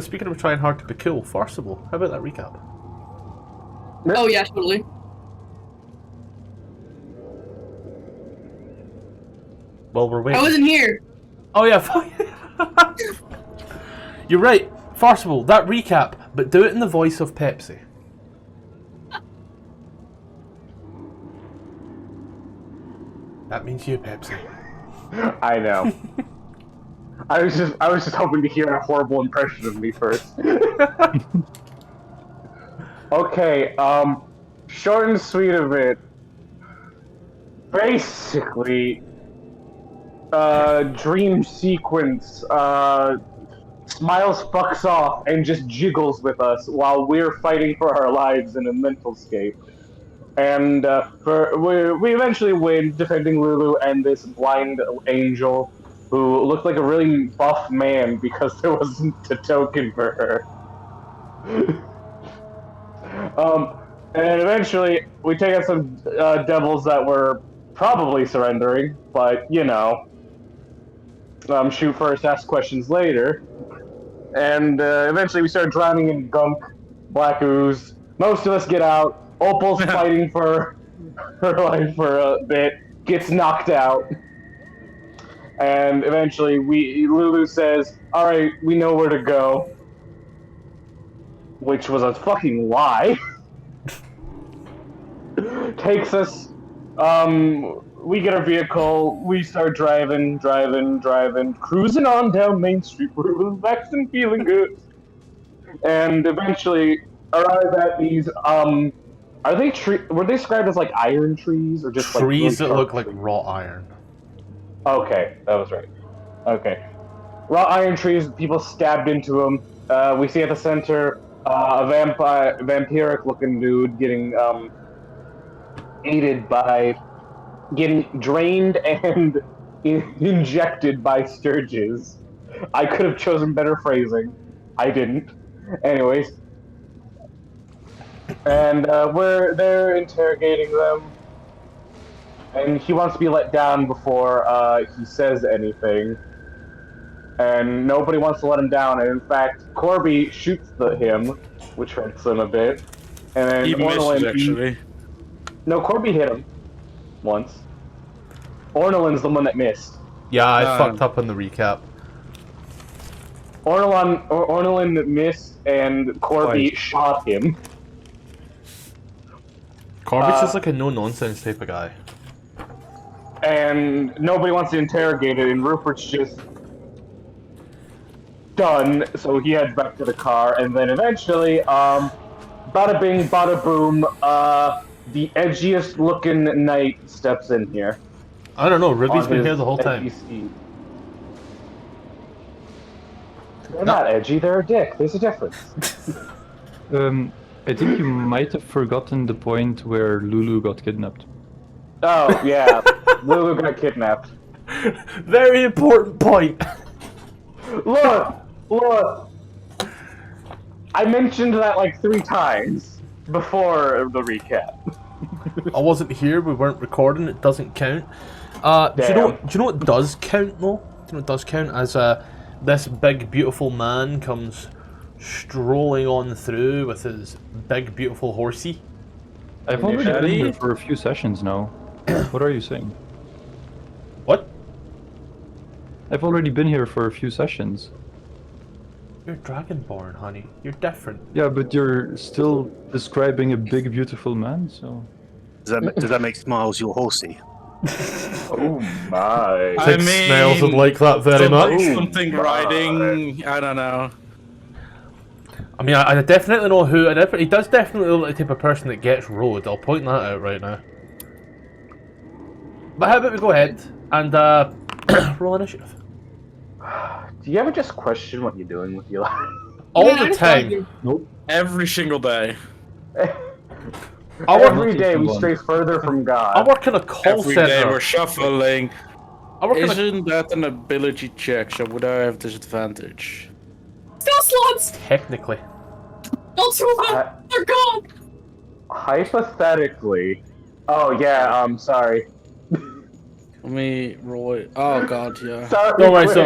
Speaking of trying hard to be cool, forcible. How about that recap? Oh yeah, totally. Well, we're waiting. I wasn't here. Oh yeah, you're right. Forcible, that recap, but do it in the voice of Pepsi. That means you, Pepsi. I know. I was just hoping to hear a horrible impression of me first. Okay, short and sweet of it. Basically, dream sequence, Smiles fucks off and just jiggles with us while we're fighting for our lives in a mental scape. And we eventually win, defending Lulu and this blind angel who looked like a really buff man because there wasn't a token for her. And eventually we take out some devils that were probably surrendering, but you know, shoot first, ask questions later. And eventually we start drowning in gunk, black ooze. Most of us get out. Opal's fighting for her life for a bit, gets knocked out. And eventually Lulu says, alright, we know where to go. Which was a fucking lie. Takes us, we get our vehicle, we start driving, cruising on down Main Street, we're relaxed and feeling good. And eventually arrive at these, are they were they described as like iron trees or just trees like that look like wrought iron? Okay, that was right. Okay, wrought iron trees. People stabbed into them. We see at the center a vampiric-looking dude getting aided by getting drained and injected by sturges. I could have chosen better phrasing. I didn't. Anyways. And they're interrogating them, and he wants to be let down before he says anything, and nobody wants to let him down, and in fact, Corby shoots him, which hurts him a bit, and then He misses, actually. No, Corby hit him once. Ornelin's the one that missed. Yeah, I fucked up on the recap. Ornelin missed, and Corby shot him. Corby's just like a no-nonsense type of guy. And nobody wants to interrogate it, and Rupert's just done, so he heads back to the car, and then eventually, bada bing, bada boom, the edgiest looking knight steps in here. I don't know, Ruby's been here the whole time. They're not edgy, they're a dick. There's a difference. I think you might have forgotten the point where Lulu got kidnapped. Oh, yeah. Lulu got kidnapped. Very important point. Look! I mentioned that like 3 times before the recap. I wasn't here, we weren't recording, it doesn't count. Do you know what does count, though? Do you know what does count? As this big, beautiful man comes strolling on through with his big, beautiful horsey. I've already been here for a few sessions now. What are you saying? What? I've already been here for a few sessions. You're Dragonborn, honey. You're different. Yeah, but you're still describing a big, beautiful man, so... Does that make Smiles your horsey? Oh my. I mean, Snails would like that very much. Something riding, I don't know. I mean, I definitely know who. He does definitely look like the type of person that gets rode. I'll point that out right now. But how about we go ahead and roll initiative? Do you ever just question what you're doing with your life? All the time. Nope. Every single day. Every day we stray further from God. I work in a call Every center. day we're shuffling. Isn't that an ability check? So would I have disadvantage? Still slots! Technically. All 2 of them! They're gone! Hypothetically. Oh yeah, sorry. Let me roll it. Oh god, yeah. Sorry. Don't worry, so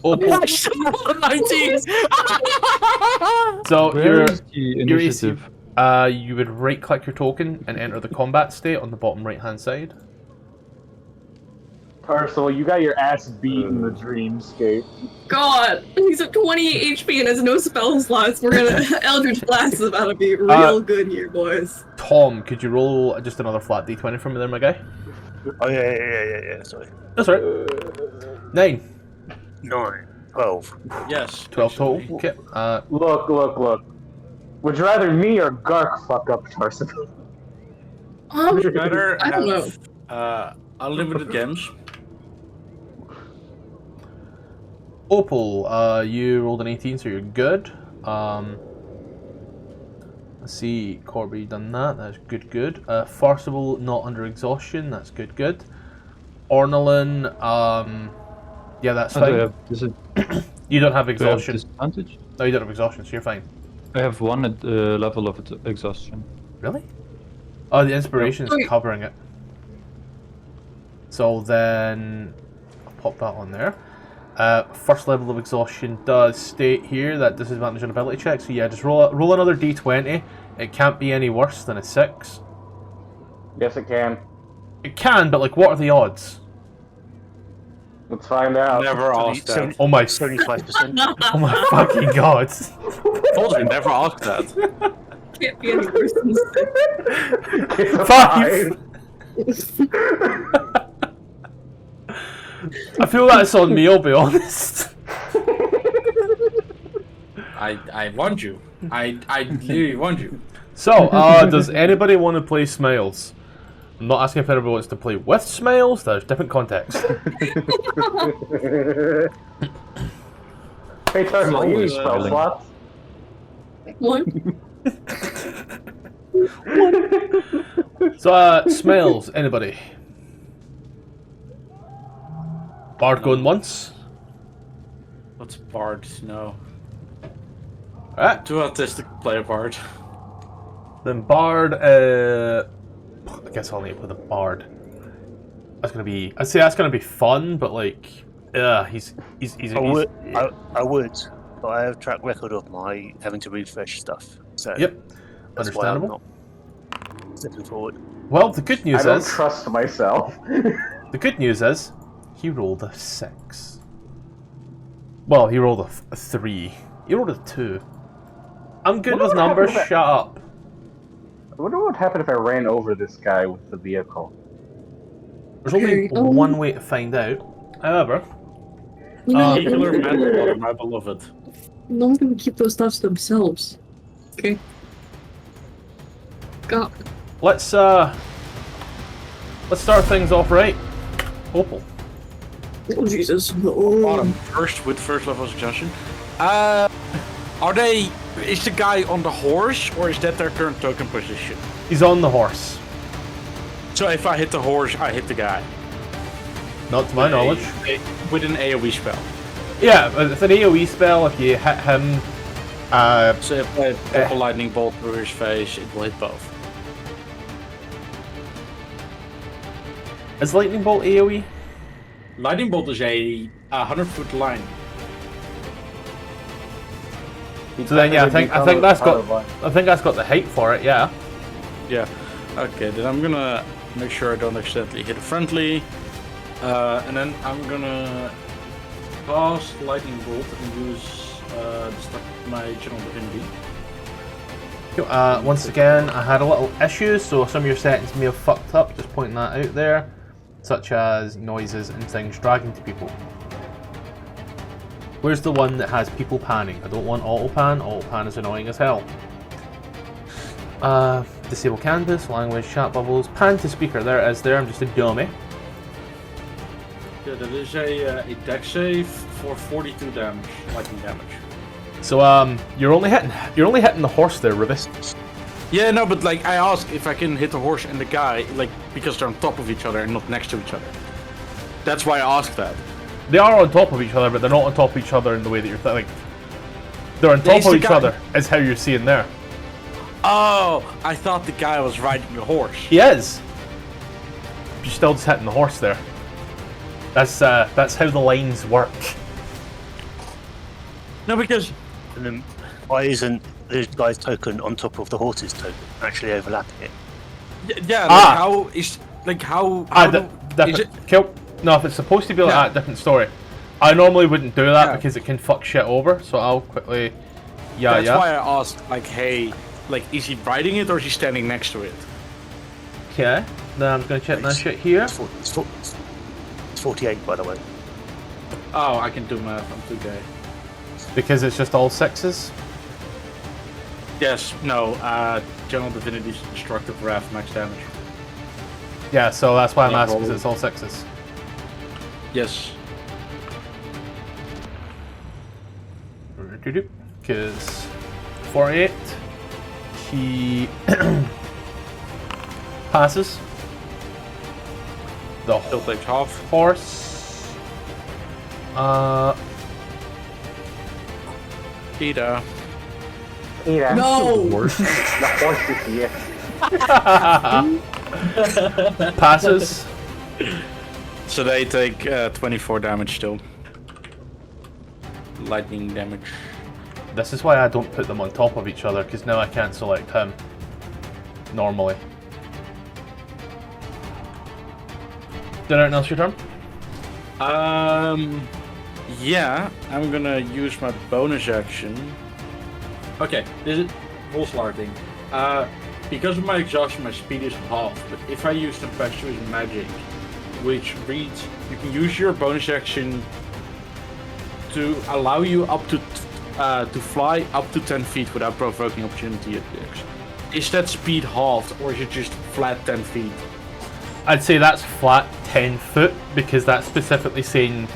Opal. I still rolled a 19! So Where your is the initiative? you would right click your token and enter the combat state on the bottom right hand side. Ursula, you got your ass beat in the dreamscape. God, he's at 28 HP and has no spell slots. We're gonna Eldritch Blast is about to be real good here, boys. Tom, could you roll just another flat d20 for me there, my guy? Oh yeah. Sorry. That's right. 9. 9, 12. Yes. 12 total. actually. Okay. Look. Would you rather me or Gark fuck up Tarsif? Better I don't have unlimited games. Opal, you rolled an 18, so you're good. Let's see, Corby done that. That's good. Farcible, not under exhaustion. That's good. Ornalin, yeah, that's fine. You don't have exhaustion. Disadvantage? No, you don't have exhaustion, so you're fine. I have one at level of exhaustion. Really? Oh, the inspiration is Oh, yeah. covering it. So then, I'll pop that on there. First level of exhaustion does state here that disadvantage on ability checks. So yeah, just roll another d20. It can't be any worse than a 6. Yes, it can. It can, but like, what are the odds? Let's find out. Never asked that. Oh my, 75%. oh my fucking god! Told you, never asked that. Can't be any worse than It's a 5! I feel that's on me, I'll be honest. I want you. I literally want you. So, does anybody want to play Smiles? I'm not asking if anybody wants to play with Smiles, there's different context. Hey, Tarsif, you use spell Smiling. slots? What? So, Smiles, anybody? Bard going once? What's Bard? No. Alright, Too autistic to play a Bard. then Bard, I guess I'll need to play the Bard. That's gonna be, I'd say that's gonna be fun, but like, he's I would, but I have track record of my having to refresh stuff. So Yep, that's why I'm understandable. not stepping forward. Well, the good I news don't is, trust myself. he rolled a 6. Well, he rolled a 3. He rolled a 2. I'm good with numbers, shut up. I wonder what would happen if I ran over this guy with the vehicle. There's only Okay, one way to find out. However, You know, Eagle Manslaughter, my beloved. no one's gonna keep those stuff to themselves. Okay. God. let's start things off right. Opal. Oh Jesus. Bottom first with first level suggestion. Are they? Is the guy on the horse or is that their current token position? He's on the horse. So if I hit the horse, I hit the guy. Not to my knowledge. With an AoE spell. Yeah, it's an AoE spell. If you hit him, So if I pop a lightning bolt through his face, it will hit both. is lightning bolt AoE? Lightning bolt is a 100-foot line. So then, yeah, I think that's got the height for it. Yeah. Yeah. Okay, then I'm gonna make sure I don't accidentally hit a friendly. And then I'm gonna cast lightning bolt and use my general divinity. Once again, I had a little issue, so some of your settings may have fucked up. Just pointing that out there, such as noises and things dragging to people. Where's the one that has people panning? I don't want auto pan. Auto pan is annoying as hell. Disable canvas, language, chat bubbles, pan to speaker. There it is. There, I'm just a dummy. Yeah, that is a dex save for 42 damage, lightning damage. So you're only hitting the horse there, Rubis. Yeah, no, but like I asked if I can hit the horse and the guy, like because they're on top of each other and not next to each other. That's why I asked that. They are on top of each other, but they're not on top of each other in the way that you're like. They're on top of each other, is how you're seeing there. Oh, I thought the guy was riding the horse. He is. You're still just hitting the horse there. That's how the lines work. No, because And then why isn't the guy's token on top of the horse's token, actually overlapping it? yeah, like how is like how is it? Cool. No, if it's supposed to be like that, different story. I normally wouldn't do that Yeah. because it can fuck shit over. So I'll quickly. That's why I asked, like, hey, like, is he riding it or is he standing next to it? Okay. Then I'm gonna check my shit here. It's 48, by the way. Oh, I can do math. I'm too gay. Because it's just all sixes. Yes. No. General Divinity's Destructive Wrath max damage. Yeah, so that's why I'm Yeah, asking because roll. it's all sixes. Yes. Because 48, he passes. The Still takes half. horse. Peter. No! The horse is here. Passes. So they take 24 damage still. Lightning damage. This is why I don't put them on top of each other, because now I can't select him. Normally. Did anything else your turn? Yeah, I'm gonna use my bonus action. Okay, this is full starting. Because of my exhaustion, my speed is half, but if I use tempestuous magic, which reads, you can use your bonus action to allow you up to fly up to 10 feet without provoking opportunity attacks. Is that speed halved, or is it just flat 10 feet? I'd say that's flat 10 foot, because that's specifically saying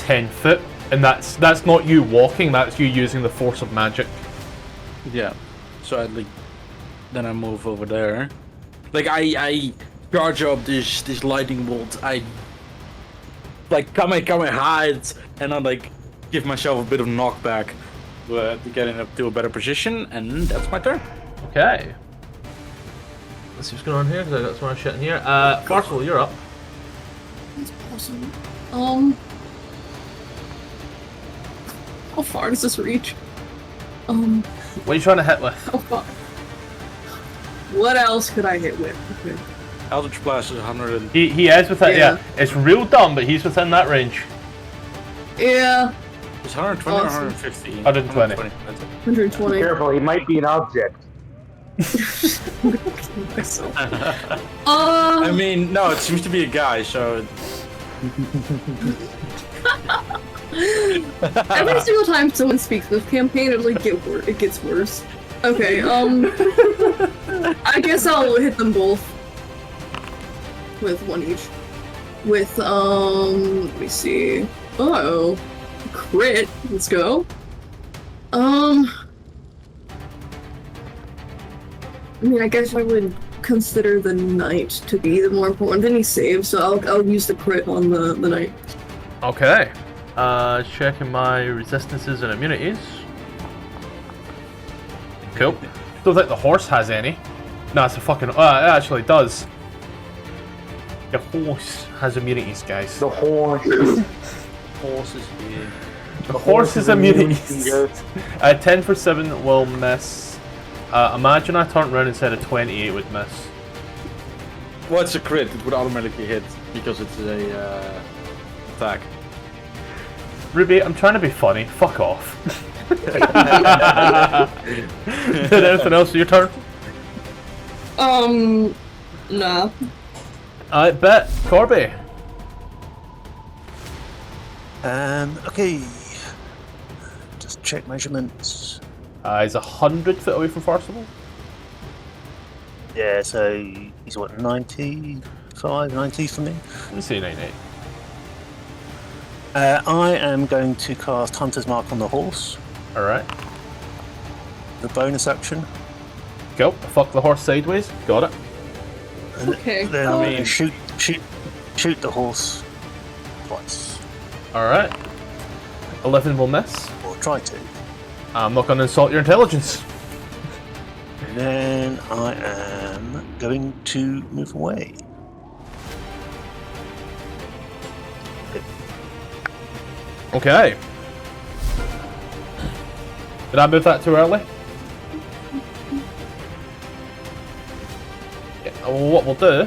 10 foot, and that's not you walking, that's you using the force of magic. Yeah. So then I move over there. Like I charge up this lightning bolt. I like come hide, and I like give myself a bit of knockback to get into a better position, and that's my turn. Okay. Let's see what's going on here, because I got some more shit in here. Farcical, you're up. That's awesome. How far does this reach? What are you trying to hit with? How far? What else could I hit with? Okay. Eldritch Blast is 100 and He is within, Yeah. yeah. It's real dumb, but he's within that range. Yeah, it's 120 or Awesome. 150? 120. 120. Careful, he might be an object. Myself. I mean, no, it seems to be a guy, so Every single time someone speaks this campaign, it gets worse. Okay, I guess I'll hit them both with one each. With let me see. Oh, crit. Let's go. I mean, I guess I would consider the knight to be the more important. Then he saves, so I'll use the crit on the knight. Okay. Checking my resistances and immunities. Cool. Don't think the horse has any. No, it's a fucking. It actually does. The horse has immunities, guys. The horse. horses here. The horse has immunities. 10 for 7 will miss. Imagine I turned around and said a 28 would miss. Well, it's a crit. It would automatically hit because it's a attack. Ruby, I'm trying to be funny. Fuck off. Did anything else for your turn? Nah. I bet. Corby. Okay. Just check measurements. He's 100 foot away from Farcical. Yeah, so he's what, 95, 90 for me? Let me say 98. I am going to cast Hunter's Mark on the horse. Alright. The bonus action. Go. Fuck the horse sideways. Got it. And Okay. then I'm going to shoot the horse twice. Alright. 11 will miss. Or try to. I'm not going to insult your intelligence. And then I am going to move away. Okay. Did I move that too early? Yeah, well, what we'll do...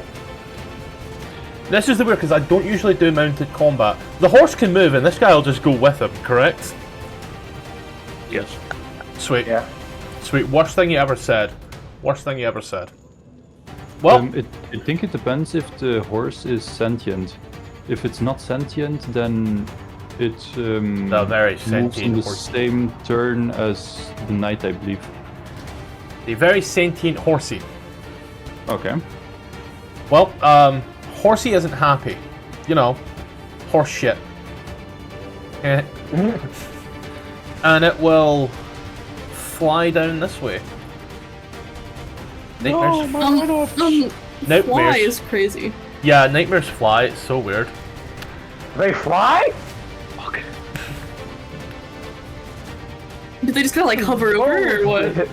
This is the weird, because I don't usually do mounted combat. The horse can move, and this guy will just go with him, correct? Yes. Sweet. Yeah. Sweet. Worst thing you ever said. Worst thing you ever said. Well... I think it depends if the horse is sentient. If it's not sentient, then it No, very moves in sentient the horse. same turn as the knight, I believe. A very sentient horsey. Okay. Well, horsey isn't happy. You know, horse shit. Eh. And it will fly down this way. Nightmares. Fly Nightmares. is crazy. Yeah, nightmares fly. It's so weird. They fly? Did they just kind of like hover over or what?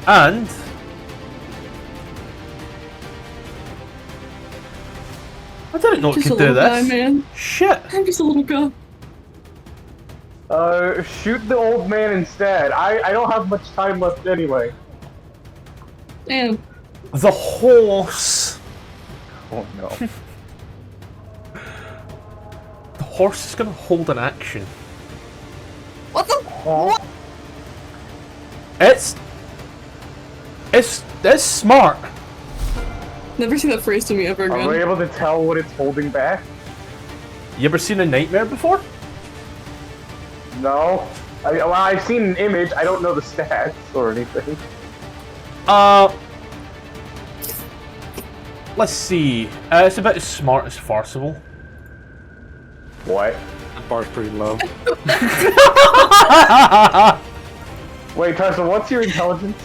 And I didn't know it Just a could do little guy, this. man. Shit. I'm just a little guy. Shoot the old man instead. I don't have much time left anyway. Damn. The horse. Oh no. The horse is gonna hold an action. What the? What? It's smart. Never seen that phrase to me ever Are we again. able to tell what it's holding back? You ever seen a nightmare before? No. Well, I've seen an image. I don't know the stats or anything. Let's see. It's about as smart as farcical. What? That bar's pretty low. Wait, Carson, what's your intelligence?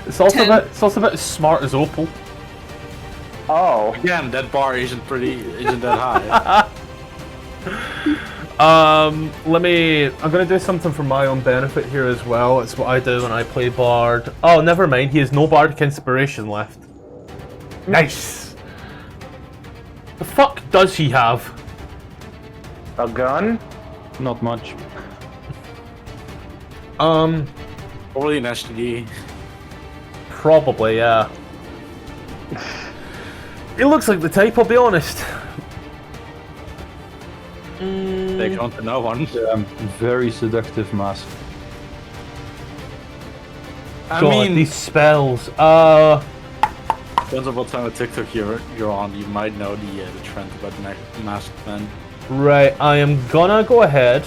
It's also 10. about as smart as Opal. Oh. Again, that bar isn't that high. I'm gonna do something for my own benefit here as well. It's what I do when I play Bard. Oh, never mind. He has no Bardic inspiration left. Nice. The fuck does he have? A gun? Not much. Probably an STD. Probably, yeah. He looks like the type, I'll be honest. They on to no one. Very seductive mask. I God, mean, these spells. depends on what time of TikTok you're on. You might know the trend about masked men. Right, I am gonna go ahead.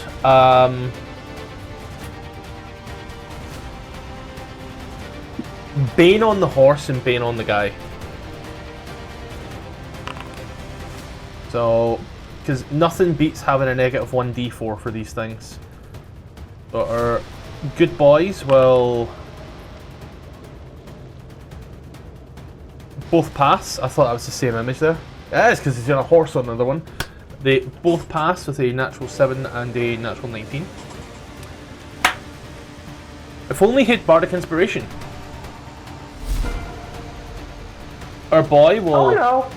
Bane on the horse and Bane on the guy. So, because nothing beats having a negative 1d4 for these things. But our good boys will both pass. I thought that was the same image there. Yeah, it's because he's on a horse on another one. They both pass with a natural 7 and a natural 19. If only he had Bardic Inspiration. Our boy will... Oh no.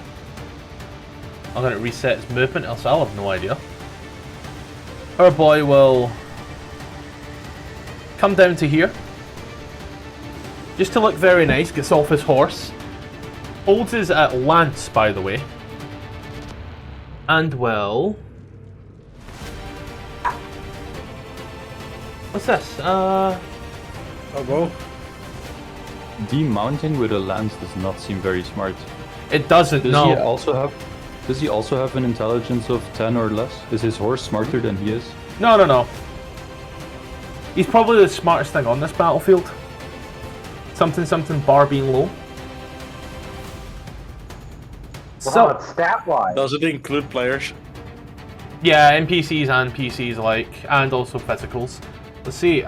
I'm going to reset his movement, else I'll have no idea. Our boy will come down to here. Just to look very nice, gets off his horse. Holds his lance, by the way. And will... What's this? Oh, go. Demounting with a lance does not seem very smart. It doesn't, Does no. he also have an intelligence of 10 or less? Is his horse smarter than he is? No. He's probably the smartest thing on this battlefield. Something bar being low. Wow, it's stat-wise. Does it include players? Yeah, NPCs and PCs alike, and also physicals. Let's see,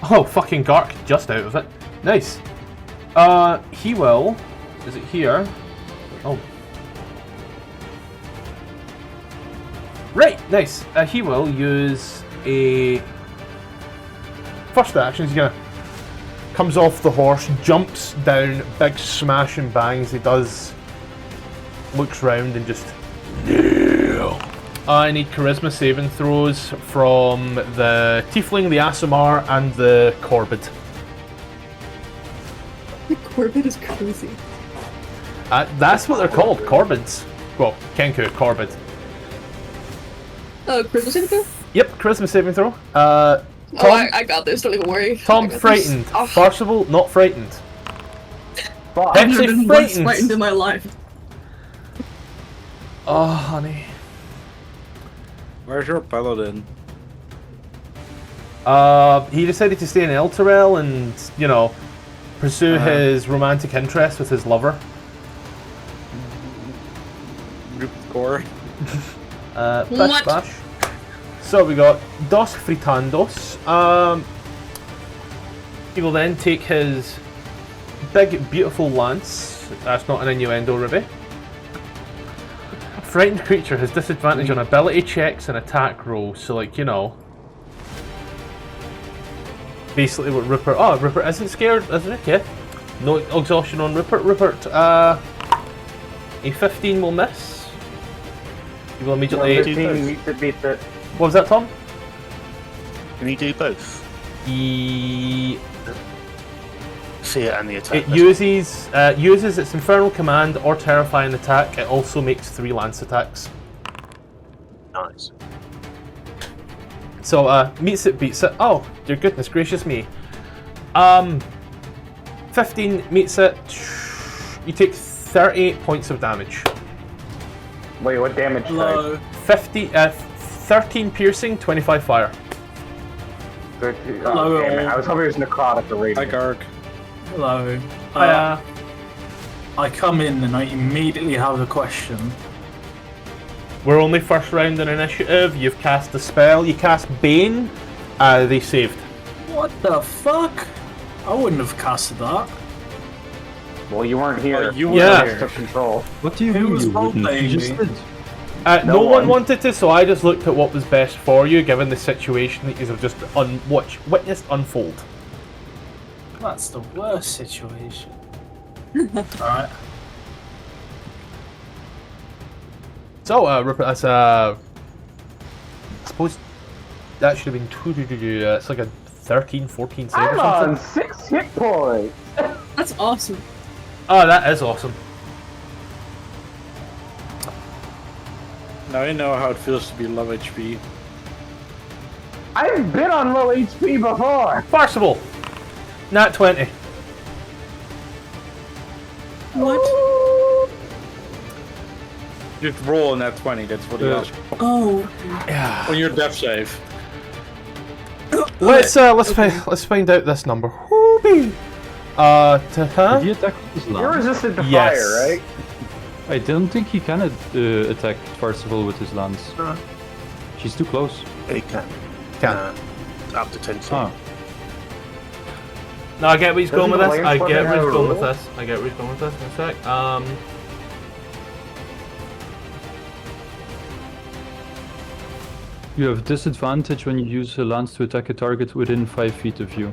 Oh, fucking Gark, just out of it. Nice. He will... Is it here? Oh. Right, nice. He will use a... First action, he's gonna... Comes off the horse, jumps down, big smash and bangs. He does... Looks round and just... I need charisma saving throws from the Tiefling, the Aasimar, and the Corbid. The Corbid is crazy. That's what they're called, Corbids. Well, Kenku, Corbid. Oh, charisma saving throw? Yep, charisma saving throw. Oh, Tom, I got this. Don't even worry. Tom, frightened. Oh. Forcible, not frightened. Fuck. I've never Actually, been less frightened. frightened in my life. Oh, honey. Where's your paladin? He decided to stay in Elturel and, you know, pursue his romantic interest with his lover. Core. Bash What? bash. So we got Dos Fritandos. He will then take his big, beautiful lance. That's not an innuendo, Ruby. Frightened creature has disadvantage on ability checks and attack rolls. So, like, you know. Basically, what Rupert. Oh, Rupert isn't scared, isn't it? Yeah. No exhaustion on Rupert. Rupert, a 15 will miss. You will immediately. 15 meets it, beats it. What was that, Tom? Can you do both? Fear and the attack. It uses its infernal command or terrifying attack. It also makes 3 lance attacks. Nice. So meets it, beats it. Oh, dear goodness gracious me. 15 meets it. You take 38 points of damage. Wait, what damage type? 13 piercing, 25 fire. 13. Oh, damn it. I was hoping it was necrotic or Hi, radiant. Garg. Hello. I come in and I immediately have a question. We're only first round in initiative. You've cast a spell. You cast Bane. They saved. What the fuck? I wouldn't have casted that. Well, you weren't here. You Yeah. were Took control. What do you Who mean was you wouldn't? role-playing You just me? did. No No one one. wanted to, so I just looked at what was best for you, given the situation that you have just witnessed unfold. That's the worst situation. Alright. So, Rupert, that's I suppose that should have been it's like a 13, 14 save or I'm something. on 6 hit points. That's awesome. Oh, that is awesome. Now you know how it feels to be low HP. I've been on low HP before. Farcible. Nat 20. What? Just roll on that 20, that's what he asked. Oh. On your death save. Let's find out this number. Whoopee. Did he attack with his You're lance? resistant to Yes. fire, right? I don't think he can attack Parsival with his lance. She's too close. It can. Can. Up to 10 feet. Ah. No, I get where he's going with Doesn't this. the I lance get weapon where he's have a going with rule? this. I get where he's going with this in a sec. You have disadvantage when you use a lance to attack a target within 5 feet of you.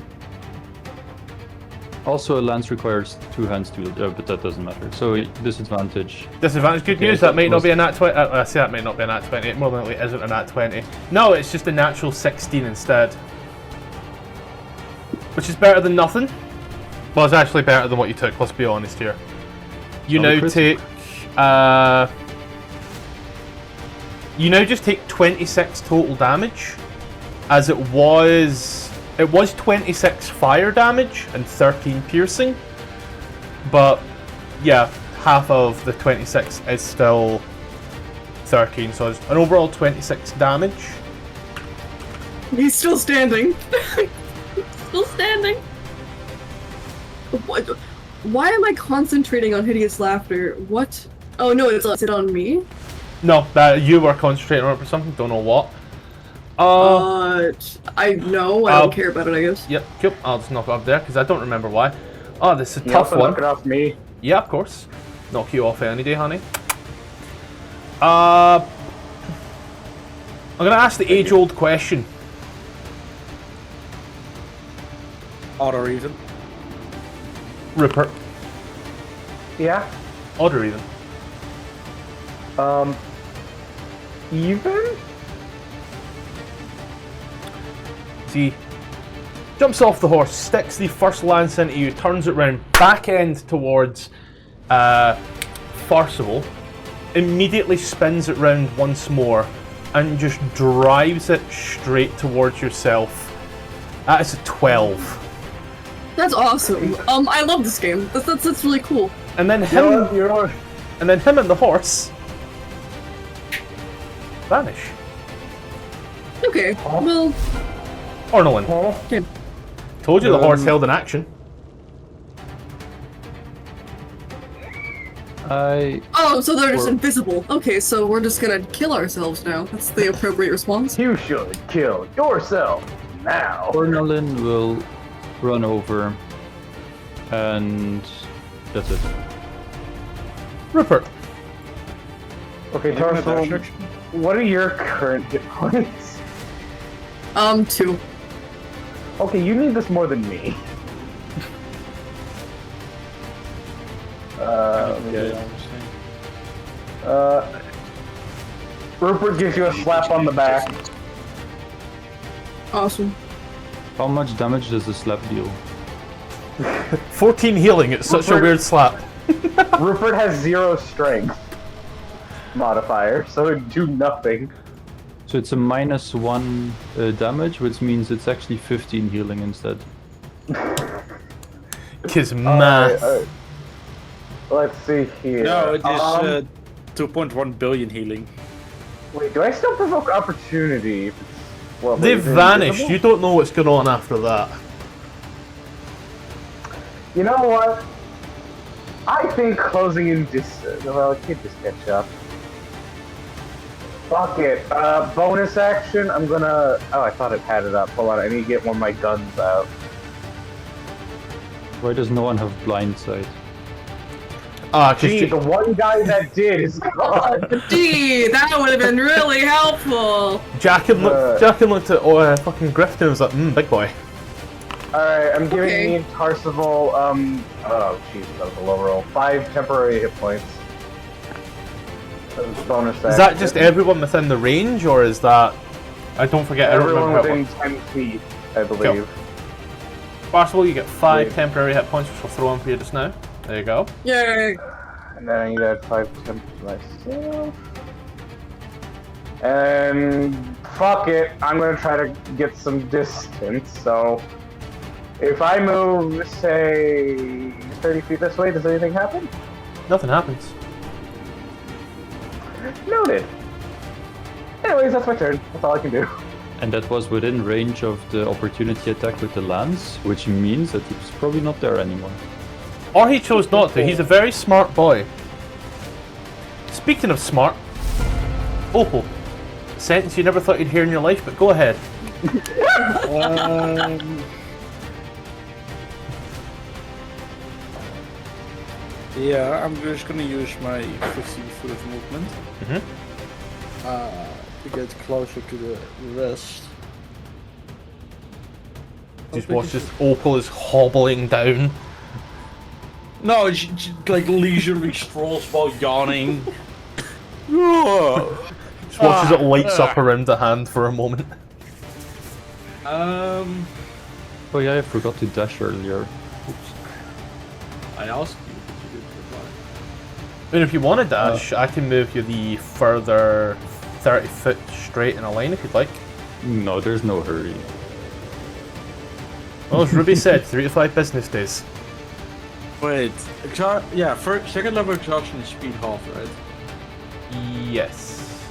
Also, a lance requires 2 hands to, but that doesn't matter. So disadvantage. Disadvantage. Good Okay, news. so That might not most- be a nat 20. I say that might not be a nat 20. It more than likely isn't a nat 20. No, it's just a natural 16 instead. Which is better than nothing. Well, it's actually better than what you took. Let's be honest here. You Not a now crit. take. You now just take 26 total damage, as it was 26 fire damage and 13 piercing, but yeah, half of the 26 is still 13, so it's an overall 26 damage. He's still standing. Still standing. What? Why am I concentrating on hideous laughter? What? Oh no, is it on me? No, that you were concentrating on it for something, don't know what. I know. I don't care about it. I guess. Yep, cool. I'll just knock it up there because I don't remember why. Oh, this is a You tough also one. knock it off me. Yeah, of course. Knock you off any day, honey. I'm gonna ask the age-old question. Odd or even. Rupert. Yeah. Odd or even? even? See, jumps off the horse, sticks the first lance into you, turns it round, back end towards Farcival, immediately spins it round once more, and just drives it straight towards yourself. That is a 12. That's awesome. I love this game. That's really cool. And then him, and then him and the horse vanish. Okay, well... Or no one. Okay. Told you the horse held in action. Oh, so they're just invisible. Okay, so we're just gonna kill ourselves now. That's the appropriate response. You should kill yourself now. Cornelin will run over, and that's it. Rupert. Okay, Tarsal, what are your current hit points? 2. Okay, you need this more than me. Rupert gives you a slap on the back. Awesome. How much damage does the slap deal? 14 healing, it's such a weird slap. Rupert has 0 strength modifier, so it'd do nothing. So it's a -1 damage, which means it's actually 15 healing instead. Kiss math. Alright. Let's see here. No, it is 2.1 billion healing. Wait, do I still provoke opportunity? Well, They've vanished. You don't know what's going on after that. You know what? I think closing in distance. Well, it could just catch up. Fuck it. Bonus action. I'm gonna. Oh, I thought it had it up. Hold on. I need to get one of my guns out. Why does no one have blind sight? Gee, the one guy that did is gone. Gee, that would have been really helpful. Jackin looked at fucking Griffin and was like, big boy. Alright, I'm giving me Tarsival, oh jeez, that was a low roll. 5 temporary hit points. That was bonus action. Is that just everyone within the range, or is that... I don't forget, everyone I don't remember within 10 feet, I believe. Possible, you get 5 temporary hit points, which I'll throw in for you just now. There you go. Yay. And then I need to add 5 temp to myself. And fuck it, I'm gonna try to get some distance, so... If I move, say, 30 feet this way, does anything happen? Nothing happens. Noted. Anyways, that's my turn. That's all I can do. And that was within range of the opportunity attack with the lance, which means that it's probably not there anymore. Or he chose not to. He's a very smart boy. Speaking of smart, Opal. A sentence you never thought you'd hear in your life, but go ahead. Yeah, I'm just gonna use my 15 foot of movement to get closer to the rest. Just watch this. Opal is hobbling down. No, she like leisurely strolls while yawning. Just watches it lights up around the hand for a moment. Oh yeah, I forgot to dash earlier. Oops. I asked. I mean, if you want to dash, I can move you the further 30 foot straight in a line if you'd like. No, there's no hurry. Well, as Ruby said, 3 to 5 business days. Wait, yeah, for second level exhaustion is speed half, right? Yes.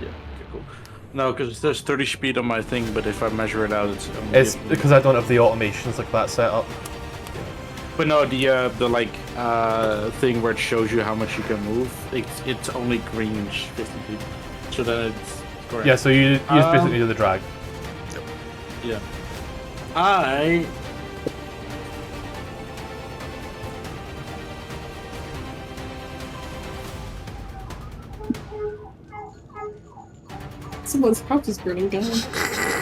Yeah, okay, cool. No, because there's 30 speed on my thing, but if I measure it out, it's only It's because I don't have the automations like that set up. But no, the like thing where it shows you how much you can move, it's only green 50 feet. So then it's correct. Yeah, so you just basically do the drag. Yeah. Someone's house is burning down.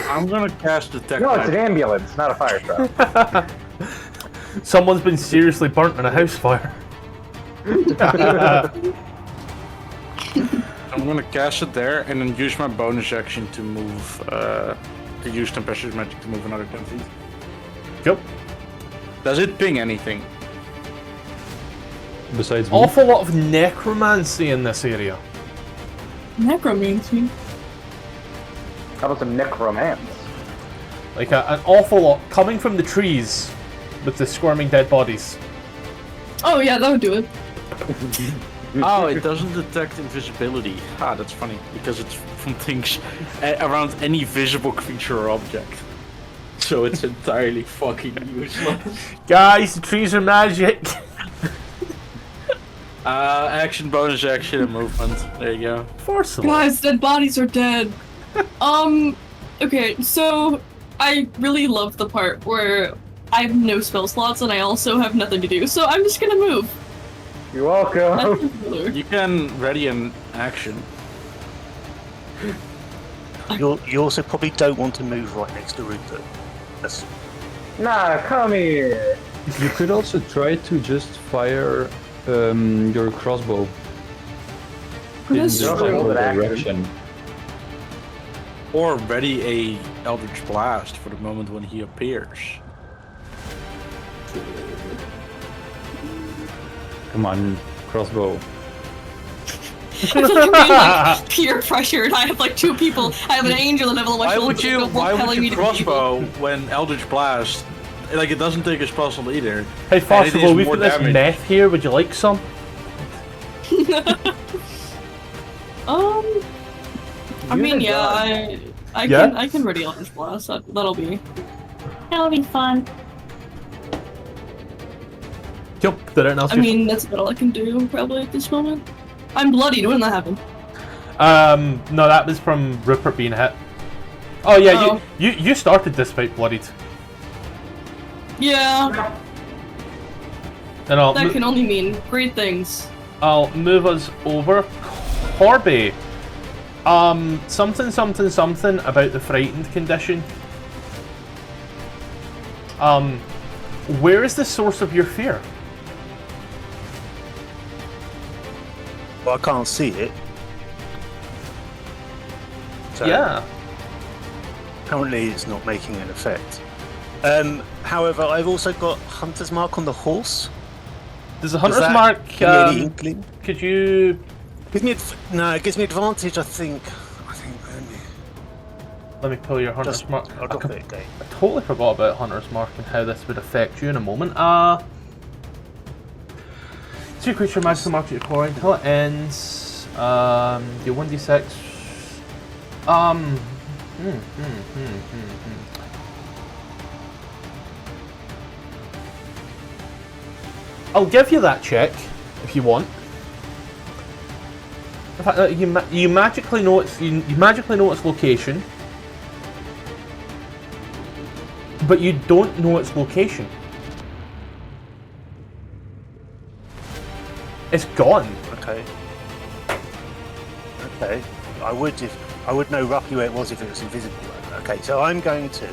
I'm gonna cast detect. No, it's an ambulance, not a fire truck. Someone's been seriously burnt in a house fire. I'm I'm gonna cast it there and then use my bonus action to move, to use Tempestuous Magic to move another 10 feet. Yep. Does it ping anything? Besides me? Awful lot of necromancy in this area. Necromancy. How about some necromance? Like an awful lot coming from the trees with the squirming dead bodies. Oh yeah, that would do it. Oh, it doesn't detect invisibility. Ah, that's funny, because it's from things around any visible creature or object. So it's entirely fucking useless. Guys, the trees are magic. Action, bonus action, and movement. There you go. Forceful. Guys, dead bodies are dead. Okay, so I really love the part where I have no spell slots and I also have nothing to do, so I'm just gonna move. You're welcome. You can ready an action. You also probably don't want to move right next to Rupert. That's Nah, come here. You could also try to just fire your crossbow in That's the true. general Action. direction. Or ready a Eldritch Blast for the moment when he appears. Come on, crossbow. I feel like I'm being like peer pressured. I have like two people. I have an angel and level on my Why shoulder. would you? both Why would telling me you to be evil. crossbow when Eldritch Blast? Like it doesn't take a spell slot either. Hey, And first it of all, is we've more got this damage. meth here. Would you like some? I mean, yeah, I Yeah? can ready Eldritch Blast. That'll be fun. Yep. Did anything else? I mean, that's about all I can do probably at this moment. I'm bloodied. When that happened? No, that was from Rupert being hit. Oh yeah, Oh. you started this fight bloodied. Yeah, And that can only mean great things. I'll move us over. Horby. Something about the frightened condition. Where is the source of your fear? well, I can't see it. So Yeah. currently it's not making an effect. However, I've also got Hunter's Mark on the horse. Does the hunter's that mark? give me any inkling? Could you? Gives me no, it gives me advantage. I think only. Let me pull your hunter's Just, mark. I'll drop it again. I totally forgot about hunter's mark and how this would affect you in a moment. See a creature magical mark at your core until it ends. Your 1d6. I'll give you that check if you want. In fact, you magically know its you magically know its location, but you don't know its location. It's gone. Okay. Okay. I would know roughly where it was if it was invisible. Okay, so I'm going to.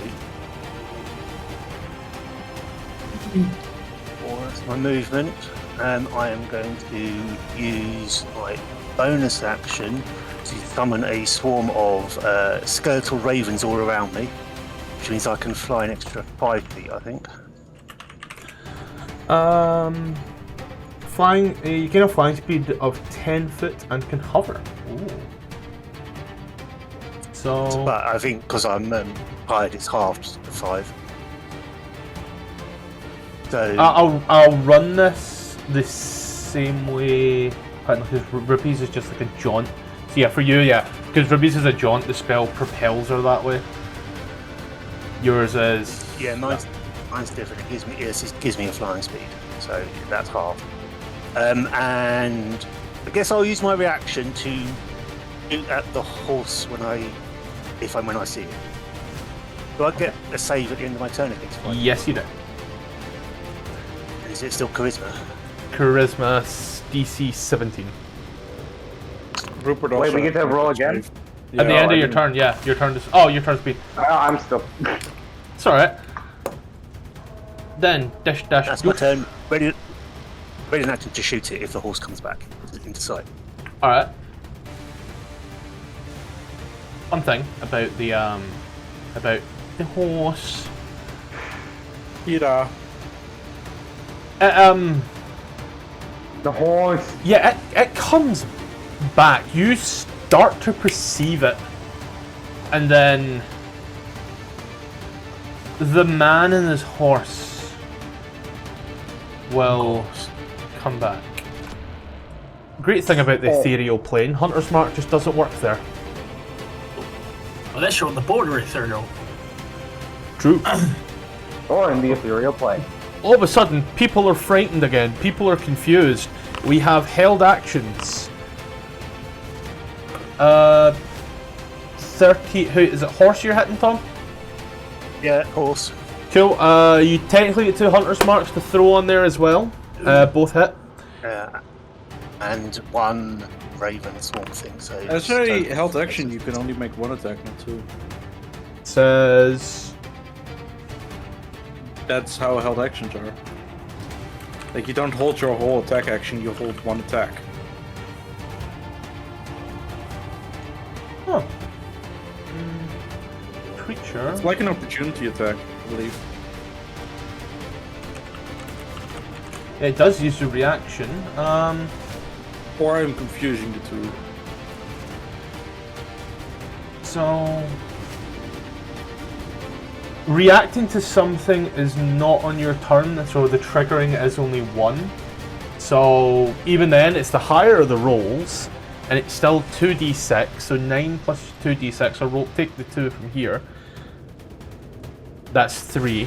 For my movement, I am going to use my bonus action to summon a swarm of skeletal ravens all around me, which means I can fly an extra 5 feet, I think. Flying. You gain a flying speed of 10 foot and can hover. Ooh. So. But I think because I'm hired, it's halved to 5. So I'll run this the same way. Because Rupees is just like a jaunt. So yeah, for you, yeah, because Rupees is a jaunt, the spell propels her that way. Yours is. yeah, mine's different. It gives me a flying speed, so that's half. And I guess I'll use my reaction to shoot at the horse when I see it. Do I get a save at the end of my turn against it? Yes, you do. Is it still charisma? Charisma DC 17. Rupert also. Wait, we get to roll again? At the end of your turn, yeah, your turn is. Oh, your turn speed. I'm still. It's alright. Then dash. That's my turn. Ready an action to shoot it if the horse comes back into sight. Alright. fun thing about the horse. Ira. The horse. Yeah, it comes back. You start to perceive it, and then the man and his horse will come back. Great thing about the ethereal plane, Hunter's Mark just doesn't work there. Unless you're on the border ethereal. True. Or in the ethereal plane. All of a sudden, people are frightened again. People are confused. We have held actions. 30. Who is it? Horse you're hitting, Tom? Yeah, horse. Cool. You technically get 2 Hunter's Marks to throw on there as well. Both hit. And 1 raven swarm thing. So As a held action, you can only make 1 attack, not 2. Says. That's how held actions are. Like, you don't hold your whole attack action, you hold 1 attack. Oh. Creature. It's like an opportunity attack, I believe. Yeah, it does use a reaction. Or I'm confusing the two. So. Reacting to something is not on your turn, so the triggering is only 1. So even then, it's the higher of the rolls, and it's still 2d6, so 9 plus 2d6, so roll, take the 2 from here. That's 3.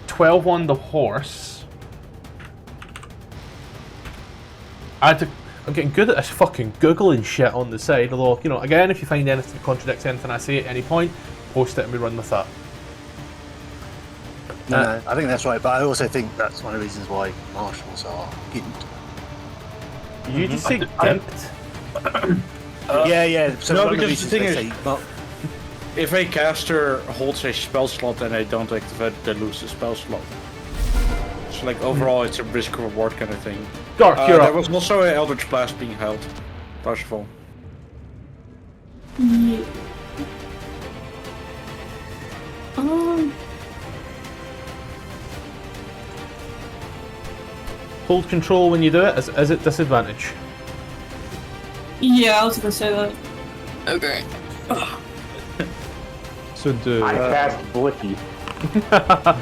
12 on the horse. I'm getting good at this fucking Googling shit on the side, although, you know, again, if you find anything that contradicts anything I say at any point, post it and we run with that. No, I think that's right, but I also think that's one of the reasons why marshals are gimped. You just say gimped? Yeah. So no, one of because the thing reasons they is, say, if a caster holds a spell slot and they don't activate it, they lose the spell slot. So, like, overall, it's a risk-reward kind of thing. Gark, you're there up. was also an Eldritch Blast being held, first of all. Yeah. Hold control when you do it. Is it disadvantage? Yeah, I was gonna say that. Okay. So I cast Blicky.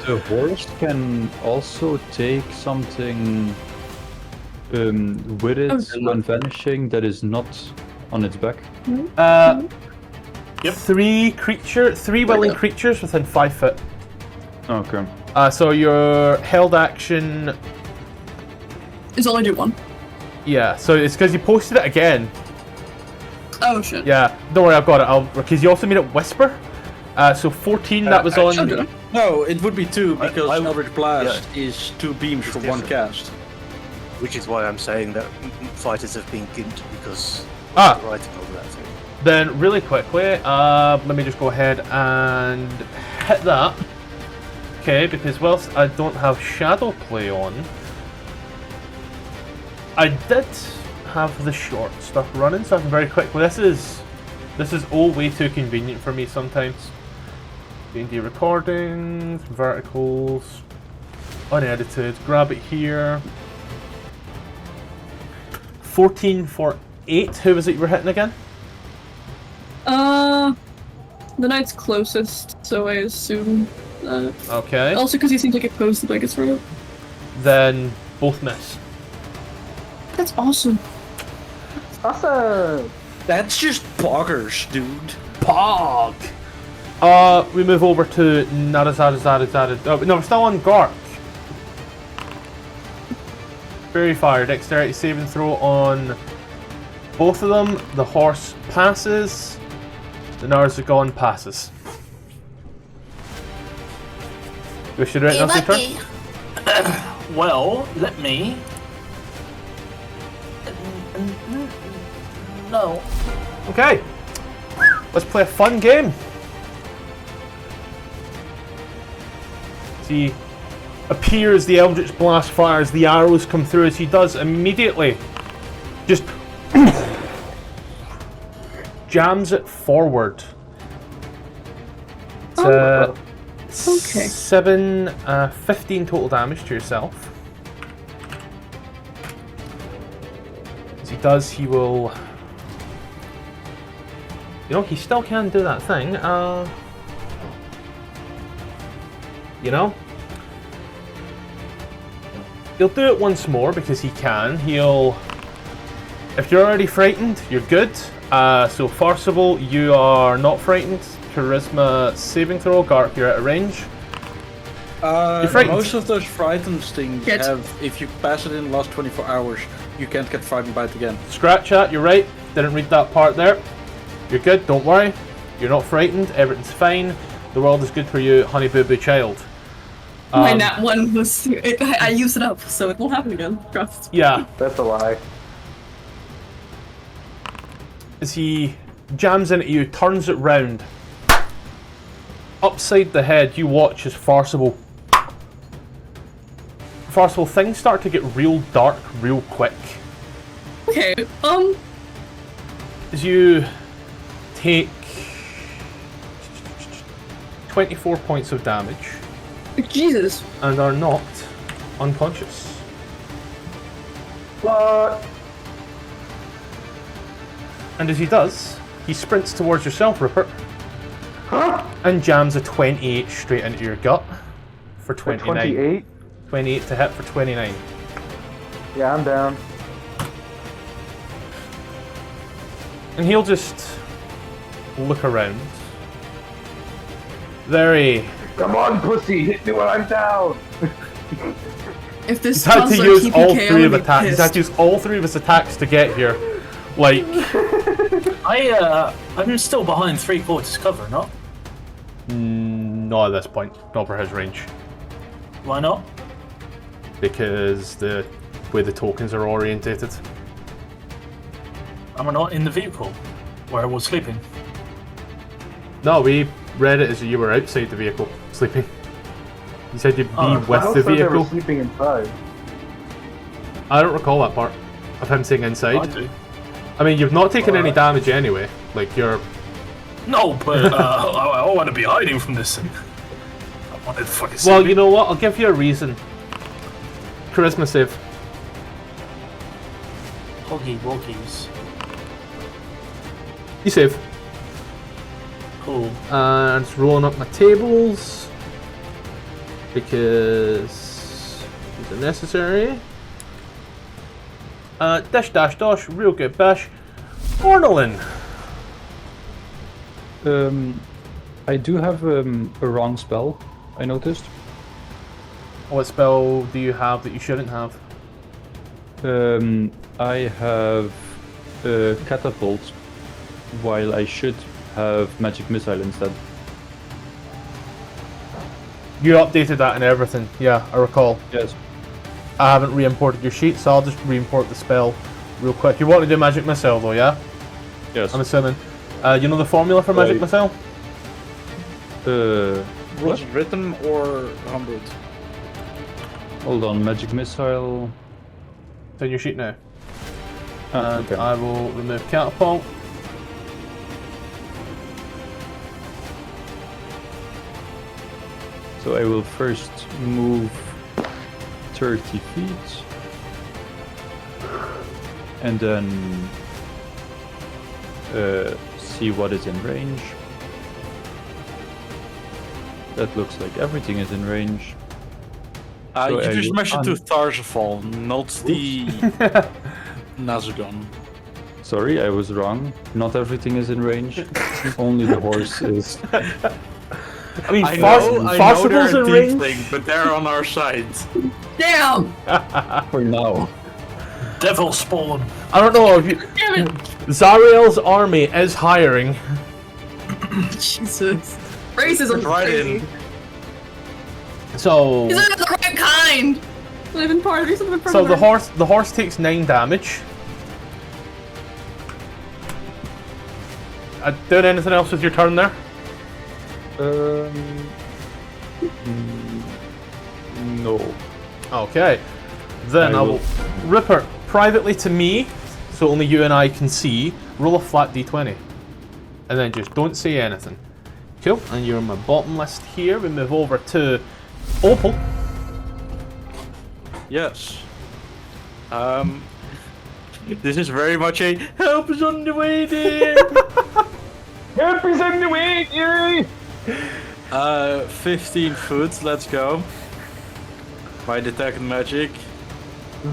the horse can also take something with it when vanishing that is not on its back. Yep. 3 willing creatures within 5 foot. Okay. So your held action. It's only do 1. Yeah, so it's because you posted it again. Oh shit. Yeah, don't worry, I've got it. Because you also made it whisper. So 14, that was on. No, it would be 2 because I Eldritch Blast is 2 beams for 1 cast. which is why I'm saying that fighters have been gimped because writing over that thing. Then really quickly, let me just go ahead and hit that. Okay, because whilst I don't have Shadow Play on, I did have the short stuff running, so I can very quickly. This is all way too convenient for me sometimes. D&D recordings, verticals, unedited. Grab it here. 14 for 8. Who was it you were hitting again? The knight's closest, so I assume that. Okay. Also, because he seems like it posed the biggest threat. Then both miss. That's awesome. Awesome. That's just poggers, dude. Pog! We move over to Narazada. Oh, no, we're still on Gark. Fairy Fire, dexterity saving throw on both of them. The horse passes. The Narzagon passes. We should do it now, turn. Well, let me. No. Okay. Let's play a fun game. He appears, the Eldritch Blast fires, the arrows come through as he does immediately. Just jams it forward. It's okay. 15 total damage to yourself. As he does, he will... You know, he still can do that thing. You know? He'll do it once more because he can. He'll... If you're already frightened, you're good. So Farcival, you are not frightened. Charisma saving throw. Gark, you're out of range. You're frightened. Most of those frightened things have, if you pass it in the last 24 hours, you can't get frightened by it again. Scratch that, you're right. Didn't read that part there. You're good, don't worry. You're not frightened, everything's fine. The world is good for you, honey boo boo child. My nat one was... I used it up, so it won't happen again. Trust. Yeah. That's a lie. As he jams into you, turns it round. Upside the head, you watch as Farcival, things start to get real dark real quick. Okay, As you take 24 points of damage Jesus. and are knocked unconscious. What? And as he does, he sprints towards yourself, Rupert, Huh? and jams a 28 straight into your gut for 29. 28? 28 to hit for 29. Yeah, I'm down. And he'll just look around. Very... Come on, pussy, hit me while I'm down. If this He's had to sounds like use TPK, all I'm three gonna of be attacks. He's had to pissed. use all three of his attacks to get here. Like... I'm still behind 3/4 cover, not? Not at this point. Not for his range. Why not? Because the way the tokens are orientated. Am I not in the vehicle where I was sleeping? No, we read it as you were outside the vehicle, sleeping. You said you'd be Oh, with I the said they were vehicle. sleeping inside. I don't recall that part of him saying I inside. do. I mean, you've not taken any damage anyway. Like, you're... No, but I want to be hiding from this thing. I wanted to fucking see Well, me. you know what? I'll give you a reason. Charisma save. Hoggy woggies. You save. Cool. And it's rolling up my tables. Because... these are necessary. Dash dash dash, real good bash. Ornolin. I do have a wrong spell, I noticed. What spell do you have that you shouldn't have? I have catapult, while I should have magic missile instead. You updated that and everything. Yeah, I recall. Yes. I haven't re-imported your sheet, so I'll just re-import the spell real quick. You want to do magic missile though, yeah? Yes. I'm assuming. You know the formula for magic missile? Was it written or humbled? Hold on, magic missile. It's on your sheet now. Ah, And okay. I will remove catapult. So I will first move 30 feet. And then see what is in range. That looks like everything is in range. So You I just will measured to Tharsafal, not the Nazagon. Sorry, I was wrong. Not everything is in range. Only the horse is. I mean, I know Farcible's they're in a range. thing, but they're on our side. Damn! For now. Devil spawn. I don't know if you... Damn it! Zariel's army is hiring. Jesus. Racism Right crazy. in. So... He's not the right kind! Live in part of me, something So the horse takes 9 damage. Doing anything else with your turn there? No. Okay. Then I I will Ripper privately to me, so only you and I can see. Roll a flat d20. and then just don't say anything. Cool, and you're on my bottom list here. We move over to Opal. Yes. This is very much a help is on the way, dear. Help is on the way, dear. 15 foot. Let's go. My detect magic.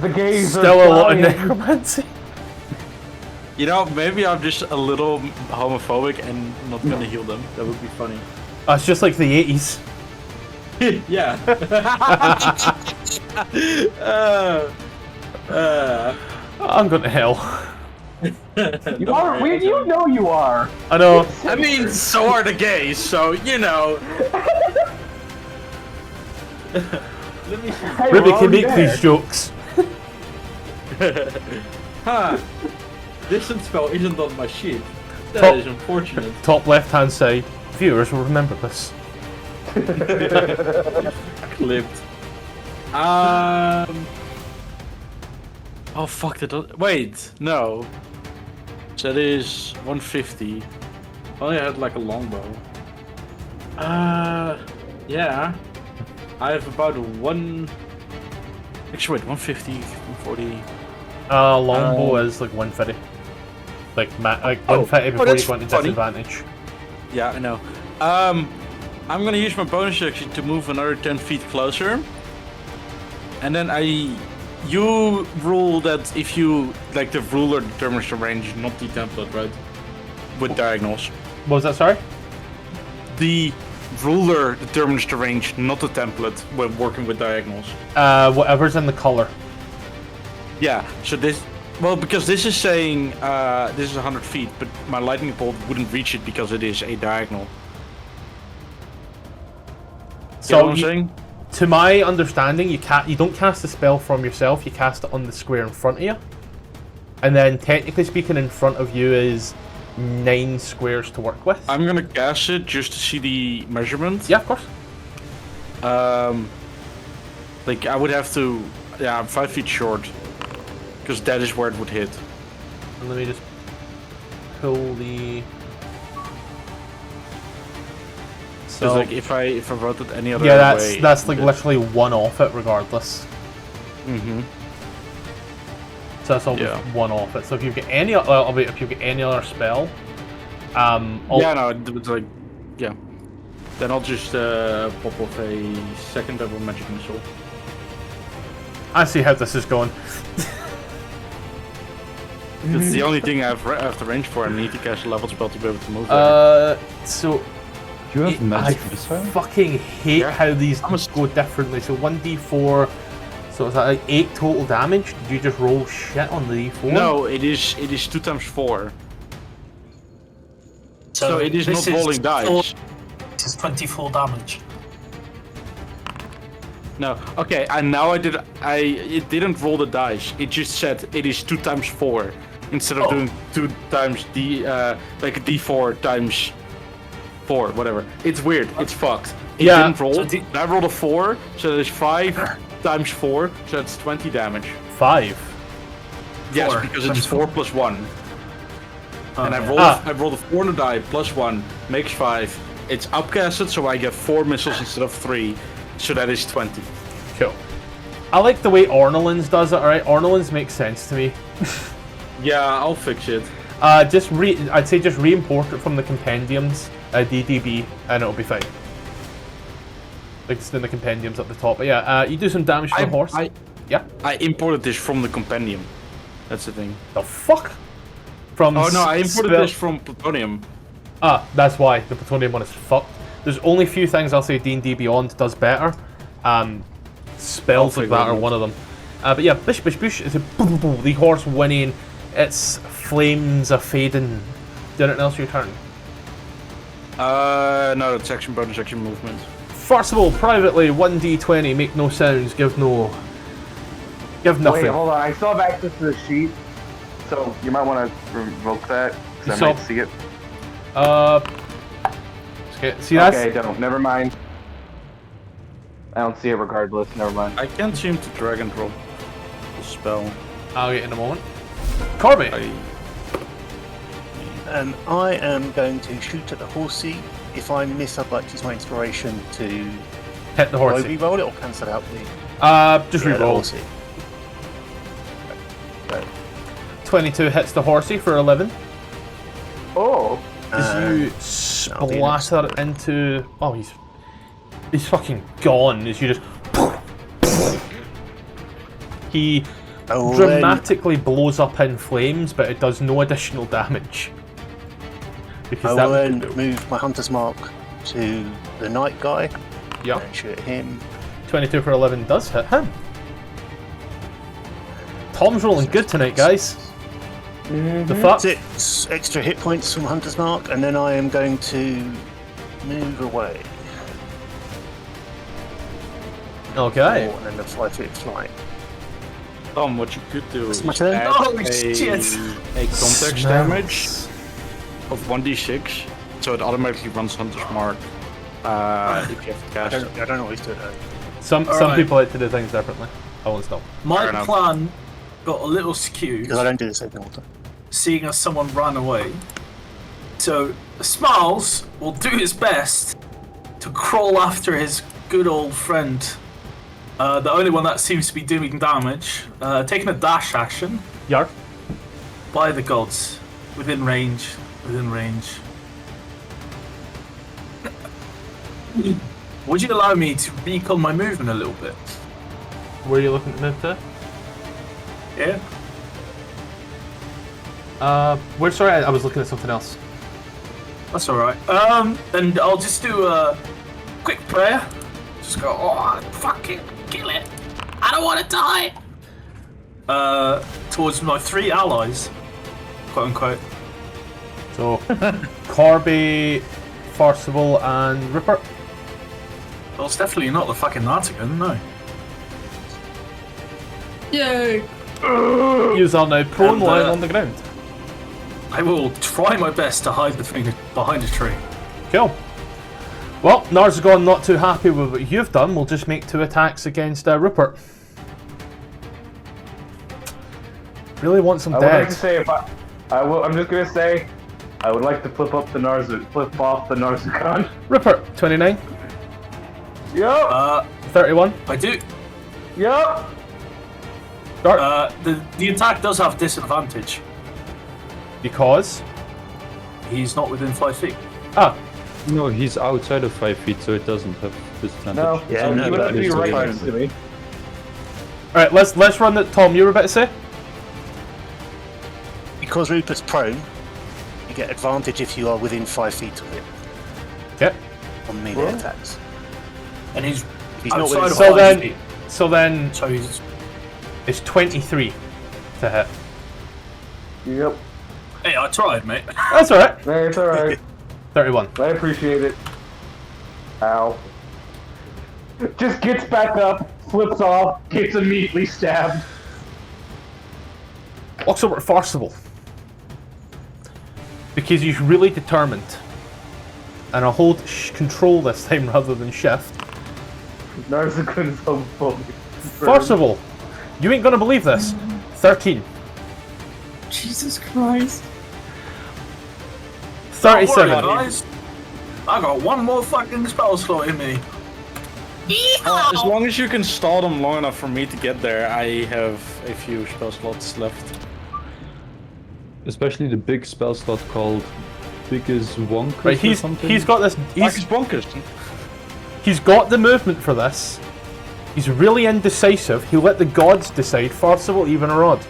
The gays are Still a lot of flying. necromancy. You know, maybe I'm just a little homophobic and not gonna heal them. That would be funny. It's just like the 80s. Yeah. I'm going to hell. You are. You know you are. I know. I mean, so are the gays, so you know. Let me see. Hey, Ruby we're can already make there. these jokes. Huh. Distance spell isn't on my sheet. That Top- is unfortunate. Top left hand side. Viewers will remember this. Clipped. Oh fuck! That wait, no. So that is 150. Only had like a longbow. Yeah. I have about one. Actually, wait, 150, 140. Longbow is like 150. Like 150 before you that's go into funny. disadvantage. Yeah, I know. I'm gonna use my bonus action to move another 10 feet closer. And then you rule that if you, like, the ruler determines the range, not the template, right? With diagonals. What was that, sorry? The ruler determines the range, not the template, when working with diagonals. Whatever's in the color. Yeah, so this, well, because this is saying this is 100 feet, but my lightning bolt wouldn't reach it because it is a diagonal. So You know what I'm saying? to my understanding, you don't cast the spell from yourself, you cast it on the square in front of you. And then, technically speaking, in front of you is 9 squares to work with. I'm gonna cast it just to see the measurement. Yeah, of course. Like I would have to, yeah, I'm 5 feet short, because that is where it would hit. And let me just pull the... Because like if I wrote it any other yeah, way, that's like literally one off it regardless. Mm-hmm. So that's always Yeah. one off it. So if you get any, if you get any other spell, Yeah, no, it's like, yeah. Then I'll just pop off a second double magic missile. I see how this is going. It's the only thing I have the range for. I need to cast a level spell to be able to move there. So Do you have I magic missile? fucking hate Yeah. how these I'm a- go differently. So 1d4, so is that like 8 total damage? Did you just roll shit on the d4? No, it is 2 times 4. So it is this not rolling dice. This is 24 damage. No, okay, and now it didn't roll the dice. It just said it is 2 times 4 instead of doing 2 times like a d4 times 4, whatever. It's weird. It's fucked. It Yeah. didn't roll. So I rolled a 4, so that is 5 times 4, so that's 20 damage. 5. Yes, 4 because times it's 4 plus 1. And I Okay. rolled a 4 on the die plus 1 makes 5. It's upcasted, so I get 4 missiles instead of 3, so that is 20. Cool. I like the way Ornolins does it, alright? Ornolins makes sense to me. Yeah, I'll fix it. I'd say just re-import it from the compendiums, DDB, and it'll be fine. Like it's in the compendiums at the top. But yeah, you do some damage to the horse. Yeah? I imported this from the compendium. That's the thing. The fuck? From Oh no, I imported spell- this from plutonium. Ah, that's why the plutonium one is fucked. There's only a few things I'll say D&D Beyond does better. Spells I'll like that figure are it one of them. But yeah, bish bish bish is a boom boom. The horse winning. Its flames are fading. Do anything else your turn? No, it's action, bonus action, movement. First of all, privately, 1d20, make no sounds, give nothing. Wait, hold on. I still have access to the sheet, so you might want to revoke that because I So- might see it. Okay, see that's Okay, don't. Never mind. I don't see it regardless. Never mind. I can't seem to drag and drop the spell. I'll get in a moment. Corby! I am going to shoot at the horsey. If I miss, I'd like to use my inspiration to Hit the horsey. re-roll it or cancel out the Just the re-roll. horsey. So, 22 hits the horsey for 11. Oh. As you splatter into... Oh, he's fucking gone. As you just... He dramatically blows up in flames, but it does no additional damage. Because I will then move my hunter's mark to the knight guy. Yeah. And shoot at him. 22 for 11 does hit him. Tom's rolling good tonight, guys. The fuck? 6 extra hit points from hunter's mark, and then I am going to move away. Okay. And then the 5 feet flight. Tom, what you could do is my turn. add Oh, a shit. context damage of 1d6, so it automatically runs Hunter's Mark if you have to cast it. I don't always do it though. Some Alright. people like to do things differently. I won't stop. My enough. plan got a little skewed, Because I don't do this every water. seeing as someone ran away. So Smiles will do his best to crawl after his good old friend. The only one that seems to be doing damage, taking a dash action Yark. by the gods, within range. Would you allow me to recon my movement a little bit? Where are you looking to move to? Yeah. Where? Sorry, I was looking at something else. That's alright. Then I'll just do a quick prayer. Just go, oh, fucking kill it. I don't want to die. Towards my 3 allies, quote unquote. So, Corby, Forcible, and Rupert. Well, it's definitely not the fucking Nartigan, no. Yay! You are now prone, And, lying on the ground. I will try my best to hide behind a tree. Cool. Well, Narzagon not too happy with what you've done. We'll just make 2 attacks against Rupert. Really want some I would like dead. to say I'm just gonna say, I would like to flip off the Narzagon. Rupert, 29, Yup. 31. I do. Yup. Dark. The attack does have disadvantage. Because. He's not within 5 feet. Ah, No, he's outside of 5 feet, so it doesn't have disadvantage. No. Yeah, so no, you would have that to be is right okay. next to me. alright, let's run that. Tom, you were about to say? Because Rupert's prone, you get advantage if you are within 5 feet of him Okay. on melee attacks. And he's If he's not outside within of So 5 then, feet. so then So he's... it's 23 to hit. Yep. Hey, I tried, mate. That's alright. Hey, it's alright. 31. I appreciate it. Ow. Just gets back up, flips off, gets immediately stabbed. Walks over to Forcible. Because he's really determined. And I'll hold control this time rather than shift. Narzagon's homophobic. Forcible, you ain't gonna believe this. 13. Jesus Christ. 37. Don't worry, guys. I got one more fucking spell slot in me. As long as you can stall them long enough for me to get there, I have a few spell slots left. Especially the big spell slot called Biggest Wonkus Right, or something. he's got this. Marcus Bonkers. He's got the movement for this. He's really indecisive. He'll let the gods decide. Forcible, even or odd.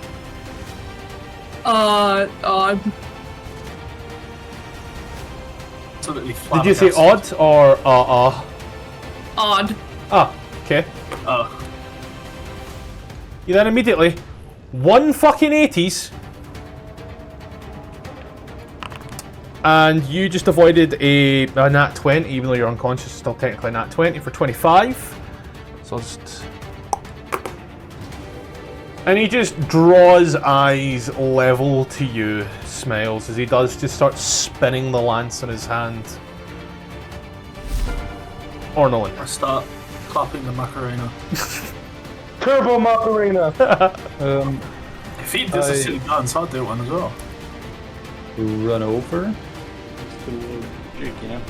Odd. Absolutely Did you say flabbergasted. odd or Odd. Ah, okay. Oh. You then immediately 1 fucking 80s. And you just avoided a nat 20, even though you're unconscious, it's still technically nat 20 for 25. So I'll just... And he just draws eyes level to you, smiles, as he does just start spinning the lance in his hand. Or no one. I start clapping the Macarena. Turbo Macarena! If he does a silly dance, I'll do one as well. run over. Still a little juke, you know?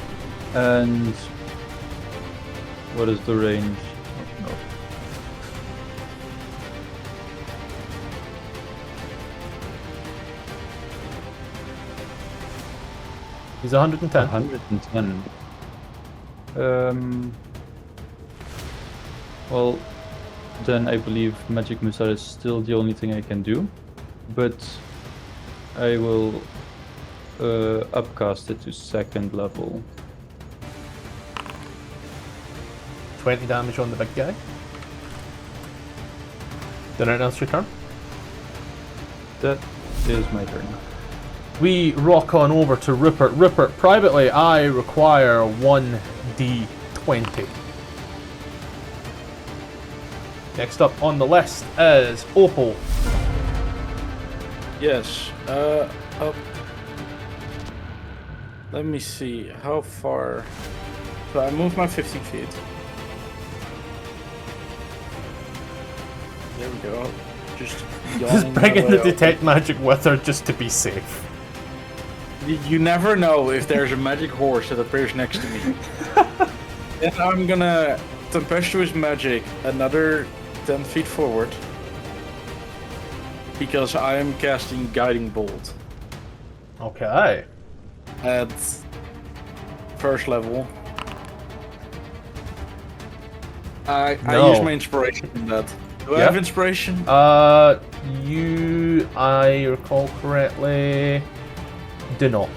And what is the range? Oh, no. He's 110. 110. Well, then I believe Magic Missile is still the only thing I can do, but I will upcast it to 2nd level. 20 damage on the big guy. Then anything else your turn? That is my turn. We rock on over to Rupert. Rupert, privately, I require 1d20. Next up on the list is Opal. Yes. Up. Let me see. How far? So I moved my 15 feet. There we go. Just Just bringing the detect magic with her just to be safe. You never know if there's a magic horse that appears next to me. Then I'm gonna tempestuous magic another 10 feet forward. Because I am casting Guiding Bolt Okay. at 1st level. I use my inspiration in that. Do I have inspiration? You, I recall correctly, do not.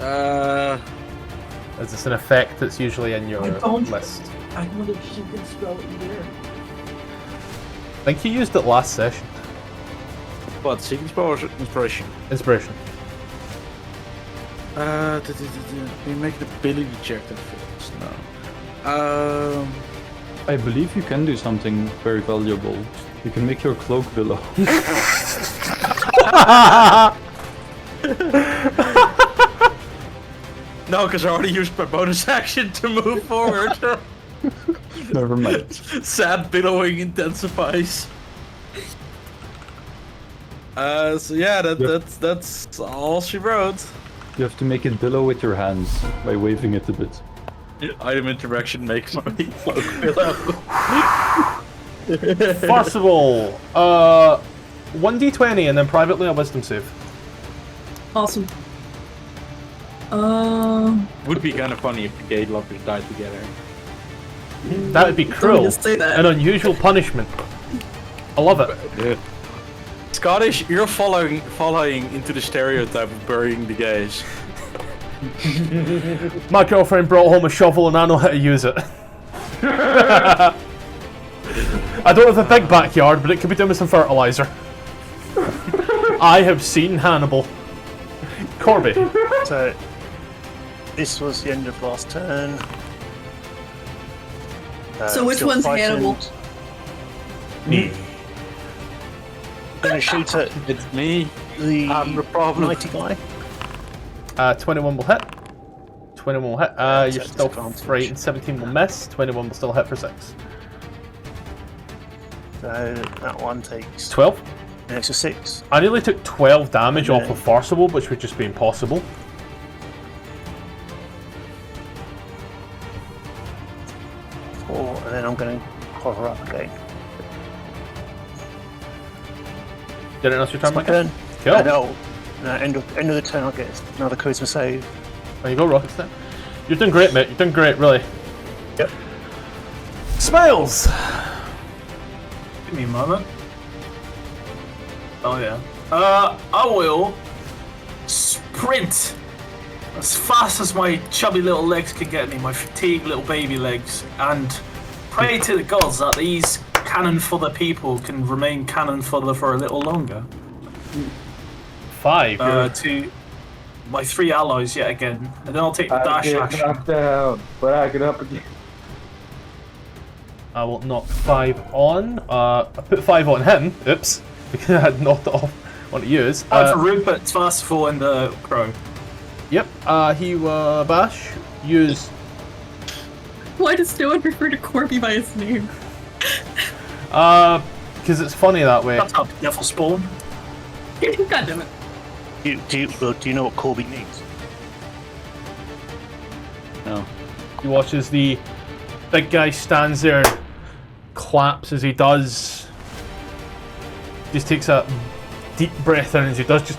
As it's an effect that's usually in your list. I wonder if she can spell it there. I think you used it last session. What? Seeking spell or inspiration? Inspiration. We make the ability check that first. No. I believe you can do something very valuable. You can make your cloak billow. No, because I already used my bonus action to move forward. Never mind. Sad billowing intensifies. So yeah, that's all she wrote. You have to make it billow with your hands by waving it a bit. Item interaction makes my cloak billow. First of all, 1d20 and then privately a wisdom save. Awesome. Would be kind of funny if the gate lockers died together. That would be cruel. Just say that. An unusual punishment. I love it. Yeah. Scottish, you're following into the stereotype of burying the gays. My girlfriend brought home a shovel and I know how to use it. I don't have a big backyard, but it could be done with some fertilizer. I have seen Hannibal. Corby. So, this was the end of last turn. So which still one's frightened. Hannibal? Me. Gonna shoot at It's me. the I'm the problem. mighty guy. 21 will hit. 21 will hit. You're that's still disadvantage. frightened. 17 will miss. 21 will still hit for 6. So that one takes 12. an extra 6. I nearly took 12 damage off of Forcible, which would just be impossible. And then I'm going to hover up again. Did it else your turn, My Mike? turn. Cool. End of the turn, I'll get another charisma save. There you go, Rocket Step. You're doing great, mate. You're doing great, really. Yep. Smiles! Give me a moment. Oh yeah. I will sprint as fast as my chubby little legs can get me, my fatigued little baby legs, and pray to the gods that these cannon fodder people can remain cannon fodder for a little longer. 5. To my 3 allies yet again, and then I'll take the dash action. knocked down, but I get up again. I will knock 5 on. I put 5 on him. Oops. Because I had knocked it off onto yours. For Rupert, Fastful, and the Crow. Yep. He will bash. Use. Why does no one refer to Corby by his name? Because it's funny that way. That's up, Devil Spawn. God damn it. Do you know what Corby means? No. He watches the big guy stands there and claps as he does. Just takes a deep breath in as he does, just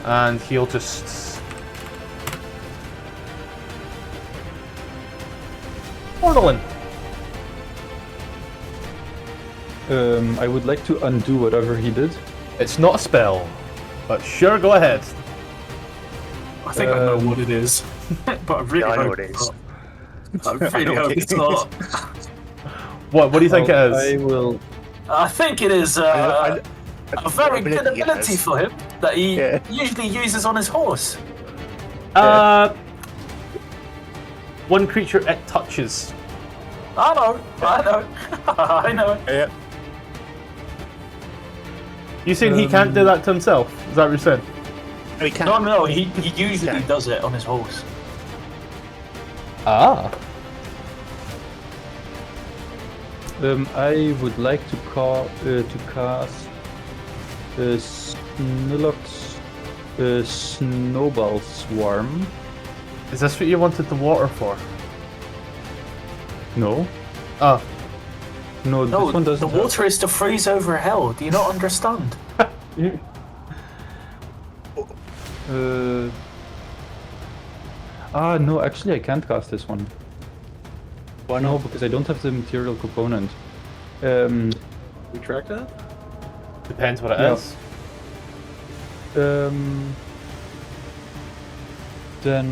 and he'll just Orlin. I would like to undo whatever he did. It's not a spell, but sure, go ahead. I think I know what it is, but I really I know hope what it is. it's not. I really hope it's not. What do you think it is? I will. I think it is a very good ability, ability yes. for him that he Yeah. usually uses on his horse. One creature it touches. I know, I know. Yeah. You saying he can't do that to himself? Is that what you're saying? No, he can. No, he usually does it on his horse. Ah. I would like to cast Snillock's Snowball Swarm. Is this what you wanted the water for? No. Oh. No, No, this one doesn't. the water is to freeze over hell. Do you not understand? No, actually I can't cast this one. Why no? Because I don't have the material component. We track that? Depends what it Yeah. is. Then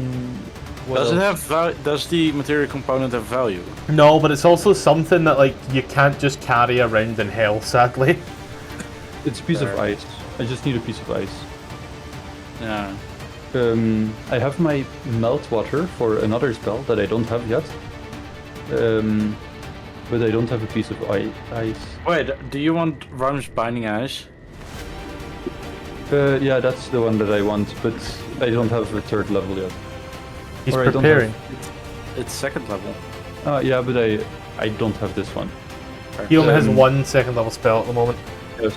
what Does it else? have does the material component have value? No, but it's also something that like you can't just carry around in hell, sadly. It's a piece of ice. I just need a piece of ice. Yeah. I have my melt water for another spell that I don't have yet. But I don't have a piece of ice. Wait, do you want Rhymes Binding Ice? Yeah, that's the one that I want, but I don't have a third level yet. He's Or I don't preparing. It's second level. Yeah, but I don't have this one. He only has Um, one second level spell at the moment. Yes.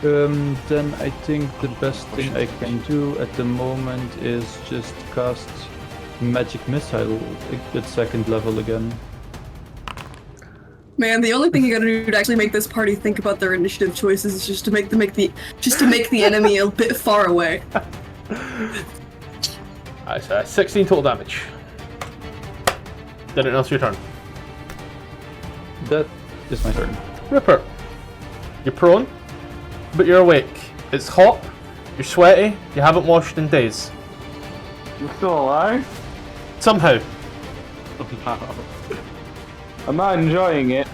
Then I think the best thing I can do at the moment is just cast Magic Missile at second level again. Man, the only thing you gotta do to actually make this party think about their initiative choices is just to make the enemy a bit far away. Alright, so 16 total damage. Then it else your turn. That is my turn. Ripper. You're prone, but you're awake. It's hot, you're sweaty, you haven't washed in days. You still alive? Somehow. I'm not enjoying it.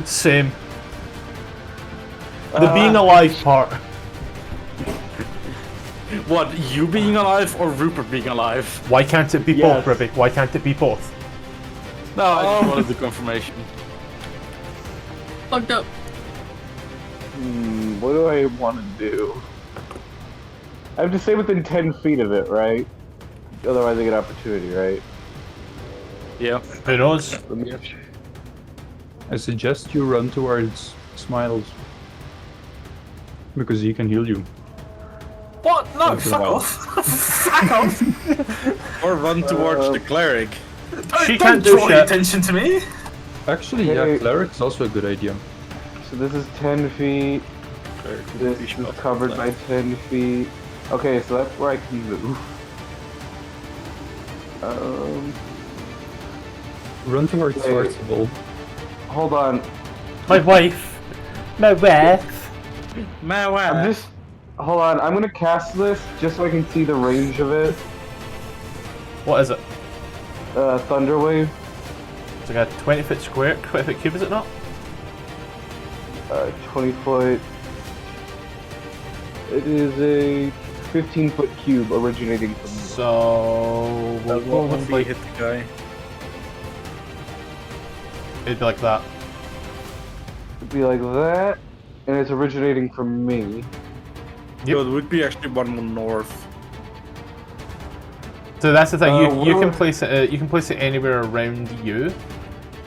Same. The being alive part. What, you being alive or Rupert being alive? Why can't it be Yes. both, Ribby? Why can't it be both? No, I just wanted the confirmation. Fucked up. What do I want to do? I have to stay within 10 feet of it, right? Otherwise I get opportunity, right? Yeah. Who knows? Let me I suggest you run towards Smiles. Because he can heal you. What? No, Once in a fuck while. off. Fuck off. Or run towards the cleric. She Don't can't do draw shit. attention to me. Actually, Hey. yeah, Cleric is also a good idea. So this is 10 feet. This is covered by 10 feet. Okay, so that's where I can move. Run towards Hey. Swartzable. Hold on. My wife. My wife. My I'm just... Hold on, I'm gonna cast this just so I can see the range of it. What is it? Thunder Wave. It's like a 20-foot square, 20-foot cube, is it not? 20 foot. It is a 15-foot cube originating from me. So... we'll go What with if we like... hit the guy? It'd be like that. It'd be like that, and it's originating from me. Yep. So it would be actually one more north. So that's the thing. You well- can place it. You can place it anywhere around you.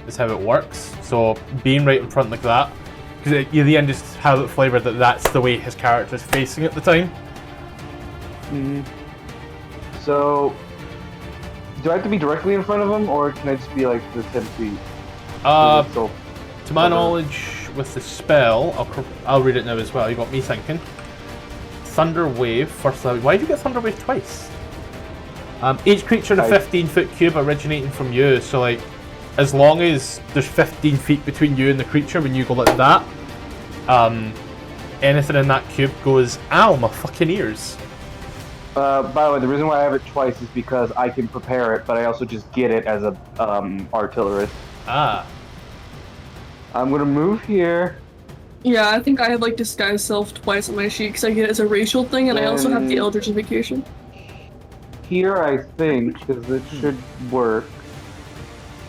Is how it works. So being right in front like that Because the end just has it flavoured that that's the way his character's facing at the time. So, do I have to be directly in front of him, or can I just be like the 10 feet? To my knowledge, with the spell, I'll read it now as well. You got me thinking. Thunder Wave, first level. Why did you get Thunder Wave twice? Each creature in a 15-foot cube originating from you. So, like, as long as there's 15 feet between you and the creature when you go like that, anything in that cube goes, ow, my fucking ears. By the way, the reason why I have it twice is because I can prepare it, but I also just get it as a artillerist. Ah. I'm gonna move here. Yeah, I think I have like disguise self twice on my sheet because I get it as a racial thing, and I also have the Eldritch Invocation. Here, I think, because it should work.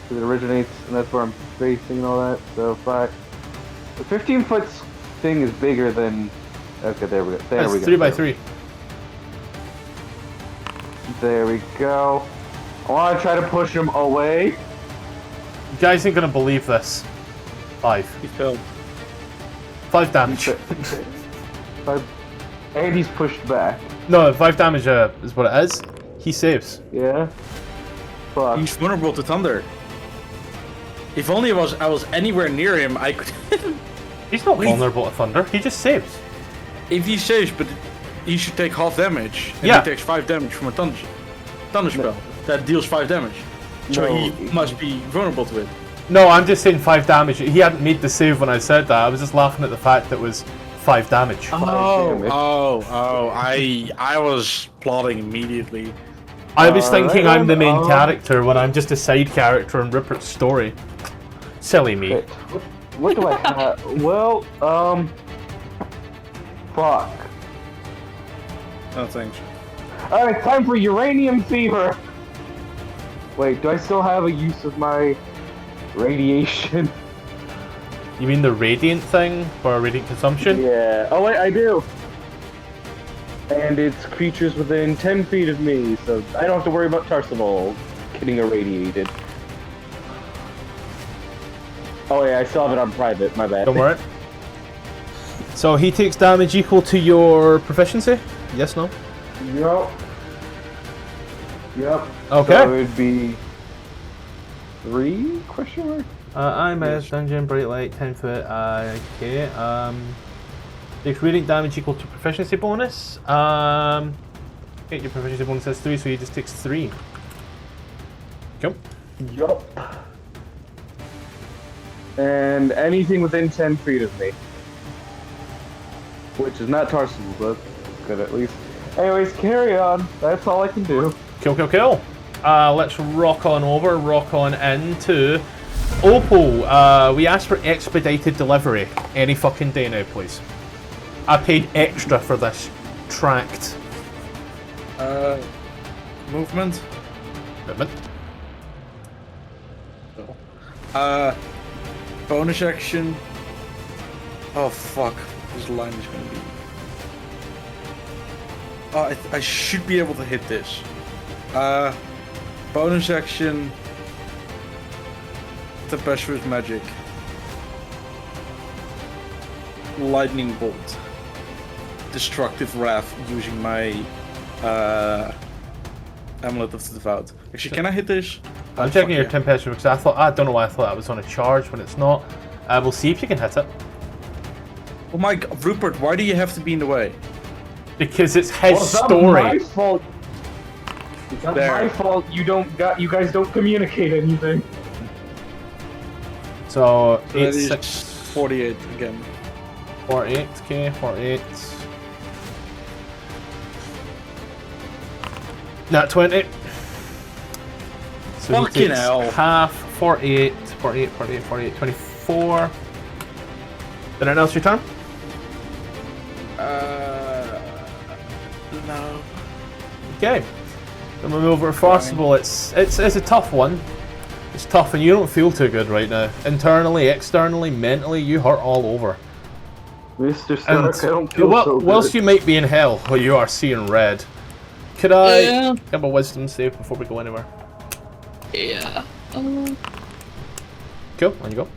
Because it originates, and that's where I'm facing and all that. So if the 15-foot thing is bigger than. Okay, there we go. There we go. 3x3. There we go. I want to try to push him away. You guys ain't gonna believe this. 5. He failed. 5 damage. 5, and he's pushed back. No, 5 damage is what it is. He saves. Yeah. Fuck. He's vulnerable to thunder. If only I was anywhere near him, I could. He's not vulnerable to thunder. He just saves. If he saves, but he should take half damage. And Yeah. he takes 5 damage from a thunder spell that deals 5 damage. So No. he must be vulnerable to it. No, I'm just saying 5 damage. He hadn't made the save when I said that. I was just laughing at the fact that it was 5 damage. damage. I was plotting immediately. I was thinking Alright, I'm the main character when I'm just a side character in Rupert's story. Silly me. Wait, what do I have? Well, fuck. No thanks. Alright, time for uranium fever! Wait, do I still have a use of my radiation? You mean the radiant thing for radiant consumption? Yeah. Oh wait, I do! And it's creatures within 10 feet of me, so I don't have to worry about Tarsival getting irradiated. Oh yeah, I still have it on private, my bad. Don't worry. So he takes damage equal to your proficiency? Yes, no? Yep. Yep. Okay. So it would be 3 question mark? I'm a dungeon, bright light, 10 foot, okay. Takes radiant damage equal to proficiency bonus. Get your proficiency bonus as 3, so he just takes 3. Cool. Yup. And anything within 10 feet of me. Which is not Tarsival, but good at least. Anyways, carry on. That's all I can do. Cool. Let's rock on into Opal. We asked for expedited delivery any fucking day now, please. I paid extra for this tract. Movement. Bonus action. Oh fuck, this line is gonna be. I should be able to hit this. Bonus action. Tempestuous magic. Lightning bolt. Destructive wrath using my amulet of the devout. Actually, can I hit this? I'm checking your tempestuous because I don't know why I thought that was on a charge when it's not. We'll see if you can hit it. Oh my god, Rupert, why do you have to be in the way? Because it's his It's not story. my fault. It's not my fault. You guys don't communicate anything. So, So 8, that is 6, 48 again. 48, okay, 48. Nat 20. So Fucking he takes hell. half, 48, 24. Anything else your turn? No. Okay. Then we'll move over to Forcible. It's a tough one. It's tough and you don't feel too good right now. Internally, externally, mentally, you hurt all over. Mr. And Stark, I don't feel so whilst good. you might be in hell, well, you are seeing red. Could I Yeah. have a wisdom save before we go anywhere? Yeah. Cool, on you go.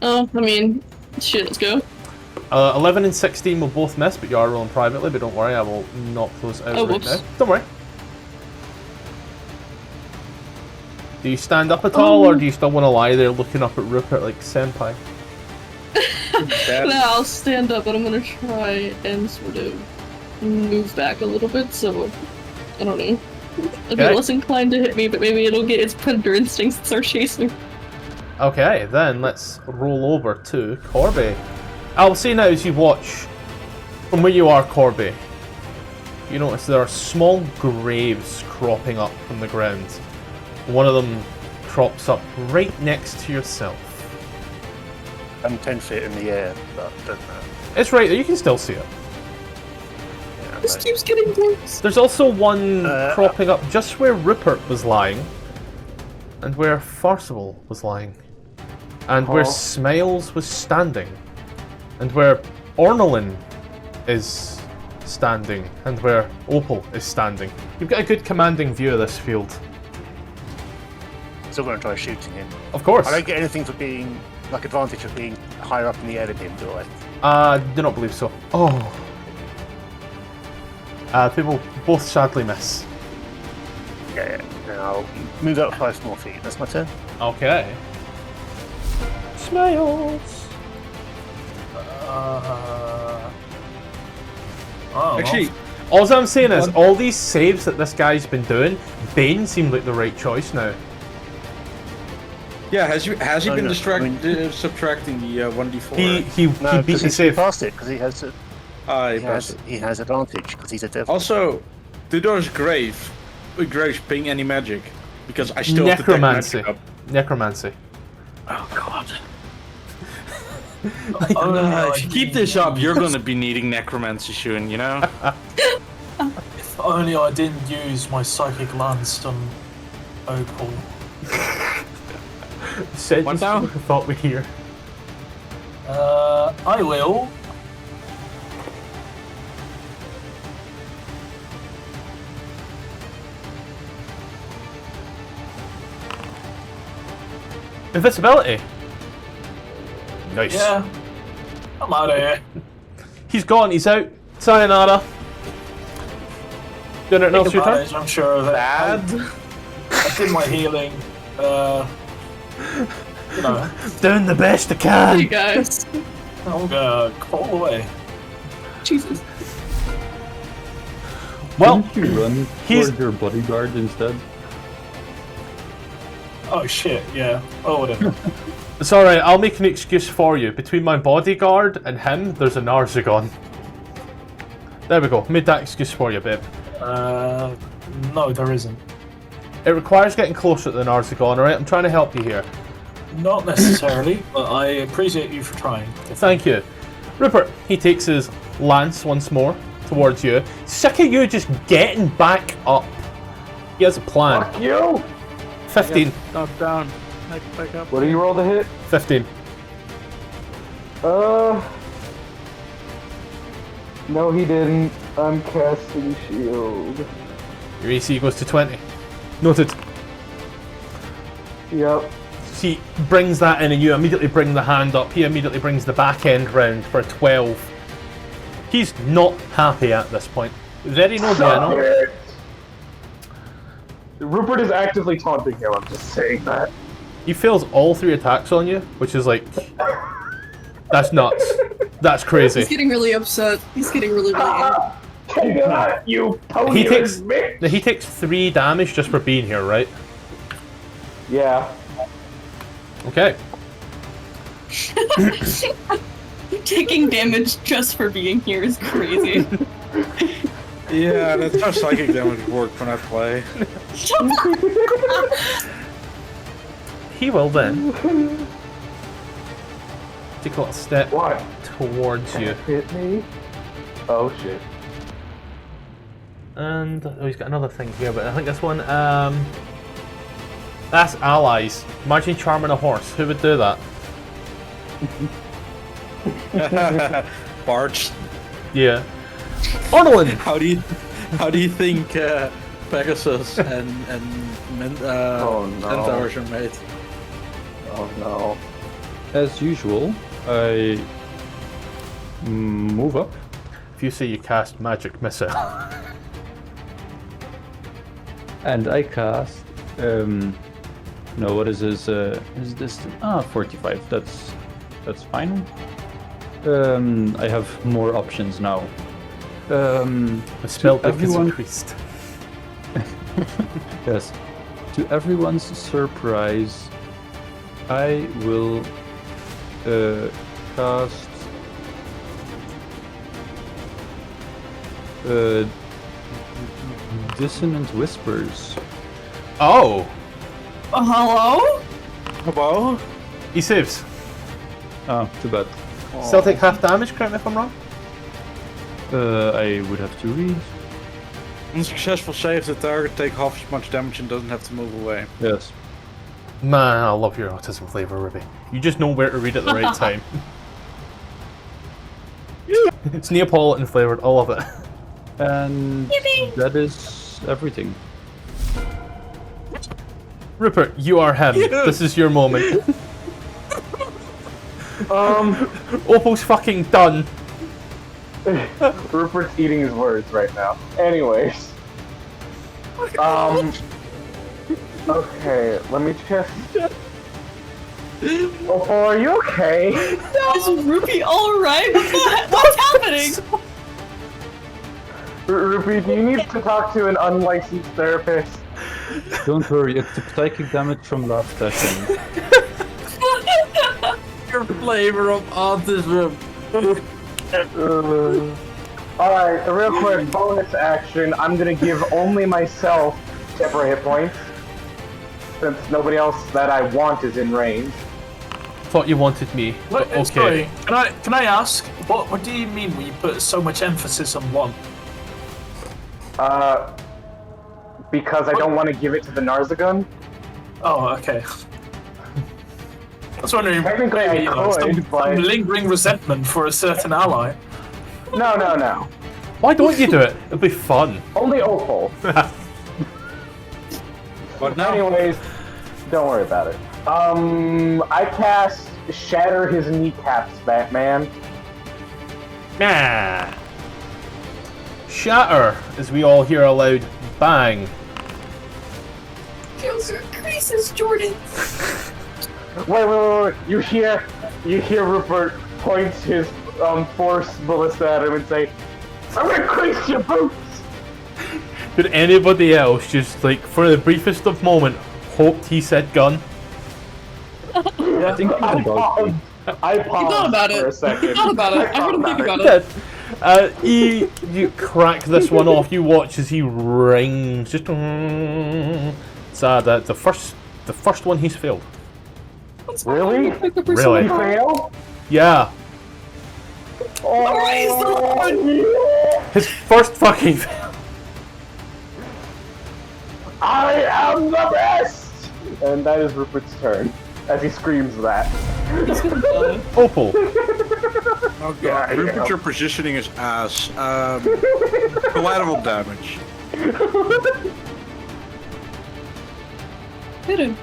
I mean, Shit, let's go. 11 and 16 will both miss, but you are rolling privately, but don't worry, I will knock those out right whoops. now. Don't worry. Do you stand up at all, or do you still want to lie there looking up at Rupert like senpai? No, I'll stand up, but I'm gonna try and sort of move back a little bit, so I don't know. I'll be less inclined to hit me, but maybe it'll get its predator instincts and start chasing me. Okay, then let's roll over to Corby. I'll say now as you watch from where you are, Corby, you notice there are small graves cropping up from the ground. One of them crops up right next to yourself. I'm 10 feet in the air, but doesn't matter. It's right there, you can still see it. Yeah, This keeps getting close. There's also one cropping up just where Rupert was lying, and where Farcival was lying, and where Smiles was standing, and where Ornolin is standing, and where Opal is standing. You've got a good commanding view of this field. Still going to try shooting him. Of course. I don't get anything for being, like, advantage of being higher up in the air than him, do I? Do not believe so. Oh. People both sadly miss. Yeah. Then I'll move up 5 more feet. That's my turn. Okay. Smiles. Actually, all I'm saying is, all these saves that this guy's been doing, Bane seemed like the right choice now. yeah, has he been no, subtracting the 1d4? He No, beat the he's save. past it because he has a, He passed it. he has advantage because he's a devil. Also, do those graves ping any magic? Because I still have to take Necromancy. magic up. Necromancy. Oh god. If you keep this up, you're gonna be needing necromancy soon, you know? If only I didn't use my psychic lance on Opal. Sentence down? I thought we'd hear. I will. Invisibility. Nice. Yeah. I'm out of here. He's gone. He's out. Sayonara. Doing it else Take your turn? advantage, I'm sure of it. I did my healing. You know, Doing the best I Hey can. guys. I'm gonna crawl away. Jesus. Well, Didn't you run he's- toward your bodyguard instead? Oh shit, yeah. Oh, whatever. it's alright. I'll make an excuse for you. Between my bodyguard and him, there's a Narzagon. There we go. Made that excuse for you, babe. No, there isn't. It requires getting closer to the Narzagon, alright? I'm trying to help you here. Not necessarily, but I appreciate you for trying. Thank you. Rupert, he takes his lance once more towards you. Sick of you just getting back up. He has a plan. Fuck you! 15. Knock down. Back up. What do you roll to hit? 15. No, he didn't. I'm casting shield. Your AC goes to 20. Noted. Yep. He brings that in and you immediately bring the hand up. He immediately brings the back end round for 12. He's not happy at this point. Very no bueno. Rupert is actively taunting him, I'm just saying that. He fails all 3 attacks on you, which is like... That's nuts. That's He's crazy. getting really upset. He's getting really angry. Take that, you pony bitch! He takes 3 damage just for being here, right? Yeah. Okay. Taking damage just for being here is crazy. Yeah, that's how psychic damage works when I play. He will then take a little step What? towards you. Hit me? Oh shit. And oh, he's got another thing here, but I think this one, that's allies. Imagine charming a horse. Who would do that? Barge. Yeah. Ornolin! How do you think Pegasus and Oh, no. Centaurs are made? Oh no. As usual, I move up. If you say you cast magic missile. And I cast. No, what is his distance? 45. That's fine. I have more options now. The spell book is everyone- increased. Yes. To everyone's surprise, I will cast Dissonant Whispers. Oh! Hello? Hello? He saves. Oh, too bad. Still take half damage, correct me if I'm wrong? I would have to read. Unsuccessful save, the target take half as much damage and doesn't have to move away. Yes. Man, I love your autism flavor, Ruby. You just know where to read at the right time. It's Neapolitan flavored, I love it. And that is everything. Rupert, you are him. This is your moment. Opal's fucking done. Rupert's eating his words right now. Anyways. Okay, let me just... Opal, are you okay? Is Rupee alright? What's happening? Rupee, do you need to talk to an unlicensed therapist? Don't worry, it's the psychic damage from last session. Your flavor of autism. Alright, a real quick bonus action. I'm gonna give only myself temporary hit points. Since nobody else that I want is in range. Thought you wanted me. What, but okay. Sorry, can I ask, what do you mean when you put so much emphasis on one? Because I don't want to give it to the Narzagun. Oh, okay. I was wondering, Technically I maybe, could, some but... lingering resentment for a certain ally. No. Why don't you do it? It'll be fun. Only Opal. But now, Anyways, don't worry about it. I cast Shatter His Kneecaps, Batman. Nah. Shatter, as we all hear aloud. Bang. Joker creases, Jordan. Wait. You hear Rupert points his force ballista at him and say, "I'm gonna crease your boots." Did anybody else just, like, for the briefest of moment, hoped he said gun? I think I paused thought about for it. a second. You thought about it. I didn't think about Did. it. You crack this one off. You watch as he rings. Just sad. The first one he's failed. Really? Really? You fail? Yeah. Oh, His first fucking fail. I am the best! And that is Rupert's turn, as he screams that. Opal. oh god, Rupert, your positioning is ass. Collateral damage. Hit him.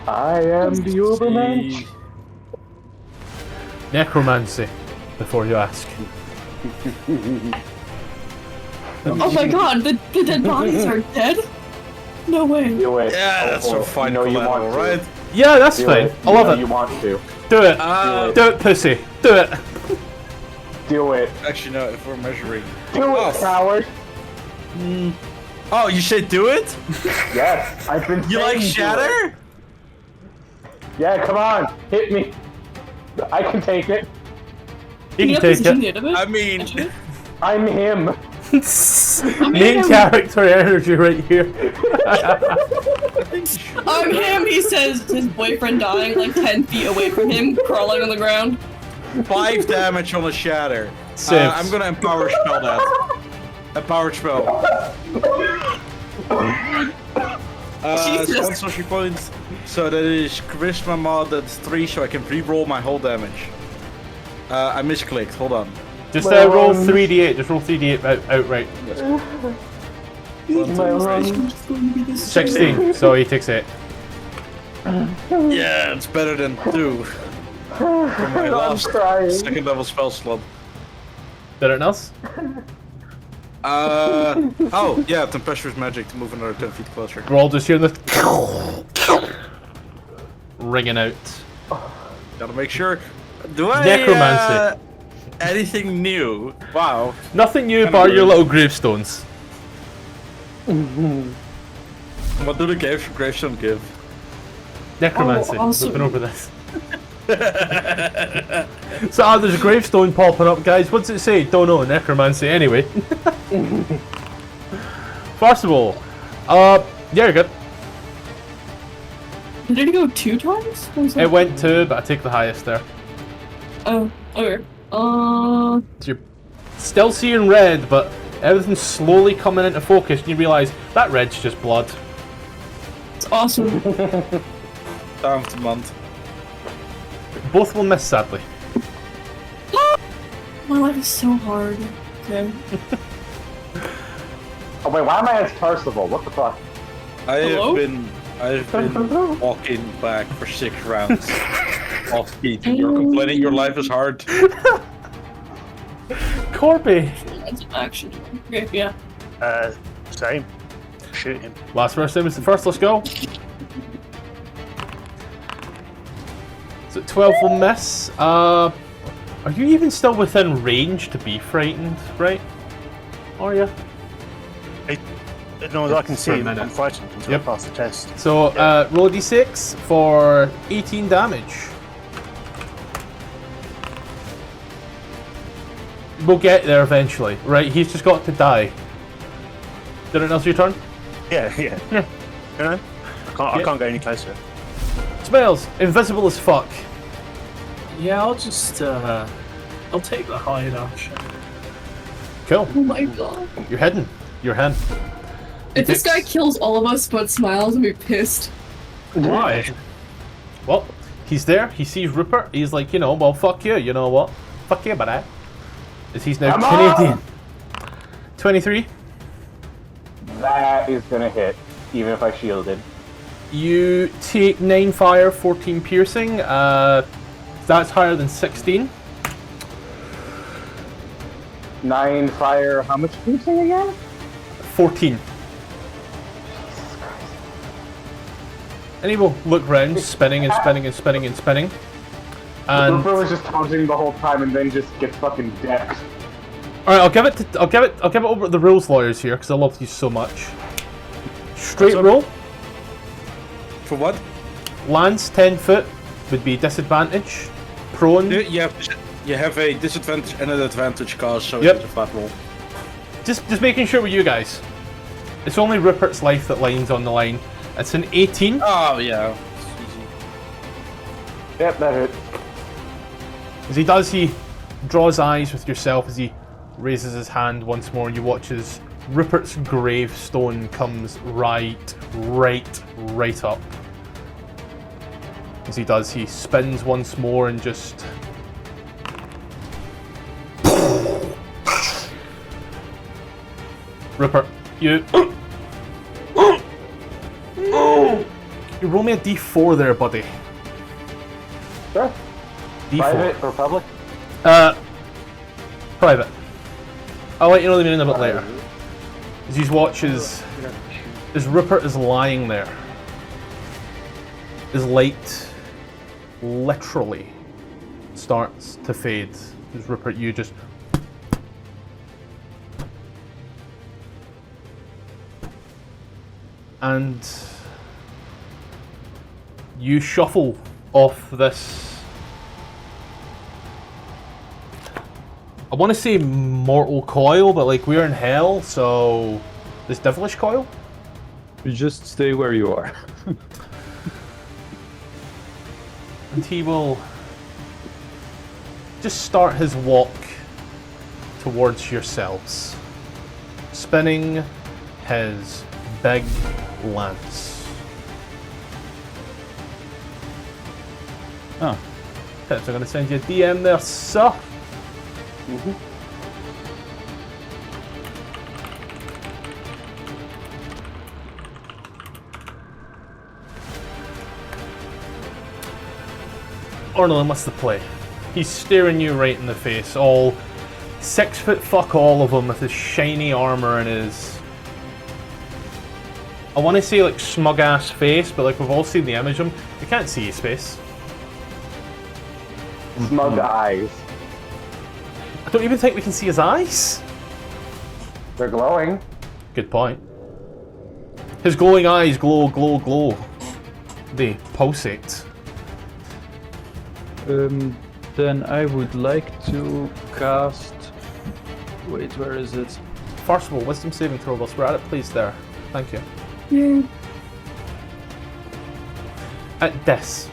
I am the Ubermensch. Necromancy, before you ask. Oh my god, the dead bodies are dead? No way. Do it. Yeah, that's Opal. so fine, You know you collateral, want right? Yeah, that's to. fine. Do it. I love You know it. You want to. Do it. Do it, pussy. Do it. Do it. Actually, no, if we're measuring. Do it, coward. Oh, you said do it? Yes, I've been You like saying do it. shatter? Yeah, come on. Hit me. I can take it. You can take it. I mean, I'm him. Main character energy right here. I'm him, he says, his boyfriend dying like 10 feet away from him, crawling on the ground. 5 damage on a shatter. Saves. I'm gonna empower spell that. Empowered spell. Jesus. So 1 social point. So that is charisma mod, that's 3, so I can re-roll my whole damage. I misclicked, hold on. Just roll 3d8. Just roll 3d8 outright. 16. So he takes 8. Yeah, it's better than 2. For my I'm last crying. second level spell slot. Anything else? Oh, yeah, tempestuous magic to move another 10 feet closer. We're all just hearing the ringing out. Gotta make sure. Do I, Necromancy. Anything new? Wow. Nothing new bar your little gravestones. What do the gravestone give? Necromancy. Oh, awesome. We've been over this. So there's a gravestone popping up, guys. What's it say? Don't know. Necromancy. Anyway. First of all, yeah, you're good. Did it go 2 times? Or was It went 2, but I take the highest there. Oh, okay. So you're still seeing red, but everything's slowly coming into focus, and you realise that red's just blood. It's awesome. Down to month. Both will miss, sadly. My life is so hard. Okay. Oh wait, why am I as Percival? What the fuck? Hello? I've been walking back for 6 rounds. Off beat. You're complaining your life is hard. Corby! That's an action. Okay, yeah. Same. Shoot him. Last first time is the first, let's go. So 12 will miss. Are you even still within range to be frightened, right? Are you? As long as I can see for a him, minute. I'm frightened until Yep. I pass the test. So roll a d6 for 18 damage. We'll get there eventually, right? He's just got to die. Did it now's your turn? Yeah. You know? I can't go any closer. Smells invisible as fuck. Yeah, I'll just I'll take the hide action. Cool. Oh my god. You're heading. You're heading. If this guy kills all of us but smiles, I'm gonna be pissed. Why? Well, he's there. He sees Rupert. He's like, well, fuck you. You know what? Fuck you, buddy. As he's now Come Canadian. on! 23. That is gonna hit, even if I shielded. You take 9 fire, 14 piercing. That's higher than 16. 9 fire, how much piercing again? 14. And he will look round, spinning and spinning and spinning and spinning. And Rupert was just taunting the whole time and then just gets fucking decked. all right, I'll give it over to the rules lawyers here because I love you so much. Straight roll. For what? Lance 10 foot would be disadvantage. Prone. You have a disadvantage and an advantage cause, so Yep. it's a flat roll. Just making sure with you guys. It's only Rupert's life that line's on the line. It's an 18. Oh, yeah. It's easy. Yep, that hit. As he does, he draws eyes with yourself as he raises his hand once more, and you watch as Rupert's gravestone comes right up. As he does, he spins once more and just... Rupert, you... You roll me a d4 there, buddy. Sure. D4. Private or public? Private. I'll let you know the meaning a bit later. As you watch as Rupert is lying there, his light literally starts to fade. As Rupert, you just... And you shuffle off this... I want to say mortal coil, but like we're in hell, so this devilish coil. You just stay where you are. And he will just start his walk towards yourselves, spinning his big lance. Oh. Pips, I'm going to send you a DM there, sir. Ornelin, what's the play? He's staring you right in the face, all 6 foot fuck all of him with his shiny armor and his... I want to say like smug ass face, but like we've all seen the image of him. We can't see his face. Smug eyes. I don't even think we can see his eyes. They're glowing. Good point. His glowing eyes glow, glow, glow. They pulsate. Then I would like to cast... Wait, where is it? First of all, wisdom saving throw whilst we're at it, please there. Thank you. Yeah. At this.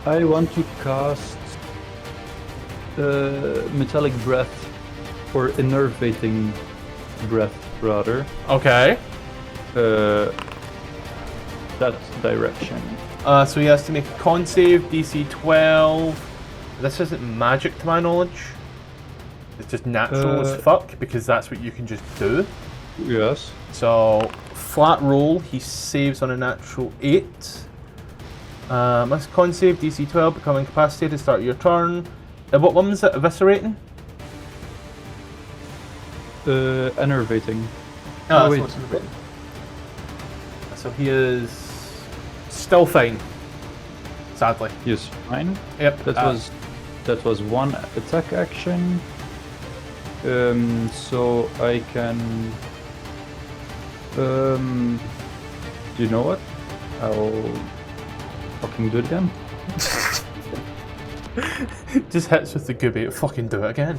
I want to cast metallic breath, or enervating breath, rather. Okay. That direction. So he has to make a con save, DC 12. This isn't magic to my knowledge. It's just natural as fuck, because that's what you can just do. Yes. So, flat roll, he saves on a natural 8. Must con save, DC 12, become incapacitated, start your turn. What one was it? Eviscerating? Enervating. Oh, wait. that's what's so he is still fine. Sadly. Yes, fine. Yep. That was one attack action. So I can. You know what? I'll fucking do it again. Just hits with the gooby. Fucking do it again.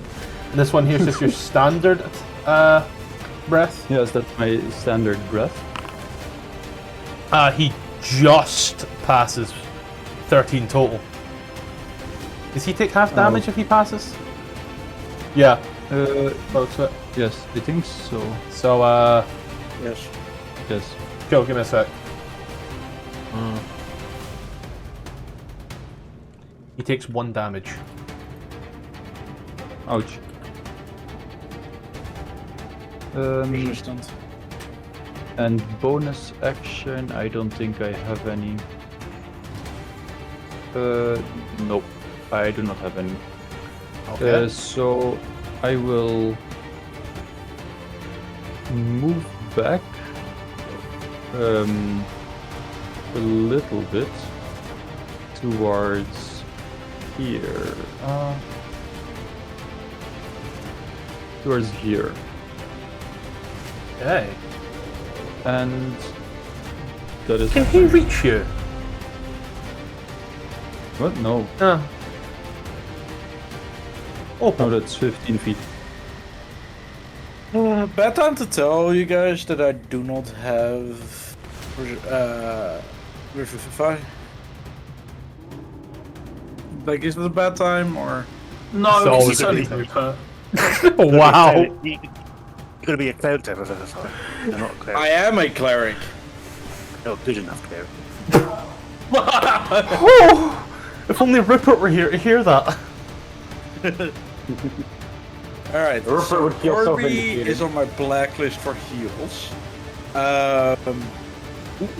And this one here is just your standard breath. Yes, that's my standard breath. He just passes 13 total. Does he take half damage if he passes? Yeah. Looks it. Yes, I think so. So, Yes. Yes. go, give me a sec. He takes 1 damage. Ouch. Resistant. And bonus action, I don't think I have any. Nope, I do not have any. Okay. So I will move back a little bit towards here. Towards here. Okay. And that is. Can he reach you? What? No. Oh. No, that's 15 feet. Bad time to tell you guys that I do not have Revivify. Like, is it a bad time or? No, So it's only it's- Hooper. Wow. You gotta be a cleric to have a fight. You're not a cleric. I am a cleric. Not good enough cleric. If only Rupert were here to hear that. Alright, Rupert so would feel so Corby vindicated. is on my blacklist for heals.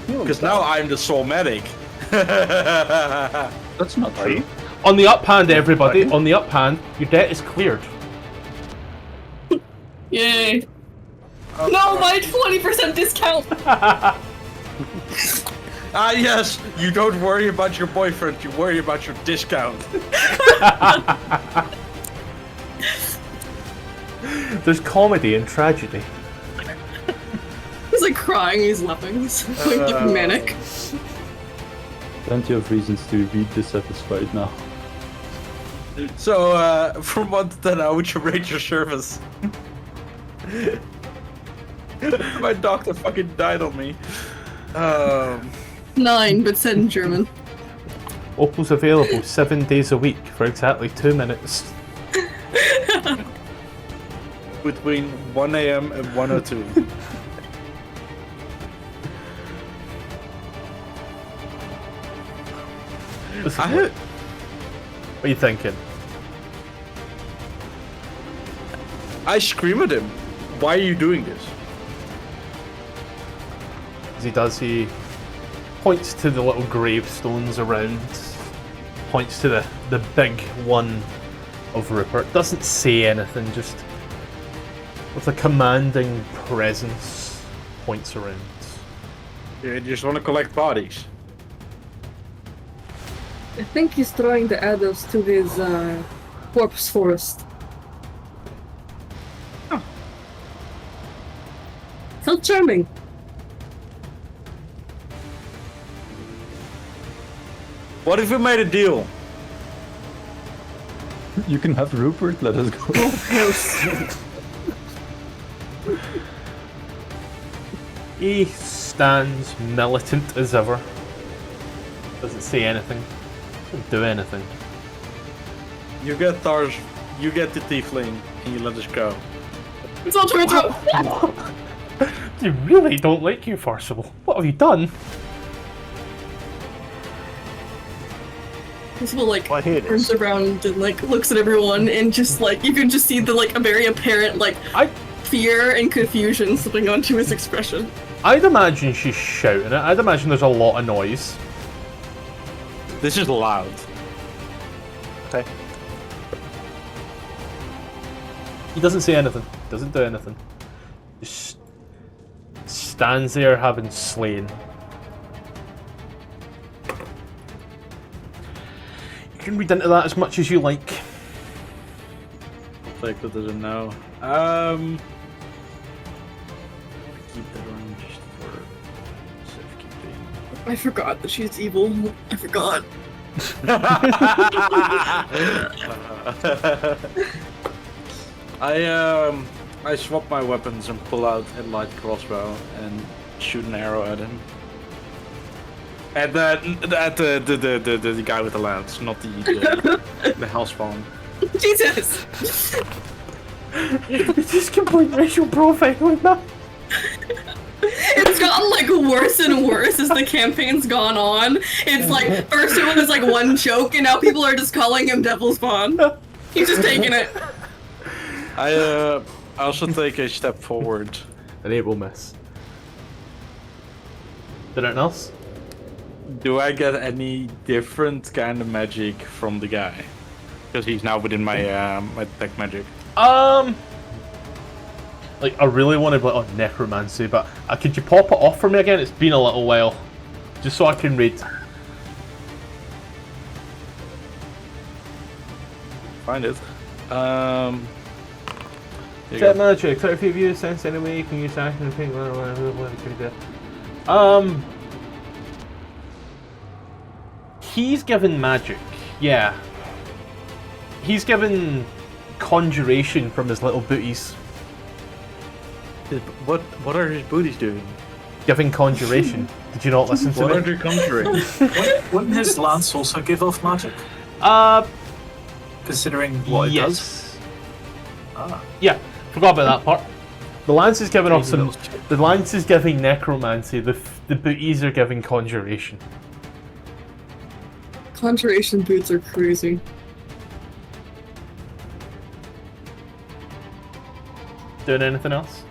Because now I'm the soul medic. That's not Are true. you? On the up hand, everybody, on the up hand, your debt is cleared. Yay. No, my 20% discount! Ah yes, you don't worry about your boyfriend, you worry about your discount. There's comedy and tragedy. He's like crying, he's laughing, he's like manic. Plenty of reasons to be dissatisfied now. So, from 1 to 10, how would you rate your service? My doctor fucking died on me. 9, but said in German. Opal's available 7 days a week for exactly 2 minutes. Between 1 AM and 1:02. What are you thinking? I scream at him. Why are you doing this? As he does, he points to the little gravestones around, points to the big one of Rupert. Doesn't say anything, just with a commanding presence, points around. You just want to collect bodies. I think he's trying to add us to his corpse forest. Huh. How charming. What if we made a deal? You can have Rupert, let us go. Yes. He stands militant as ever. Doesn't say anything. Doesn't do anything. You get Thars, you get the tiefling, and you let us go. It's all turns out. They really don't like you, Farcible. What have you done? People like Well, I hear turns this. around and like looks at everyone and just like you can just see the like a very apparent like fear and confusion slipping onto his expression. I'd imagine she's shouting it. I'd imagine there's a lot of noise. This is loud. Okay. He doesn't say anything. Doesn't do anything. Just stands there having slain. You can read into that as much as you like. Take that as a no. Keep that on just for safekeeping. I forgot that she's evil. I forgot. I swap my weapons and pull out a light crossbow and shoot an arrow at him. At the guy with the lance, not the hellspawn. Jesus! It's just complete racial profiling, man. It's gotten like worse and worse as the campaign's gone on. It's like first it was like one joke and now people are just calling him Devil's Spawn. He's just taking it. I also take a step forward. And it will miss. Anything else? Do I get any different kind of magic from the guy? Because he's now within my my detect magic. Like, I really want to be like, oh, necromancy, but could you pop it off for me again? It's been a little while. Just so I can read. Find it. Set magic. 30 feet of you, sense anyway, you can use action and think, he's given magic, yeah. He's given conjuration from his little booties. What are his booties doing? Giving conjuration. Did you not listen to What me? are they conjuring? Wouldn't his lance also give off magic? Considering what it does? Ah. Yeah, forgot about that part. The lance is giving off some. The lance is giving necromancy. The booties are giving conjuration. Conjuration boots are crazy. Doing anything else?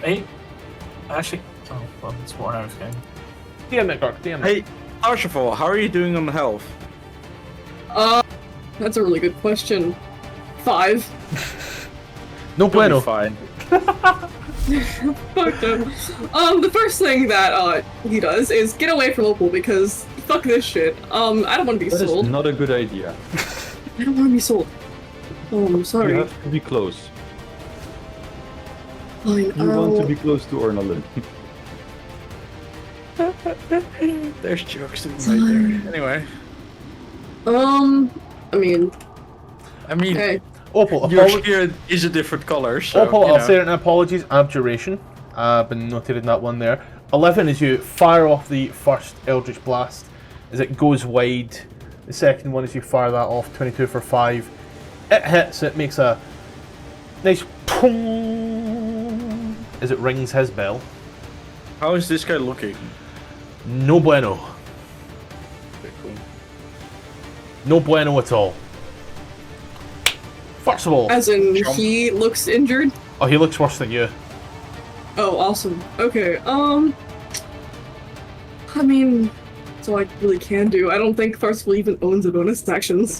Hey, actually, oh, well, it's worn out of game. Damn it, Gark, damn it. Hey, first of all, how are you doing on health? That's a really good question. 5. No You'll be bueno. fine. Fuck them. The first thing that he does is get away from Opal because fuck this shit. I don't want to be That is sold. not a good idea. I don't want to be sold. Oh, I'm sorry. You have to be close. Fine, You want to be close to Ornalin. There's jokes right there. Anyway. I mean, Hey, Opal, your shield is a different color, so Opal, you I'll know. say it in apologies. Abjuration. Been noted in that one there. 11 is you fire off the first Eldritch Blast as it goes wide. The second one is you fire that off. 22 for 5. It hits. It makes a nice pong as it rings his bell. How is this guy looking? No bueno. Okay, cool. No bueno at all. First of all, As in, he looks injured? oh, he looks worse than you. Oh, awesome. Okay, I mean, that's all I really can do. I don't think Tharceville even owns a bonus actions.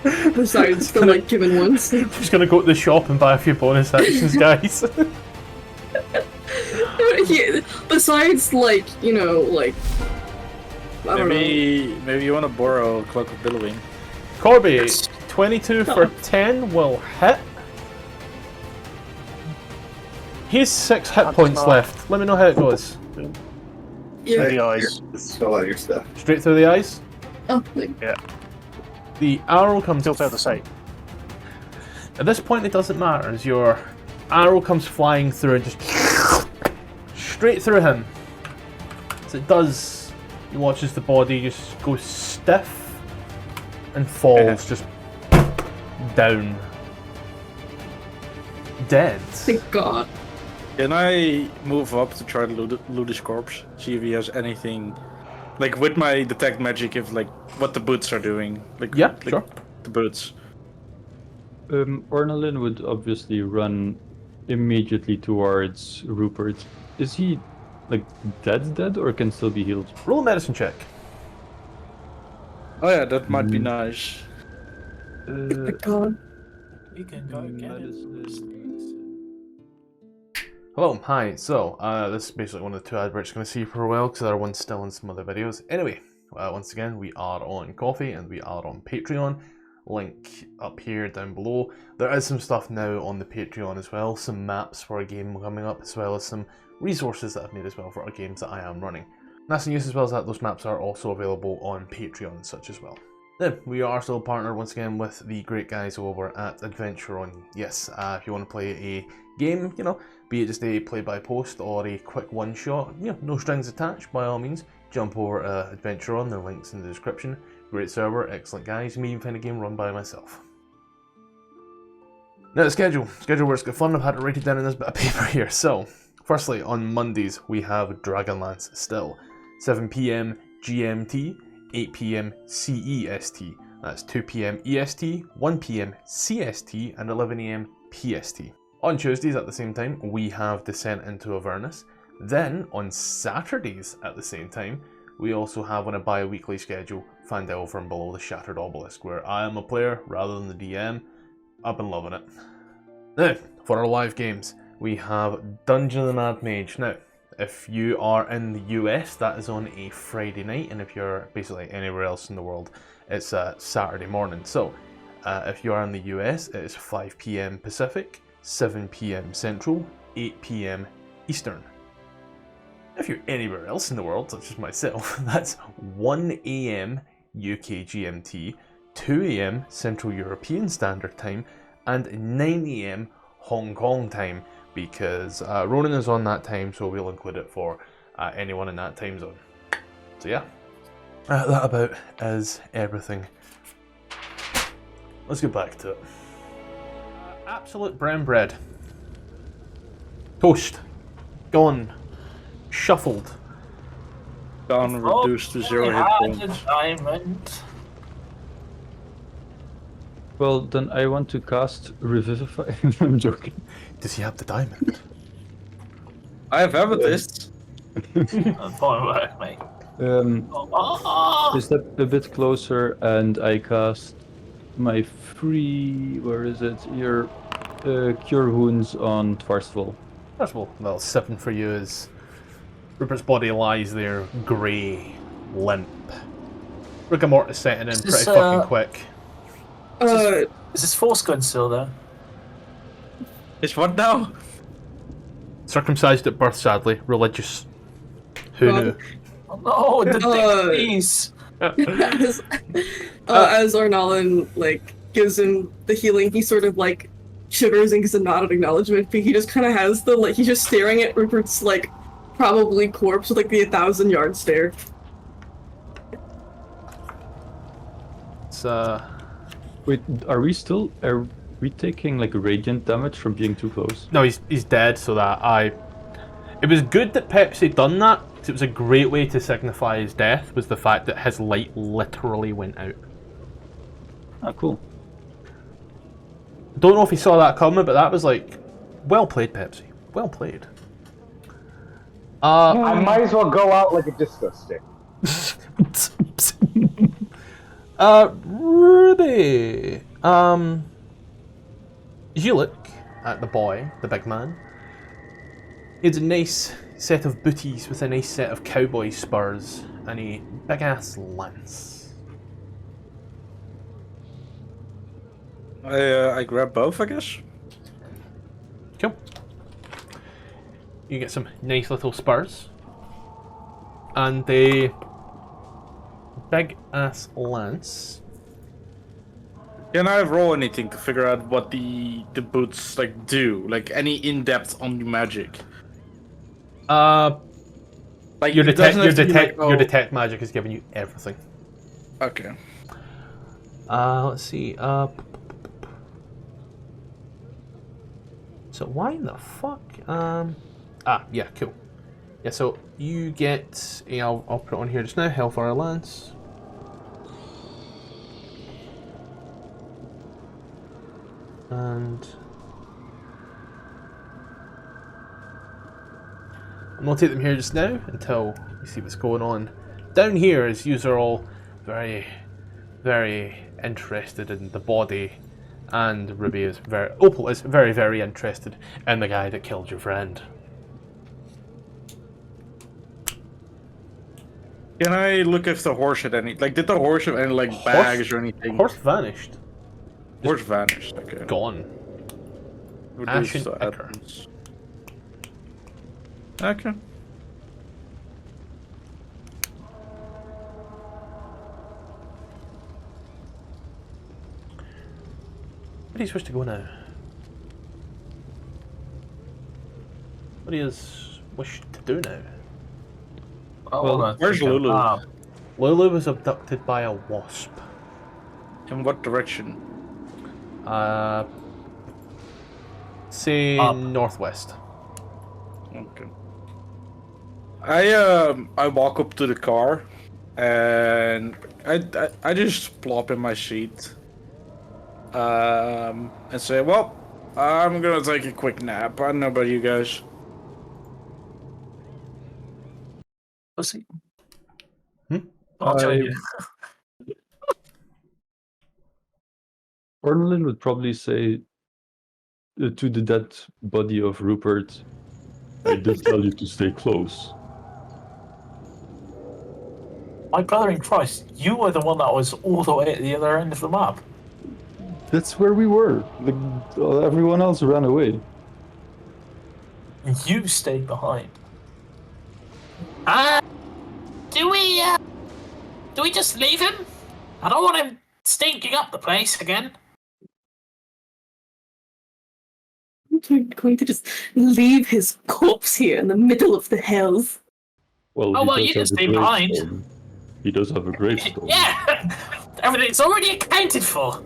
Besides the, like, given ones. Just gonna go to the shop and buy a few bonus actions, guys. Besides, like, you know, like... I don't know. Maybe you want to borrow Cloak of Billowing. Corby, 22 for 10 will hit. He's 6 hit points left. Let me know how it goes. Yeah. The eyes. Spill out your stuff. Straight through the eyes. Oh, like, Yeah. The arrow comes... Still fail the same. At this point, it doesn't matter, as your arrow comes flying through and just straight through him. As it does, he watches the body just go stiff and falls just down. Dead. thank God. Can I move up to try to loot his corpse? See if he has anything, like with my detect magic, if like what the boots are doing. Like, Yeah, like sure. The boots. Ornalin would obviously run immediately towards Rupert. Is he, like, dead, or can still be healed? Roll a medicine check. Oh yeah, that might be nice. Thank God. We can go get it. Hello, hi. So, this is basically one of the two adverts you're going to see for a while, because the other one's still in some other videos. Anyway, once again, we are on Coffee, and we are on Patreon. Link up here, down below. There is some stuff now on the Patreon as well, some maps for a game coming up, as well as some resources that I've made as well for our games that I am running. That's the news as well as that those maps are also available on Patreon and such as well. Then, we are still partnered once again with the great guys over at Adventure On. Yes, if you want to play a game, you know, be it just a play-by-post or a quick one-shot, you know, no strings attached, by all means, jump over to Adventure On, the link's in the description. Great server, excellent guys, you may even find a game run by myself. Now the schedule works good fun. I've had it rated down in this bit of paper here. So, firstly, on Mondays we have Dragonlance still. 7 PM GMT, 8 PM CEST. That's 2 PM EST, 1 PM CST, and 11 AM PST. On Tuesdays at the same time, we have Descent into Avernus. Then, on Saturdays at the same time, we also have on a bi-weekly schedule Fandel from Below the Shattered Obelisk, where I am a player rather than the DM. I've been loving it. Now, for our live games, we have Dungeon of the Mad Mage. Now, if you are in the US, that is on a Friday night, and if you're basically anywhere else in the world, it's a Saturday morning. So, if you are in the US, it is 5 PM Pacific, 7 PM Central, 8 PM Eastern. If you're anywhere else in the world, such as myself, that's 1 AM UK GMT, 2 AM Central European Standard Time, and 9 AM Hong Kong time, because Ronan is on that time, so we'll include it for anyone in that time zone. So yeah, that about is everything. Let's get back to it. Absolute brown bread. Toast. Gone. Shuffled. Down, reduced to 0 hit points. Diamond. Well, then I want to cast Revivify. I'm joking. Does he have the diamond? I have amethyst. Fine work, mate. I step a bit closer and I cast my free. Where is it? Your Cure Wounds on Tvarsval. First of all, well, 7 for you is Rupert's body lies there, grey, limp. Rigor mortis setting in pretty fucking quick. Is this force gun still there? It's what now? Circumcised at birth, sadly. Religious. Who knew? Oh no, the dick, please! As Ornalin, like, gives him the healing, he sort of, like, shivers and gives a nod of acknowledgement, but he just kind of has the, like, he's just staring at Rupert's, like, probably corpse with, like, the 1,000-yard stare. It's, Wait, are we taking, like, radiant damage from being too close? no, he's dead, so that It was good that Pepsi done that, because it was a great way to signify his death, was the fact that his light literally went out. Ah, cool. Don't know if he saw that coming, but that was like, well played, Pepsi. Well played. I might as well go out like a disco stick. Ruby. You look at the boy, the big man. He had a nice set of booties with a nice set of cowboy spurs and a big ass lance. I grab both, I guess. Cool. You get some nice little spurs and the big ass lance. Can I roll anything to figure out what the boots like do? Like any in depth on the magic? Like Your it doesn't have to be like, your detect magic is giving you everything. Okay. Let's see. So why in the fuck? Yeah, cool. Yeah, so you get. Yeah, I'll put it on here just now. Hellfire Lance. And I'm gonna take them here just now until we see what's going on. Down here, as you are all very, very interested in the body, and Opal is very, very interested in the guy that killed your friend. Can I look if the horse had any? Like, did the horse have any like bags or anything? Horse vanished. Horse vanished. Okay. Gone. Reduce Ashen the ichor. atoms. Okay. Where do you wish to go now? What do you wish to do now? Well, where's Lulu? Lulu was abducted by a wasp. In what direction? Say Up. northwest. Okay. I walk up to the car, and I just plop in my seat, and say, "Well, I'm gonna take a quick nap. I don't know about you guys." Pussy. I- join you. Ornlin would probably say to the dead body of Rupert, I did tell you to stay close. My brother in Christ, you were the one that was all the way at the other end of the map. That's where we were. Like, everyone else ran away. And you stayed behind. Do we just leave him? I don't want him stinking up the place again. We're going to just leave his corpse here in the middle of the hills. Well, Oh, he well, does you have just a stay behind. gravestone. He does have a gravestone. Yeah, everything's already accounted for.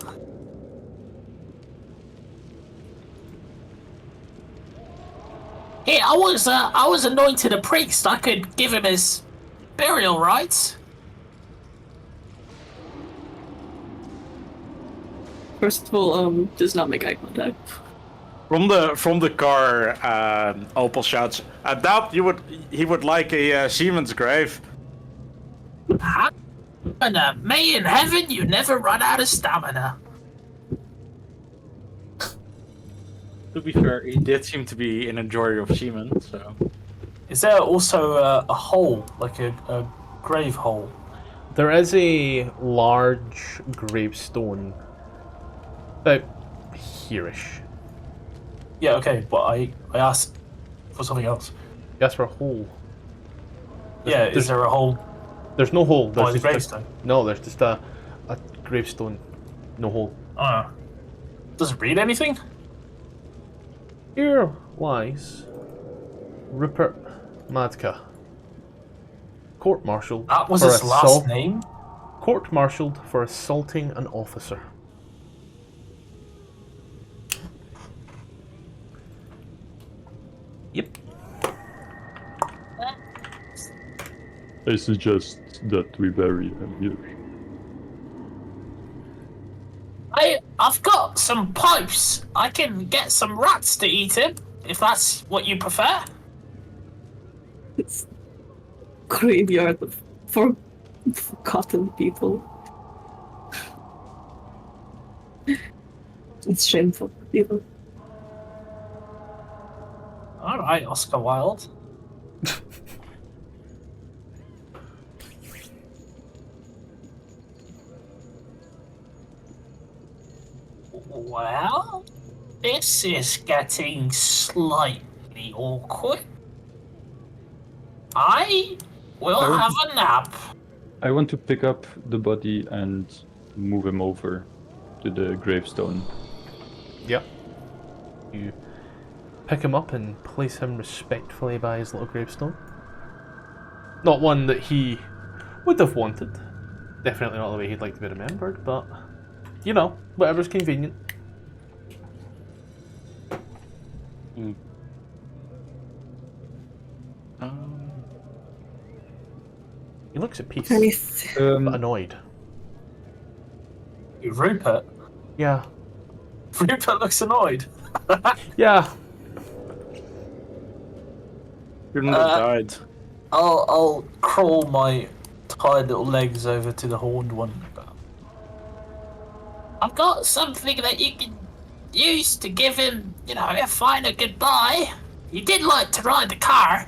Here, I was anointed a priest. I could give him his burial rites. First of all, does not make eye contact. From the car, Opal shouts, "I doubt he would like a seaman's grave." And may in heaven you never run out of stamina. To be fair, he did seem to be an enjoyer of seamen, so. Is there also a hole, like a grave hole? There is a large gravestone about here-ish. Yeah, okay, but I asked for something else. Yes, for a hole. Yeah, is there a hole There's no hole. by the There's just gravestone? no, there's just a gravestone. No hole. Does it read anything? Here lies Rupert Madka, court-martialed That was for his last name? Court-martialed for assaulting an officer. Yep. I suggest that we bury him here. I've got some pipes. I can get some rats to eat him, if that's what you prefer. It's graveyard of forgotten people. It's shameful, people. Alright, Oscar Wilde. Well, this is getting slightly awkward. I will have a nap. I want to pick up the body and move him over to the gravestone. Yep. You pick him up and place him respectfully by his little gravestone. Not one that he would have wanted. Definitely not the way he'd like to be remembered, but, you know, whatever's convenient. He looks at peace, but annoyed. Rupert? Yeah. Rupert looks annoyed. Yeah. Shouldn't have died. I'll crawl my tired little legs over to the horned one. I've got something that you can use to give him, you know, a final goodbye. He did like to ride the car.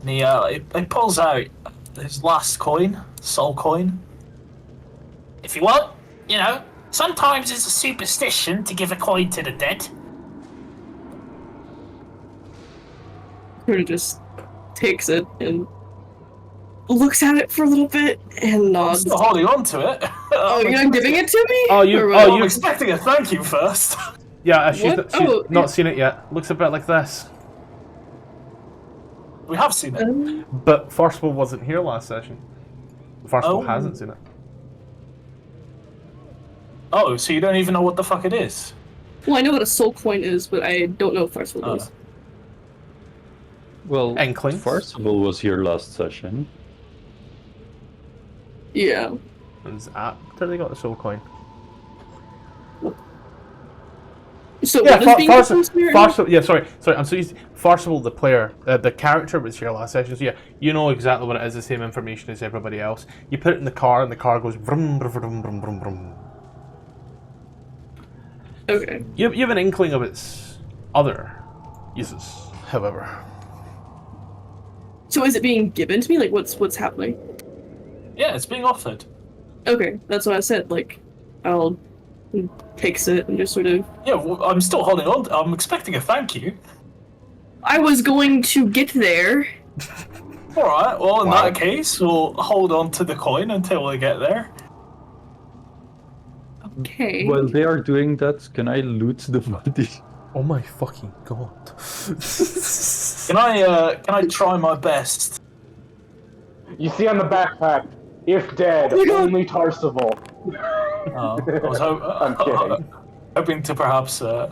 And he pulls out his last coin, soul coin. If you want, you know, sometimes it's a superstition to give a coin to the dead. Sort of just takes it and looks at it for a little bit and I'm nods. still holding on to it. Oh, you're not giving it to me? Oh, you. Or Oh, what? I'm expecting a thank you first. Yeah, she's What? she's Oh, not yeah. seen it yet. Looks a bit like this. We have seen it. But Forcible wasn't here last session. Forcible Oh. hasn't seen it. Oh, so you don't even know what the fuck it is? Well, I know what a soul coin is, but I don't know if Farcical does. Well, Inklings. Farcible was here last session. Yeah. And after they got the soul coin. So Yeah, what is being different here? Farcible. Yeah, sorry. I'm so used. Farcible, the player, the character was here last session. So yeah, you know exactly what it is. The same information as everybody else. You put it in the car, and the car goes vroom, vroom, vroom, vroom, vroom, vroom. Okay. You have an inkling of its other uses, however. So is it being given to me? Like, what's happening? Yeah, it's being offered. Okay, that's what I said. Like, I'll takes it and just sort of. Yeah, well, I'm still holding on. I'm expecting a thank you. I was going to get there. Alright, well, in Wow. that case, we'll hold on to the coin until we get there. Okay. While they are doing that, can I loot the body? Oh my fucking god! Can I try my best? You see on the backpack, if dead, only Tarsival. I was I'm kidding. hoping to perhaps I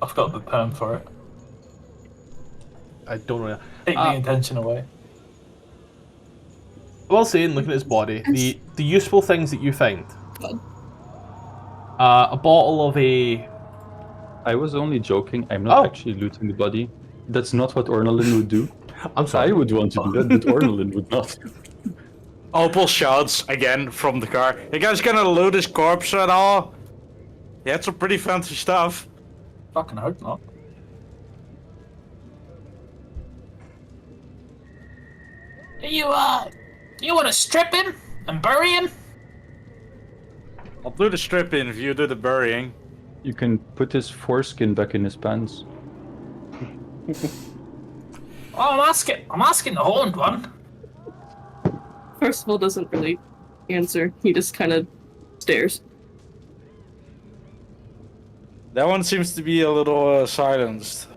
forgot the term for it. I don't know. Take the intention away. Well, saying, looking at his body, the useful things that you find. A bottle of a. I was only joking. I'm not Oh. actually looting the body. That's not what Ornalin would do. I'm sorry. I would want to do that, but Ornalin would not. Opal shouts again from the car. You guys gonna loot his corpse at all? He had some pretty fancy stuff. Fucking hope not. You want to strip him and bury him? I'll do the stripping if you do the burying. You can put his foreskin back in his pants. Oh, I'm asking the horned one. Percival doesn't really answer. He just kind of stares. That one seems to be a little silenced.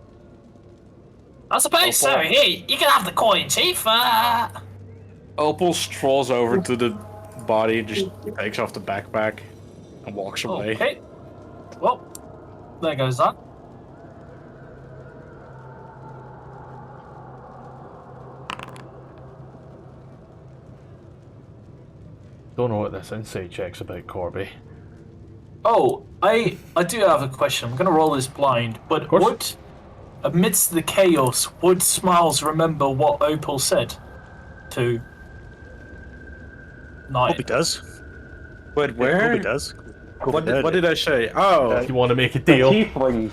I suppose so. Here, you can have the coin, Chief. Opal strolls over to the body, just takes off the backpack, and walks away. Okay. Well, there goes that. Don't know what this insight check's about, Corby. Oh, I do have a question. I'm gonna roll this blind, but would, amidst the chaos, would Smiles remember what Opal said to Knight? Hope he does. Wait, Hope where? he does. What did I say? Oh, If you want to make a deal. Tiefling.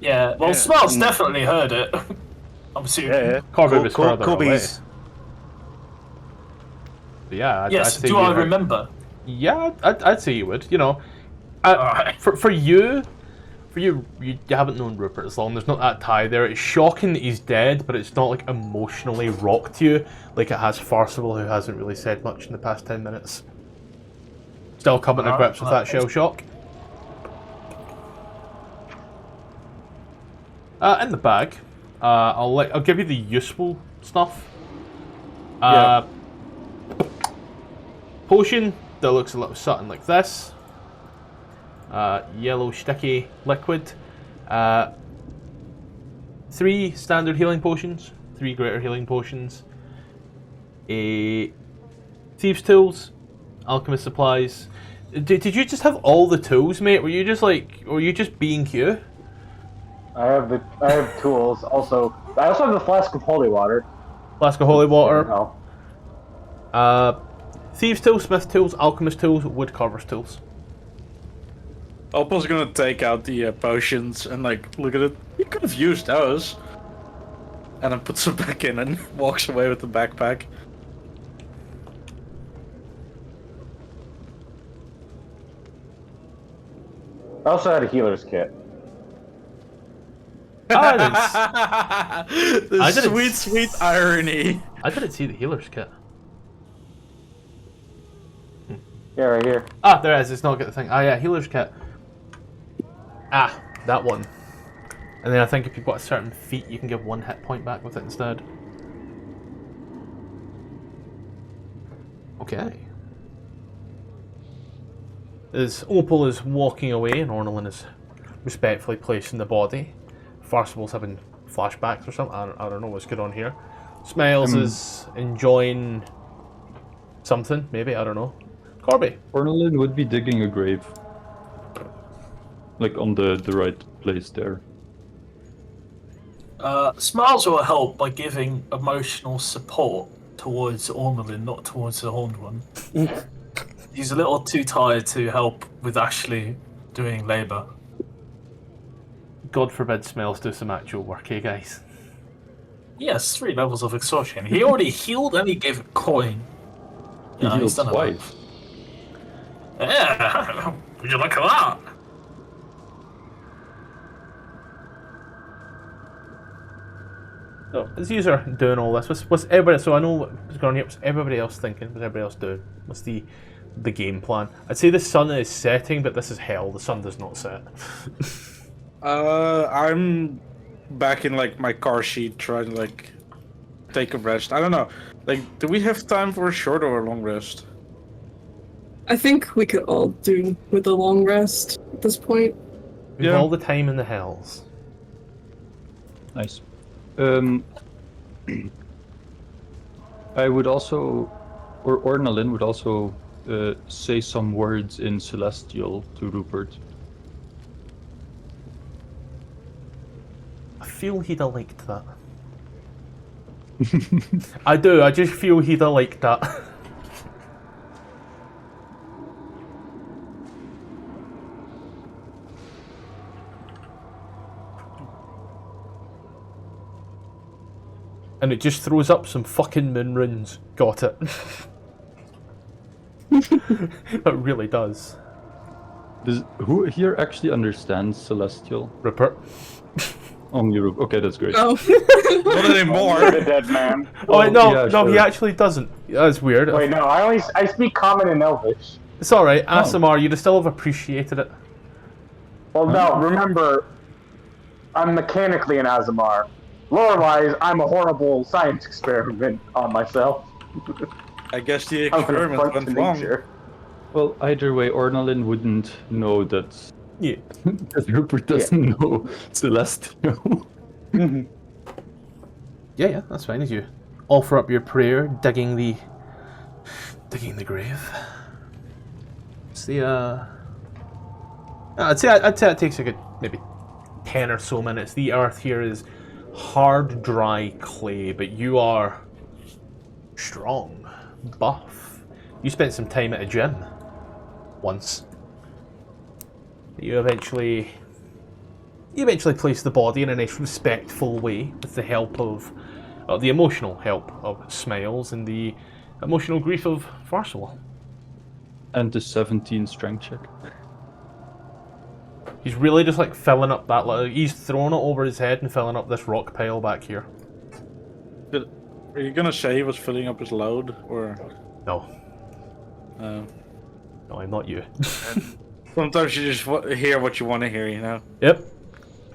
Yeah, well, Yeah. Smiles definitely heard it. I'm assuming. Yeah. Corby was further away. Corby's. But yeah, Yes, I'd say do you I heard- remember? Yeah, I'd say you would. You know, Alright. for you haven't known Rupert as long. There's not that tie there. It's shocking that he's dead, but it's not like emotionally rocked you like it has Farcival, who hasn't really said much in the past 10 minutes. Still coming to grips with that shell shock. In the bag, I'll give you the useful stuff. Potion that looks a little something like this. Yellow sticky liquid. 3 standard healing potions, 3 greater healing potions. A thieves' tools, alchemist supplies. Did you just have all the tools, mate? Were you just being Q? I have tools. Also, I also have the flask of holy water. Flask of holy water. Oh. Thieves' tools, smith tools, alchemist tools, woodcarver's tools. Opal's gonna take out the potions and like look at it. You could have used those. And then puts them back in and walks away with the backpack. I also had a healer's kit. I The didn't- sweet irony. didn't see the healer's kit. Yeah, right here. Ah, there it is. It's not got the thing. Ah, yeah, healer's kit. Ah, that one. And then I think if you've got a certain feat, you can give 1 hit point back with it instead. Okay. As Opal is walking away and Ornelin is respectfully placing the body, Farcible's having flashbacks or something. I don't know what's going on here. Smiles is enjoying something, maybe, I don't know. Corby. Ornelin would be digging a grave. Like on the right place there. Smiles will help by giving emotional support towards Ormelin, not towards the horned one. He's a little too tired to help with actually doing labour. God forbid Smiles do some actual work, eh, guys? Yes, 3 levels of exhaustion. He already healed and he gave a coin. He Yeah, he's healed done it. twice. Yeah, would you look at that? So, as you are doing all this, what's everybody? So I know what's going on here. What's everybody else thinking? What's everybody else doing? What's the game plan? I'd say the sun is setting, but this is hell. The sun does not set. I'm back in like my car seat trying to like take a rest. I don't know. Like, do we have time for a short or a long rest? I think we could all do with a long rest at this point. We have Yeah. all the time in the hells. Nice. I would also, or Ornelin would also say some words in Celestial to Rupert. I feel he'd have liked that. I do. I just feel he'd have liked that. And it just throws up some fucking moon runes. Got it. It really does. Who here actually understands Celestial? Rupert. Only Rupert. Okay, that's great. Oh. Not anymore. The dead man. Oh, wait, no, yeah, no, he sure. actually doesn't. That's weird. Wait, no, I speak Common and Elvish. It's alright, ASMR, you'd still have appreciated it. Well, no, remember, I'm mechanically an Azamar. Lore-wise, I'm a horrible science experiment on myself. I guess the I'm an experiment affront went to wrong. nature. Well, either way, Ornelin wouldn't know that, Yeah. that Rupert doesn't know Celestial. Yeah, that's fine as you offer up your prayer, digging the grave. It's the I'd say it takes a good maybe 10 or so minutes. The earth here is hard, dry clay, but you are strong, buff. You spent some time at a gym once. You eventually place the body in a nice respectful way with the help of the emotional help of Smiles and the emotional grief of Farcival. And the 17 strength check. He's really just like filling up that little... He's throwing it over his head and filling up this rock pile back here. Are you gonna say he was filling up his load, or...? No. No, I'm not you. Sometimes you just hear what you want to hear, you know? Yep.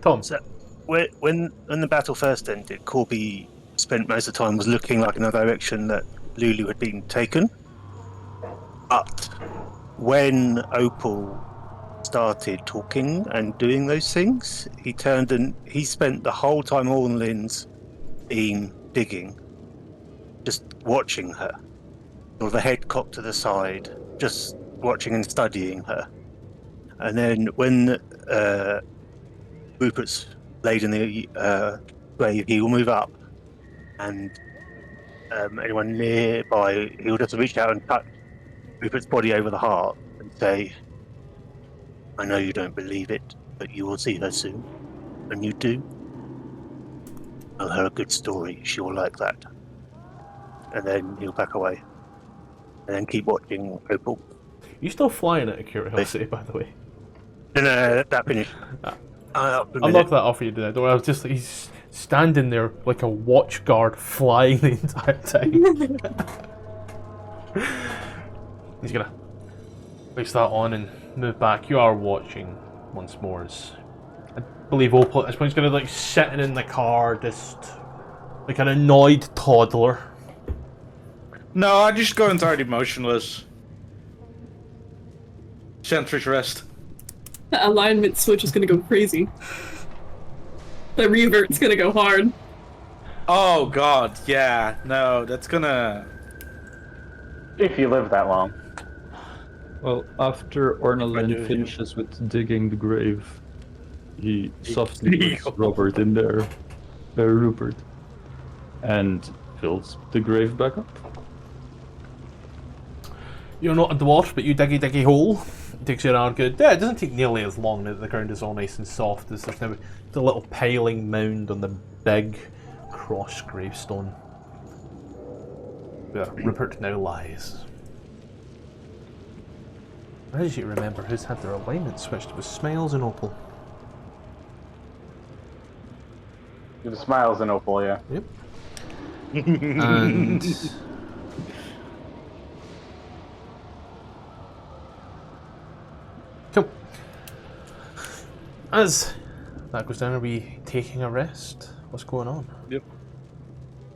Tom. So, when the battle first ended, Corby spent most of the time was looking like in a direction that Lulu had been taken. But when Opal started talking and doing those things, he turned and he spent the whole time Orlin's been digging, just watching her, with the head cocked to the side, just watching and studying her. And then when Rupert's laid in the grave, he will move up, and anyone nearby, he'll just reach out and touch Rupert's body over the heart and say, "I know you don't believe it, but you will see her soon. When you do, tell her a good story. She will like that." And then he'll back away. And then keep watching Opal. You still flying at a curiosity, by the way? No, that finished. I'll knock that off for you today. I was just he's standing there like a watch guard flying the entire time. He's gonna place that on and move back. You are watching once more as I believe Opal at this point is gonna like sitting in the car just like an annoyed toddler. No, I just go entirely motionless. Sentry's rest. The alignment switch is gonna go crazy. The revert's gonna go hard. Oh god, yeah. No, that's gonna... If you live that long. Well, after I Ornalin do. finishes with digging the grave, he softly puts Robert in there, Rupert, and fills the grave back up. You're not a dwarf, but you diggy hole. It takes you around good. Yeah, it doesn't take nearly as long now that the ground is all nice and soft as there's now the little piling mound on the big cross gravestone where Rupert now lies. How did you remember who's had their alignment switched? It was Smiles and Opal. The Smiles and Opal, yeah. Yep. And cool. As that goes down, are we taking a rest? What's going on? Yep.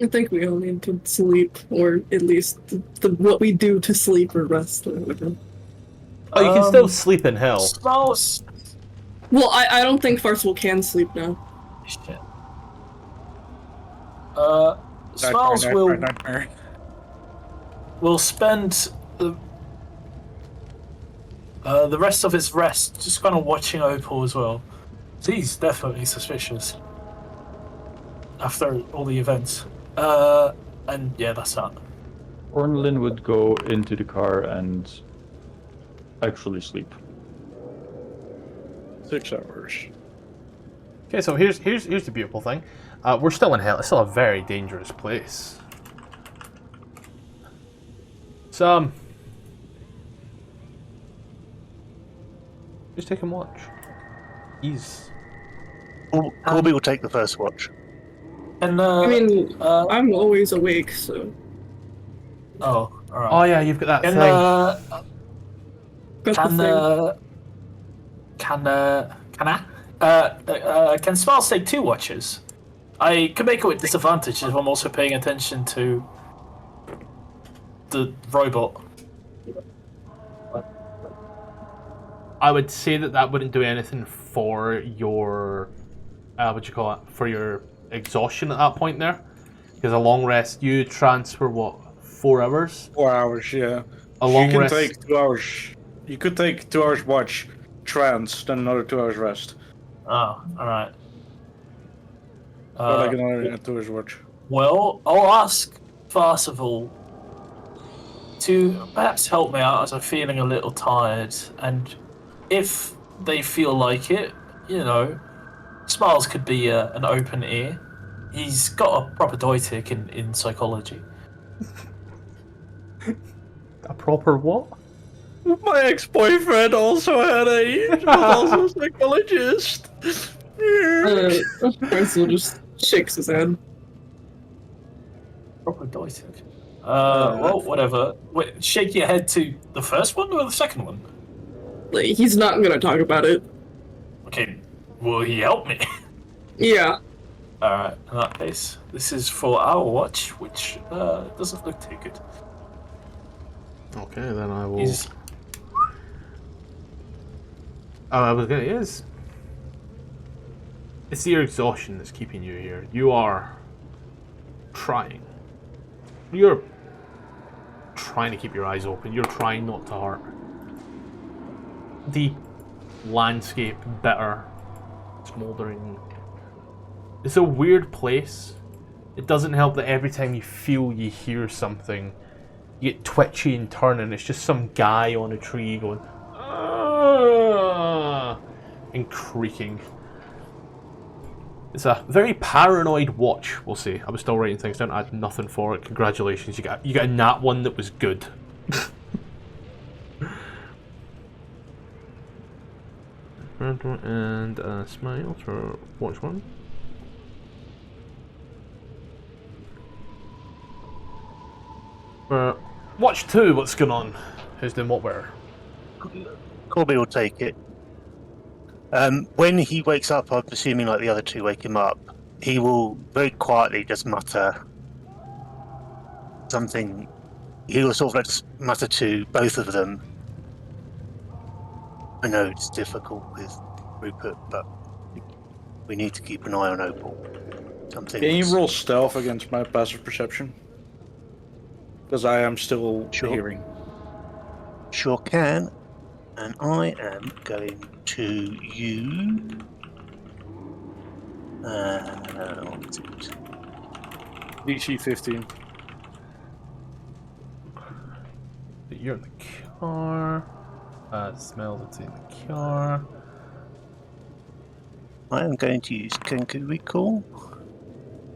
I think we all need to sleep, or at least what we do to sleep or rest or whatever. Oh, you can still sleep in hell. Smalls. Well, I don't think Farcival can sleep now. Shit. Smalls will spend the rest of his rest just kind of watching Opal as well. So he's definitely suspicious after all the events. And yeah, that's that. Ornalin would go into the car and actually sleep. 6 hours. Okay, so here's the beautiful thing. We're still in hell. It's still a very dangerous place. So, just take and watch. He's... Corby will take the first watch. And I mean, I'm always awake, so. oh, alright. Oh yeah, you've got that And thing. Got the thing. can Smalls take 2 watches? I can make it with disadvantage if I'm also paying attention to the robot. I would say that wouldn't do anything for your, what you call it, for your exhaustion at that point there. Because a long rest, you transfer what, 4 hours? 4 hours, yeah. A long you can rest. take 2 hours You could take 2 hours watch, trance, then another 2 hours rest. Oh, alright. Or like another 2 hours watch. Well, I'll ask Farcival to perhaps help me out as I'm feeling a little tired, and if they feel like it, you know, Smiles could be an open ear. He's got a proper doitic in psychology. A proper what? My ex-boyfriend also had was also a psychologist. Farcival just shakes his head. Proper doitic. Well, whatever. Wait, shake your head to the first one or the second one? Like, he's not gonna talk about it. Okay, will he help me? Yeah. Alright, in that case, this is for our watch, which doesn't look too good. Okay, then I will. He's... I was gonna. It's your exhaustion that's keeping you here. You are trying. You're trying to keep your eyes open. You're trying not to hurt. The landscape, bitter, smouldering. It's a weird place. It doesn't help that every time you feel you hear something, you get twitchy and turn, and it's just some guy on a tree going, "Ah," and creaking. It's a very paranoid watch, we'll say. I was still writing things down. I had nothing for it. Congratulations, you got a nat one that was good. And smile for watch 1. Watch 2, what's going on? Who's doing what where? Corby will take it. When he wakes up, I'm assuming like the other two wake him up, he will very quietly just mutter something. He will sort of like just mutter to both of them. I know it's difficult with Rupert, but we need to keep an eye on Opal. Something. Can you roll stealth against my passive perception? Because I am still hearing. Sure can. And I am going to use... what is it? DC 15. You're in the car. Smells it's in the car. I am going to use Kenku Recall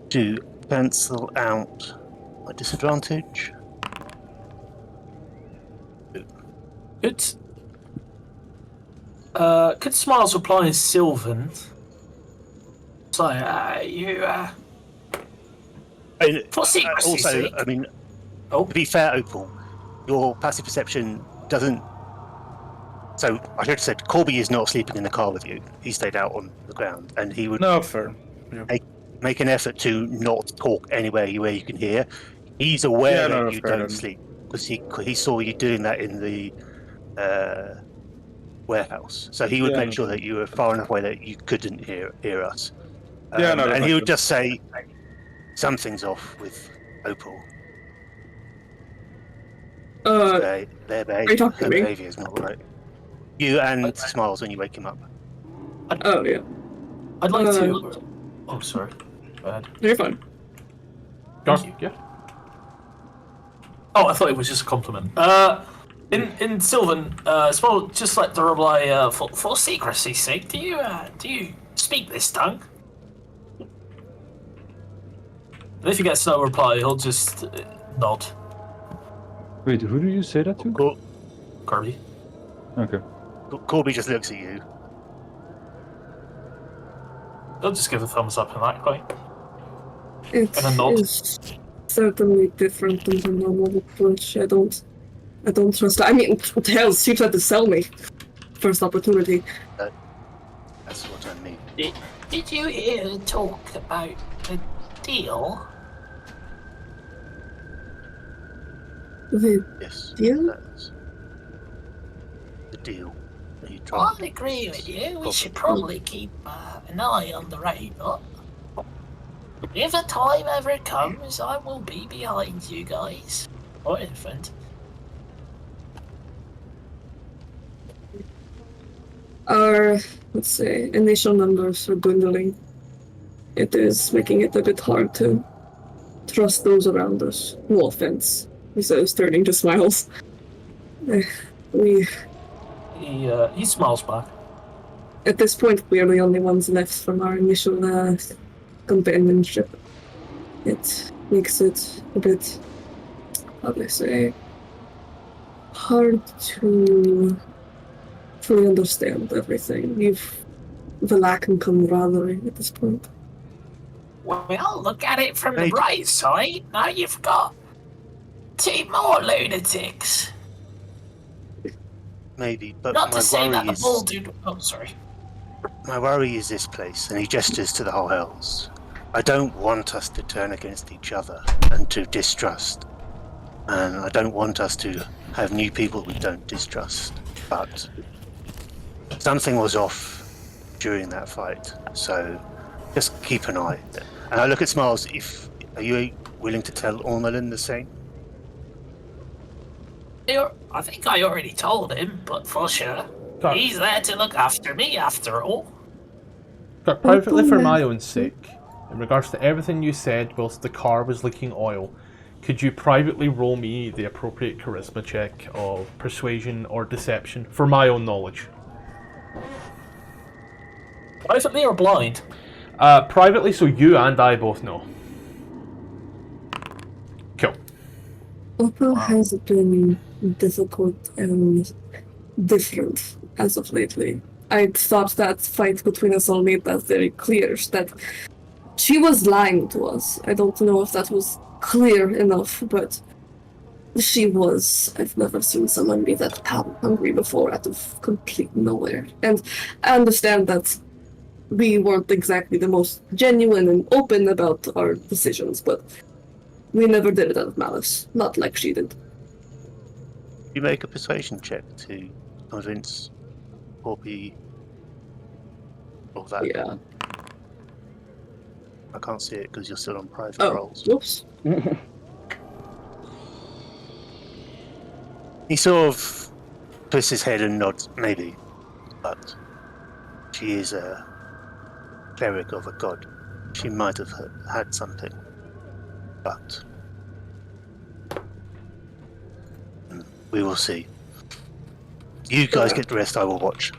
to cancel out my disadvantage. Could Smiles reply in Sylvan? So, for secrecy also, sake. I mean, to be fair, Opal, your passive perception doesn't... So, I should have said, Corby is not sleeping in the car with you. He stayed out on the ground, and he would fair. Yeah. make an effort to not talk anywhere where you can hear. He's aware that you don't sleep, because he saw you doing that in the warehouse. So he would make sure that you were far enough away that you couldn't hear us. And he would just say, something's off with Opal. Their behaviour is not right. You and Smiles when you wake him up. Oh, yeah. I'd like to... Oh, sorry. Go ahead. You're fine. Thank you. Oh, I thought it was just a compliment. In Sylvan, Small, just like to reply, for secrecy's sake, do you speak this tongue? And if he gets no reply, he'll just nod. Wait, who do you say that to? Kirby. Okay. Corby just looks at you. He'll just give a thumbs up in that point. It And a nod. is certainly different than the normal approach. I don't trust it. I mean, what the hell? She tried to sell me. First opportunity. That's what I mean. Did you hear her talk about the deal? Yes. Deal? That's the deal. I agree with you. We should probably keep an eye on the radar. If the time ever comes, I will be behind you guys. Or in front. Our, let's say, initial numbers are dwindling. It is making it a bit hard to trust those around us. No offense. He says, turning to Smiles. We, He smiles back. at this point, we are the only ones left from our initial companionship. It makes it a bit, how do I say, hard to fully understand everything. We've the lack of camaraderie at this point. Well, look at it from the bright side. Now you've got 2 more lunatics. Maybe, but Not my to say that worry the is Baldur... Oh, sorry. my worry is this place, and he gestures to the whole hells. I don't want us to turn against each other and to distrust, and I don't want us to have new people we don't distrust. But something was off during that fight, so just keep an eye. And I look at Smiles. Are you willing to tell Ormelin the same? I think I already told him, but for sure. He's there to look after me, after all. Privately, for my own sake, in regards to everything you said whilst the car was leaking oil, could you privately roll me the appropriate charisma check of persuasion or deception for my own knowledge? Privately or blind? Privately, so you and I both know. Cool. Opal has been difficult and different as of lately. I thought that fight between us all made that very clear, that she was lying to us. I don't know if that was clear enough, but she was. I've never seen someone be that hungry before out of complete nowhere. And I understand that we weren't exactly the most genuine and open about our decisions, but we never did it out of malice. Not like she did. You make a persuasion check to convince Poppy of that. Yeah. I can't see it because you're still on private rolls. Whoops. He sort of twists his head and nods, maybe. But she is a cleric of a god. She might have had something. But we will see. You guys get the rest, I will watch.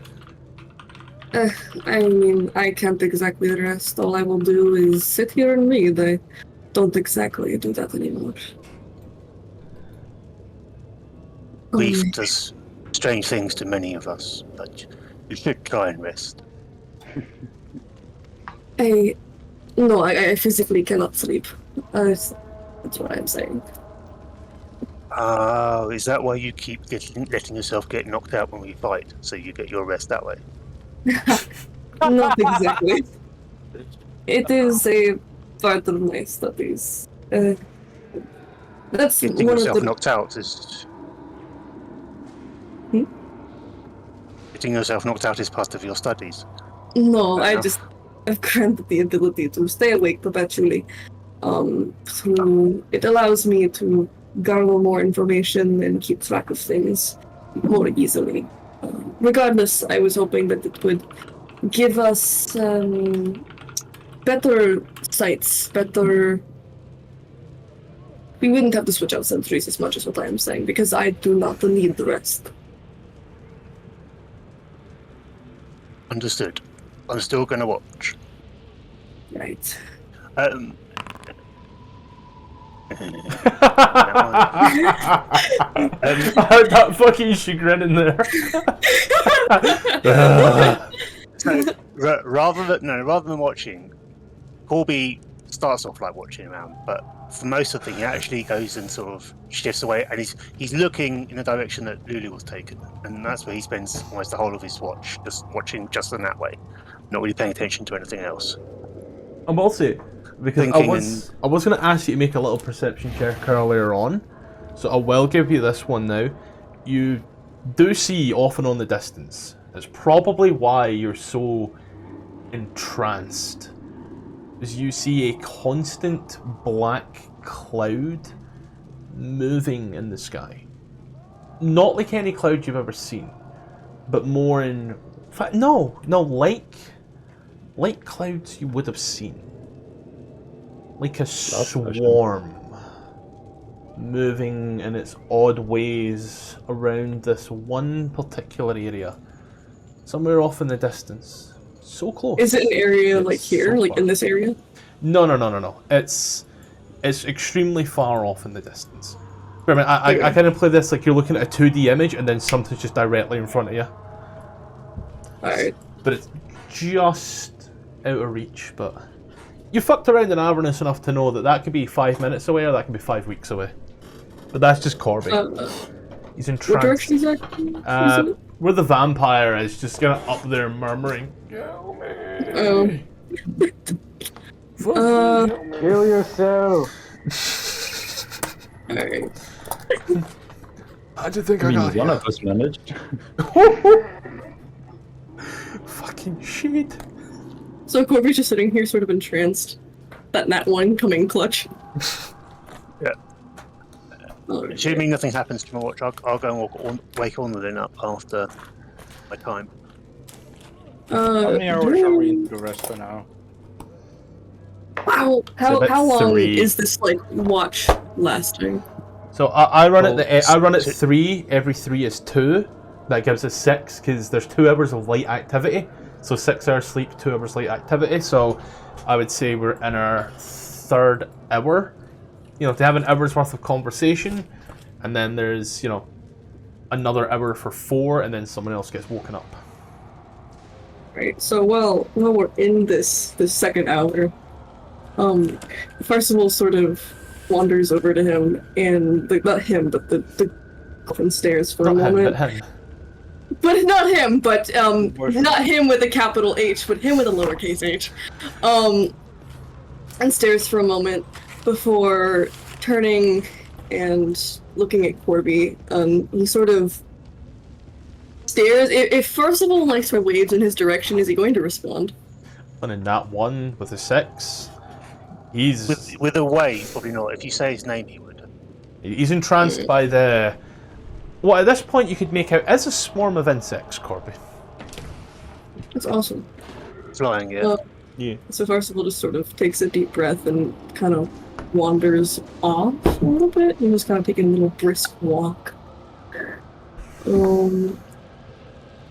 I mean, I can't exactly rest. All I will do is sit here and read. I don't exactly do that anymore. Grief does strange things to many of us, but you should try and rest. I physically cannot sleep. That's what I'm saying. Oh, is that why you keep letting yourself get knocked out when we fight, so you get your rest that way? Not exactly. It is a part of my studies. That's Getting one yourself of the... knocked out is... Getting yourself knocked out is part of your studies. No, I've granted the ability to stay awake perpetually. It allows me to garner more information and keep track of things more easily. Regardless, I was hoping that it would give us better sights, better... We wouldn't have to switch out sentries as much as what I am saying, because I do not need the rest. Understood. I'm still going to watch. Right. I heard that fucking chagrin in there. So, rather than watching, Corby starts off like watching around, but for most of the thing, he actually goes and sort of shifts away, and he's looking in the direction that Lulu was taken, and that's where he spends almost the whole of his watch, just watching just in that way, not really paying attention to anything else. I will say, because I was going to ask you to make a little perception check earlier on, so I will give you this one now. You do see off and on the distance. It's probably why you're so entranced. Is you see a constant black cloud moving in the sky. Not like any cloud you've ever seen, but more in No, like clouds you would have seen. Like a swarm moving in its odd ways around this one particular area. Somewhere off in the distance. So close. Is it an area It's like here, so like far. in this area? No. It's extremely far off in the distance. I kind of play this like you're looking at a 2D image and then something's just directly in front of you. Alright. But it's just out of reach, but... You fucked around in Avernus enough to know that could be 5 minutes away or that could be 5 weeks away. But that's just Corby. He's entranced. What direction is that? Where the vampire is, just kind of up there murmuring. Oh. Kill yourself. Alright. How'd you think I I mean, got one here? of us managed. Fucking shit. So Corby's just sitting here sort of entranced. That one coming clutch. Yeah. Oh, Assuming nothing happens to my watch, I'll go and wake Ornodin up after my time. How many hours are we into the rest for now? How about long 3. is this like watch lasting? So I run at 3. Every 3 is 2. That gives us 6 because there's 2 hours of light activity. So 6 hours sleep, 2 hours light activity. So I would say we're in our 3rd hour. You know, to have an hour's worth of conversation, and then there's, you know, another hour for 4, and then someone else gets woken up. Right. So while we're in this second hour, Farcival sort of wanders over to him and not him, but the girlfriend stares for a moment. But not him, but not him with a capital H, but him with a lowercase h. And stares for a moment before turning and looking at Corby. He sort of stares. If Farcival likes my waves in his direction, is he going to respond? And in that 1 with a 6, he's With a wave, probably not. If you say his name, he would. he's entranced by the... What at this point you could make out is a swarm of insects, Corby. That's awesome. Flying, yeah. Yeah. So Farcival just sort of takes a deep breath and kind of wanders off a little bit. He was kind of taking a little brisk walk. I'm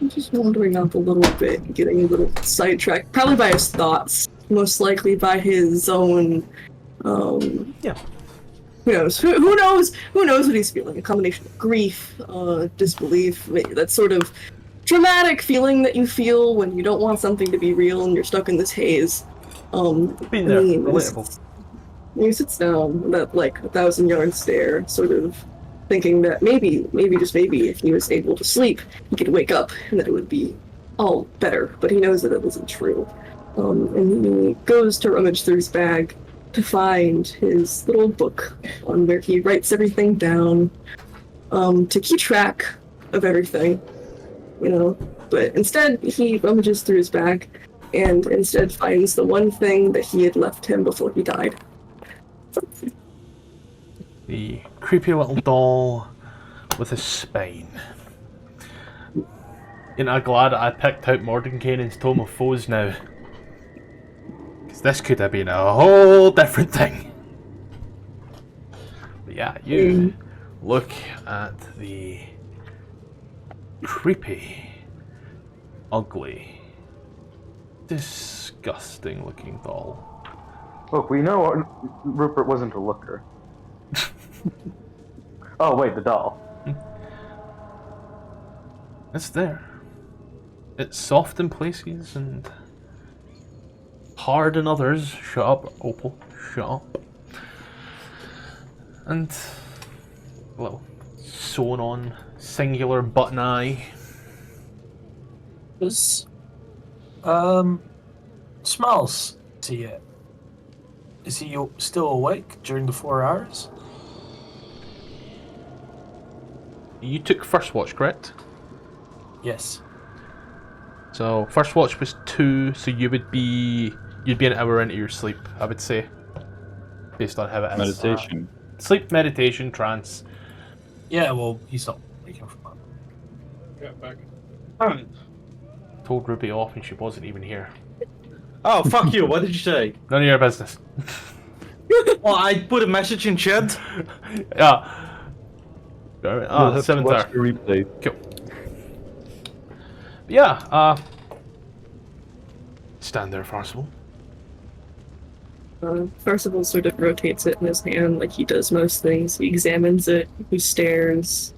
just wandering off a little bit, getting a little sidetracked, probably by his thoughts, most likely by his own. Yeah. Who knows? Who knows? Who knows what he's feeling? A combination of grief, disbelief, that sort of dramatic feeling that you feel when you don't want something to be real and you're stuck in this haze. Been there, relatable. He sits down, that like 1,000-yard stare, sort of thinking that maybe, just maybe, if he was able to sleep, he could wake up and that it would be all better. But he knows that it wasn't true. And he goes to rummage through his bag to find his little book on where he writes everything down, to keep track of everything, you know. But instead, he rummages through his bag and instead finds the one thing that he had left him before he died. The creepy little doll with a spine. Ain't I glad I picked out Mordenkainen's Tome of Foes now? Because this could have been a whole different thing. But yeah, you look at the creepy, ugly, disgusting looking doll. Look, we know Rupert wasn't a looker. Oh, wait, the doll. It's there. It's soft in places and hard in others. Shut up, Opal. Shut up. And a little sewn on singular button eye. Does Smiles see it? Is he still awake during the 4 hours? You took first watch, correct? Yes. So first watch was 2, so you'd be an hour into your sleep, I would say, based on how it is. Meditation. Sleep, meditation, trance. Yeah, well, he's not waking from that. Get back. told Ruby off and she wasn't even here. Oh, fuck you. What did you say? None of your business. Well, I put a message in chat. Yeah. Alright, You'll have to watch 7th the replay. Cool. Yeah, stand there, Farcival. Farcival sort of rotates it in his hand like he does most things. He examines it, he stares,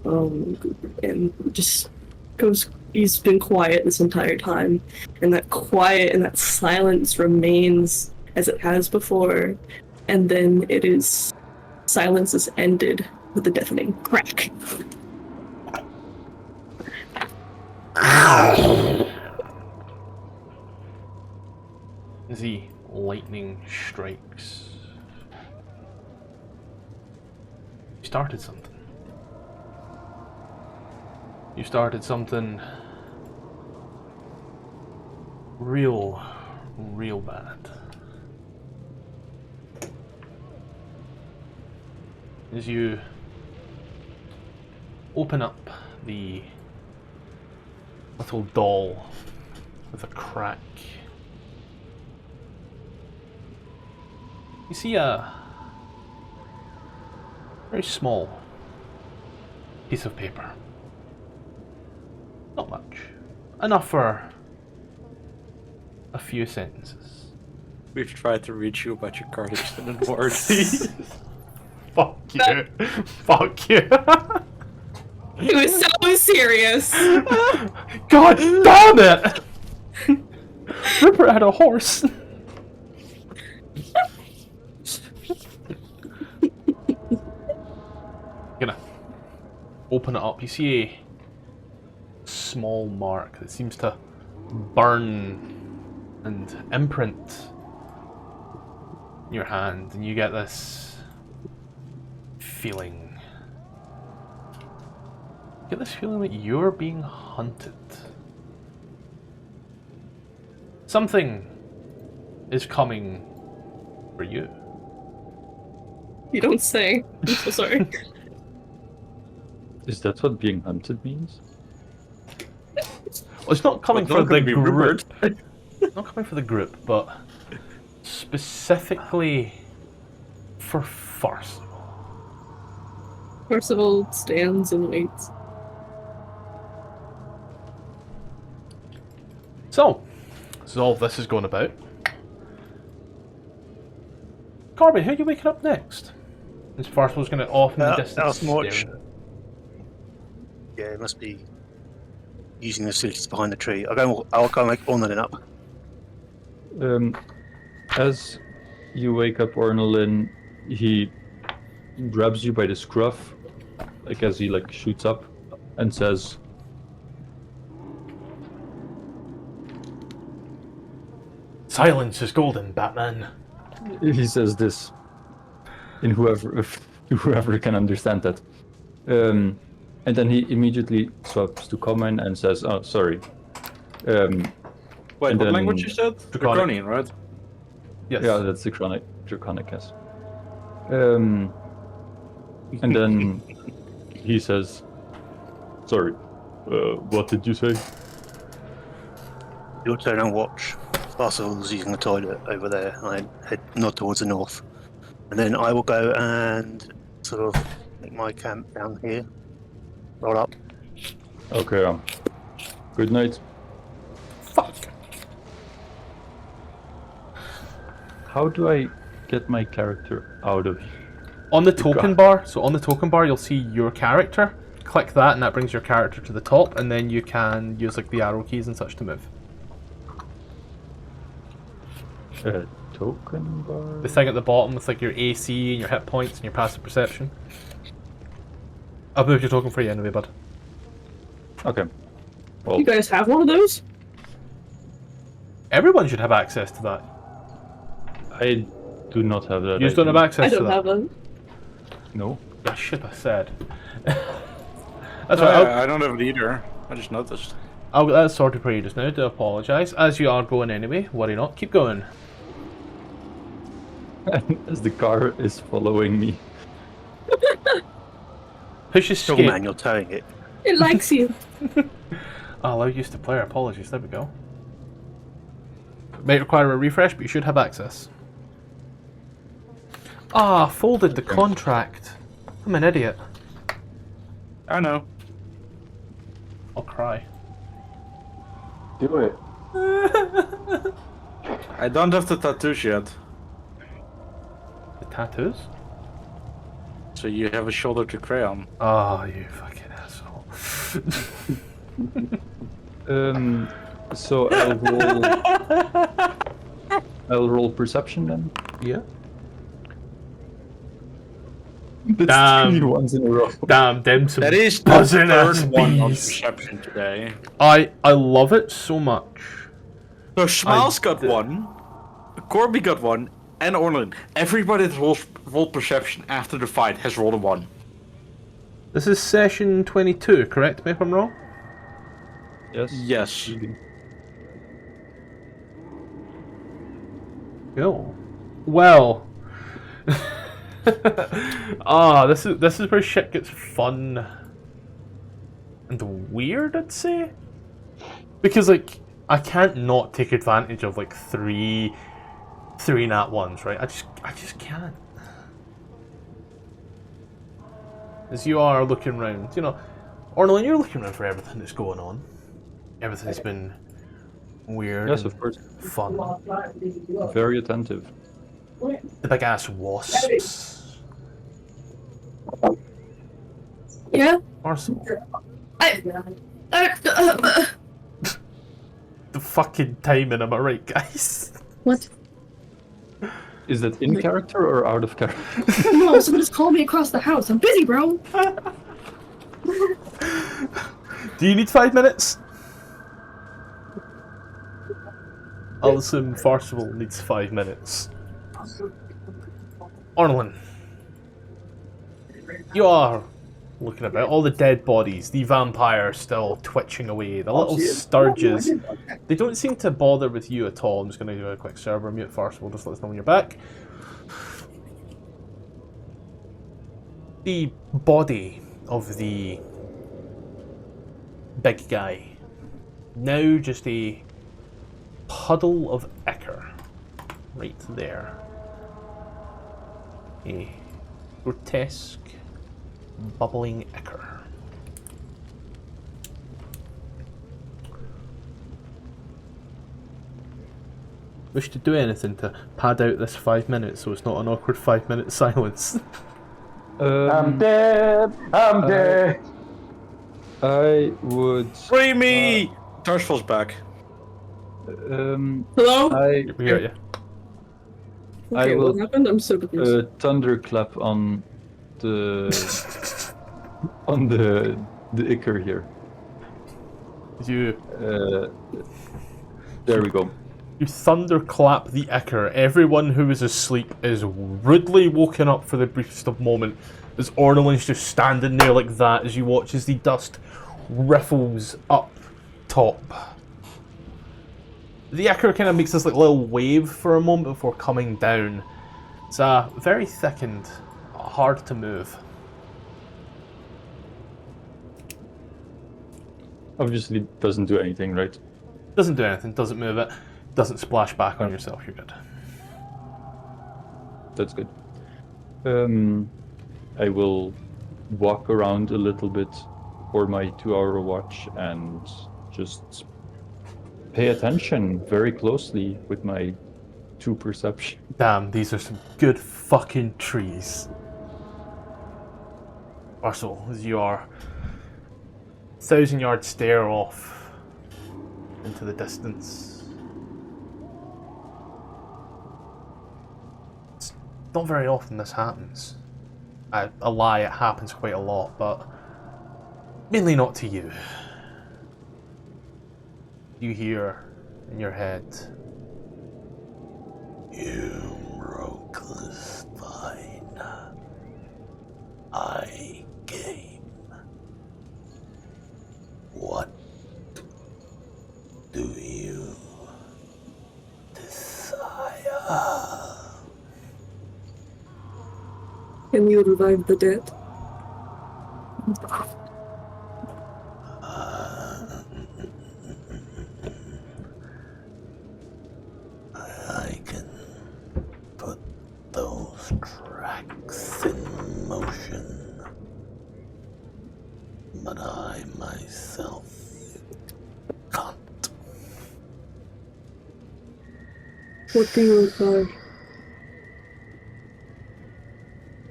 and just goes. He's been quiet this entire time, and that quiet and that silence remains as it has before, and then silence is ended with a deafening crack. As the lightning strikes. You started something. You started something real bad. As you open up the little doll with a crack, you see a very small piece of paper. Not much. Enough for a few sentences. We've tried to reach you about your card extended word. Fuck you. Fuck you. He was so serious. God damn it! Rupert had a horse. Gonna open it up. You see a small mark that seems to burn and imprint your hand, and you get this feeling. You get this feeling that you're being hunted. Something is coming for you. You don't say. I'm so sorry. Is that what being hunted means? Well, it's not coming Well, for the be group. Not coming for the group, but specifically for Farcival. Farcival stands and waits. So, this is all this is going about. Corbin, who are you waking up next? As Farcival's going to off in the distance. Smarch. Yeah, it must be using the facilities behind the tree. I'll go make Ornalin up. As you wake up Ornalin, he grabs you by the scruff, like as he shoots up, and says, Silence is golden, Batman. he says this in whoever can understand that. And then he immediately swaps to common and says, "Oh, sorry." Wait, and what then- language you said? Draconian, right? Yes. Yeah, that's draconic, yes. And then he says, "Sorry, what did you say?" Your turn and watch. Farcival's using the toilet over there. I nod towards the north. And then I will go and sort of make my camp down here. Roll up. Okay. Good night. Fuck. How do I get my character out of? On the token bar, so on the token bar, you'll see your character. Click that, and that brings your character to the top, and then you can use the arrow keys and such to move. Token bar. The thing at the bottom with your AC and your hit points and your passive perception. I'll move your token for you anyway, bud. Okay. Well, You guys have one of those? Everyone should have access to that. I do not have that. You just don't have access I to don't that. have them. No. I should have said. That's right. I don't have it either. I just noticed. I'll get that sorted for you just now. Do apologise. As you are going anyway, worry not. Keep going. As the car is following me. Push Strong escape. man, you're towing it. It likes you. I'll allow use to player. Apologies. There we go. Might require a refresh, but you should have access. Ah, folded the contract. I'm an idiot. I know. I'll cry. Do it. I don't have the tattoos yet. The tattoos? So you have a shoulder to cry on. Oh, you fucking asshole. So I'll roll perception then. Yeah. That's Damn. 3 ones in a row. Damn, them some That is the buzzing ass third one on bees. perception today. I love it so much. So Smiles got one, Corby got one, and Orlin. Everybody that rolled perception after the fight has rolled a 1. This is session 22, correct me if I'm wrong? Yes. Yes. Cool. Well. This is where shit gets fun and weird, I'd say. Because like I can't not take advantage of like three nat ones, right? I just can't. As you are looking around, you know, Ornelin, you're looking around for everything that's going on. Everything's been weird. Yes, of course. Fun. Very attentive. The big ass wasps. Yeah? Arsenal. The fucking timing, am I right, guys? What? Is that in character or out of character? No, someone just called me across the house. I'm busy, bro. Do you need 5 minutes? I'll assume Farcival needs 5 minutes. Ornelin, you are looking about. All the dead bodies, the vampire still twitching away, the little sturges. They don't seem to bother with you at all. I'm just going to do a quick server mute first. We'll just let us know when you're back. The body of the big guy, now just a puddle of ichor right there. A grotesque, bubbling ichor. Wish to do anything to pad out this 5 minutes so it's not an awkward 5-minute silence. I'm dead. I'm dead. I would. Free me! Tarsfall's back. Hello? We got you. Okay, I will what happened? I'm so confused. thunderclap on the the ichor here. You There we go. thunderclap the ichor. Everyone who is asleep is rudely woken up for the briefest of moment as Ornelin's just standing there like that as you watch as the dust riffles up top. The ichor kind of makes this like little wave for a moment before coming down. It's very thick and hard to move. Obviously doesn't do anything, right? Doesn't do anything, doesn't move it, doesn't splash back on yourself, you're good. That's good. I will walk around a little bit for my 2-hour watch and just pay attention very closely with my 2 perception. Damn, these are some good fucking trees. Russell, as you are 1,000-yard stare off into the distance. It's not very often this happens. A lie, it happens quite a lot, but mainly not to you. You hear in your head, "You broke the spine. I came. What do you desire?" Can you revive the dead? those tracks in motion, but I myself can't. What do you require?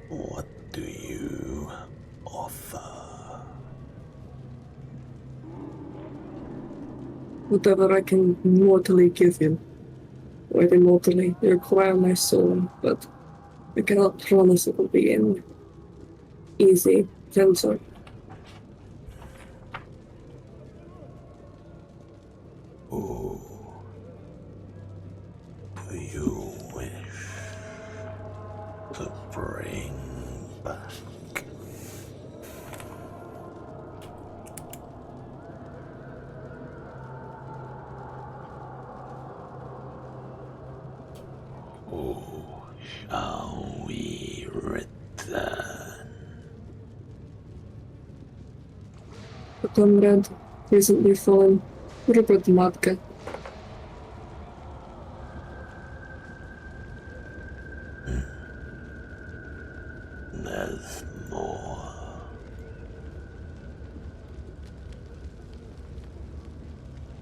What do you offer? Whatever I can mortally give you. Or immortally require my soul, but I cannot promise it will be an easy venture. Who do you wish to bring back? Who shall we return? A comrade recently fallen, Rupert Matka. There's more.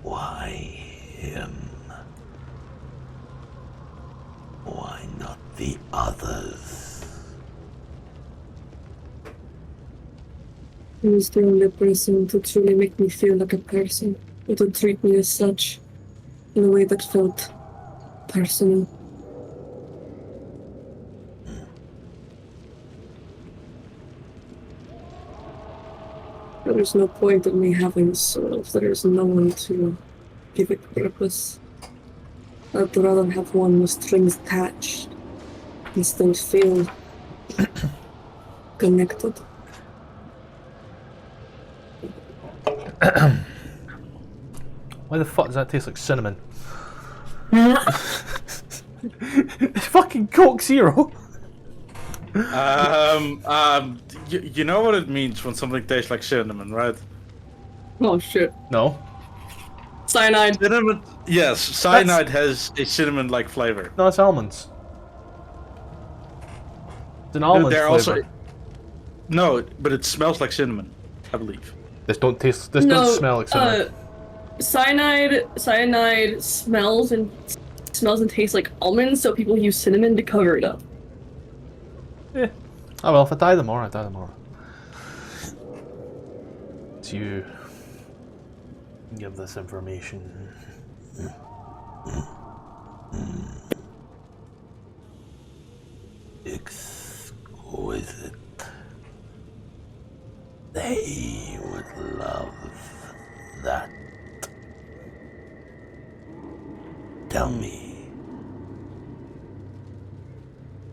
Why him? Why not the others? He was the only person to truly make me feel like a person, or to treat me as such, in a way that felt personal. There is no point in me having a soul if there is no one to give it purpose. I'd rather have one with strings attached and still feel connected. Why the fuck does that taste like cinnamon? It's fucking Coke Zero. You know what it means when something tastes like cinnamon, right? Oh shit. No. Cyanide. Cinnamon. Yes, cyanide has a cinnamon-like flavor. No, it's almonds. It's an almond They're flavor. also. No, but it smells like cinnamon, I believe. This don't taste. This doesn't smell like cinnamon. Cyanide smells and tastes like almonds, so people use cinnamon to cover it up. Yeah. Oh well, if I die tomorrow, I die tomorrow. It's you. Give this information. Exquisite. They would love that. Tell me,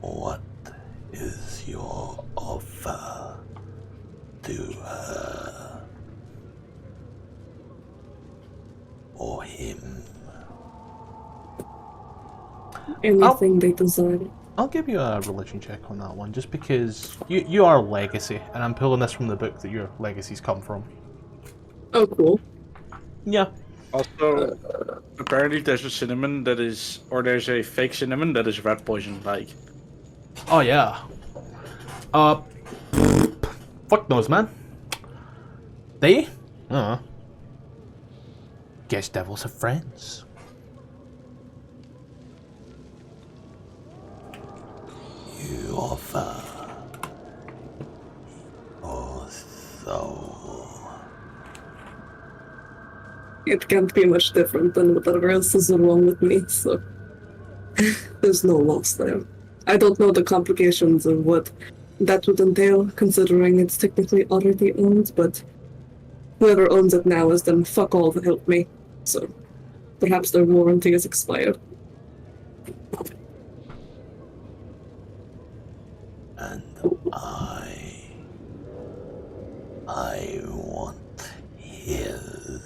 what is your offer to her or him? Anything they desire. I'll give you a religion check on that one, just because you are legacy, and I'm pulling this from the book that your legacies come from. Oh, cool. Yeah. Also, apparently there's a cinnamon that is, or there's a fake cinnamon that is rat poison-like. Oh yeah. Fuck knows, man. They? Guess devils have friends. You offer your soul. It can't be much different than whatever else is wrong with me, so there's no loss there. I don't know the complications of what that would entail, considering it's technically already owned, but whoever owns it now has done fuck all to help me, so perhaps their warranty is expired. And I want his.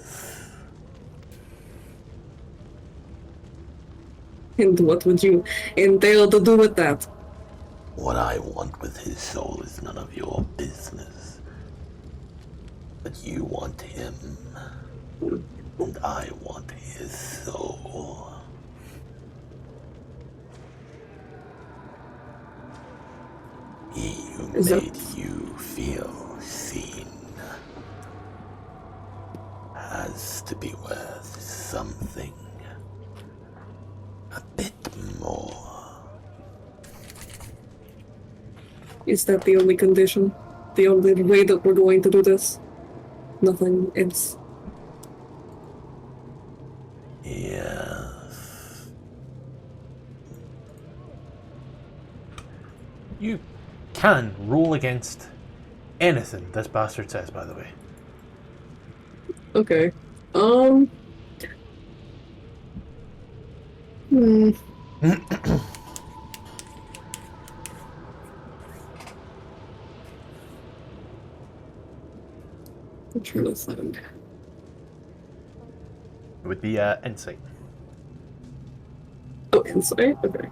And what would you entail to do with that? What I want with his soul is none of your business. But you want him, and I want his soul. He Is that- made you feel seen. Has to be worth something. A bit more. Is that the only condition? The only way that we're going to do this? Nothing else? Yes. You can roll against anything this bastard says, by the way. Okay. I'm trying to find. It would be insight. Oh, insight? Okay.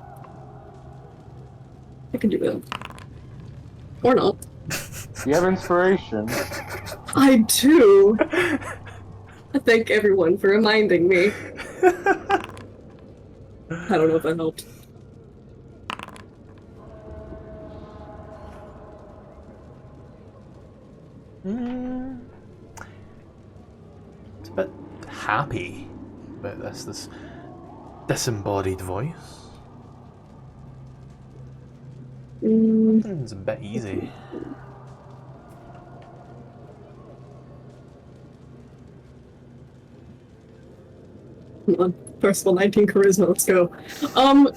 I can do that. Or not. You have inspiration. I do! I thank everyone for reminding me. I don't know if that helped. It's a bit happy about this disembodied voice. It's a bit easy. Come on. First of all, 19 charisma, let's go.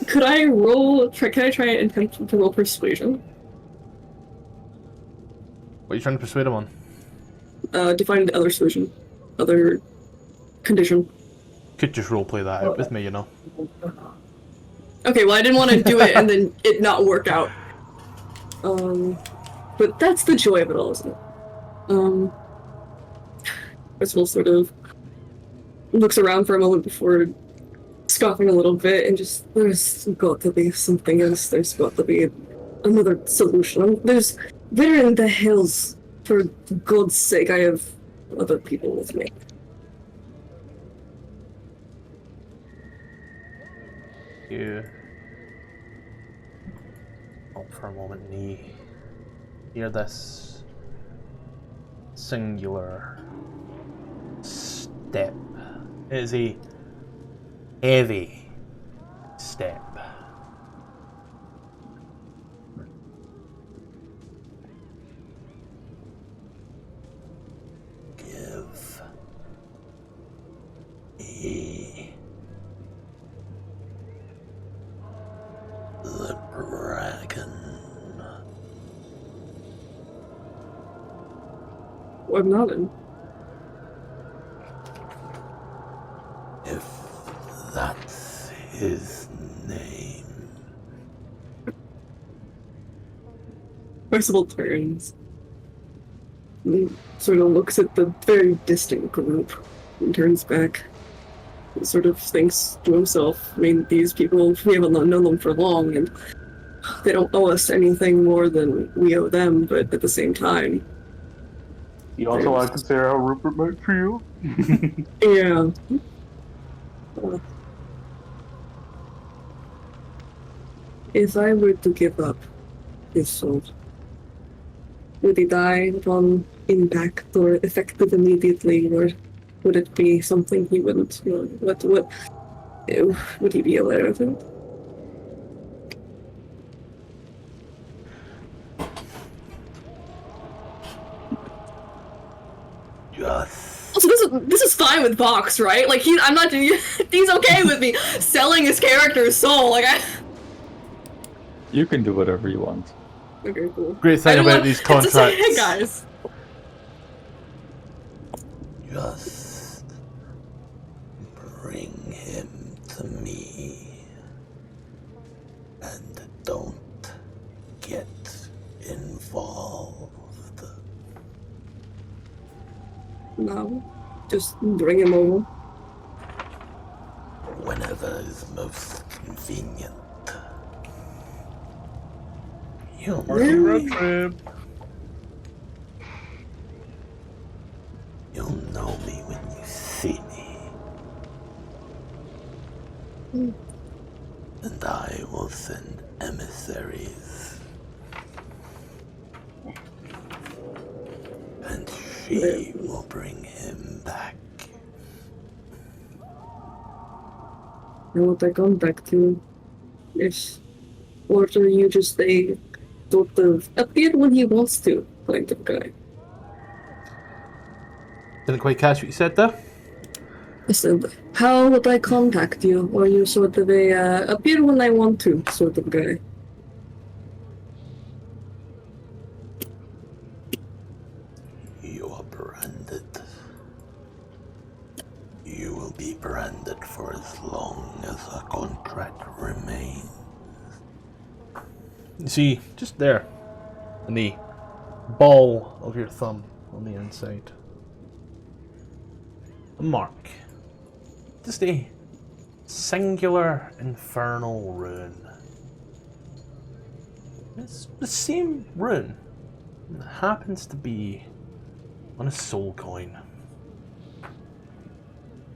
Could I roll... Can I try and attempt to roll persuasion? What are you trying to persuade him on? Define the other solution. Other condition. Could just roleplay that out with me, you know. Okay, well I didn't want to do it and then it not work out. But that's the joy of it all, isn't it? Percival sort of looks around for a moment before scoffing a little bit and just, there's got to be something else. There's got to be another solution. There's, where in the hills, for God's sake, I have other people with me. You stop for a moment and you hear this singular step. It is a heavy step. Give me the dragon. I'm not in. If that's his name. Percival turns and sort of looks at the very distant group and turns back and sort of thinks to himself, I mean, these people, we haven't known them for long and they don't owe us anything more than we owe them, but at the same time... You also want to consider how Rupert might feel? Yeah. If I were to give up his soul, would he die upon impact or effective immediately, or would it be something he wouldn't, you know, would he be aware of it? Just Also, this is fine with Vox, right? Like, I'm not, he's okay with me selling his character's soul, like, You can do whatever you want. Okay, cool. Great thing about these it's just like, hey contracts. guys. Just bring him to me and don't get involved. No, just bring him over. Whenever is most convenient. You'll Really? You'll know me when you see me. And I will send emissaries. She will bring him back. And what I come back to is, or do you just stay sort of appear when he wants to, kind of guy? Didn't quite catch what you said there. I said, how would I contact you? Or you sort of a appear when I want to sort of guy? You are branded. You will be branded for as long as a contract remains. You see, just there, in the ball of your thumb on the inside, a mark. Just a singular infernal rune. It's the same rune. It happens to be on a soul coin.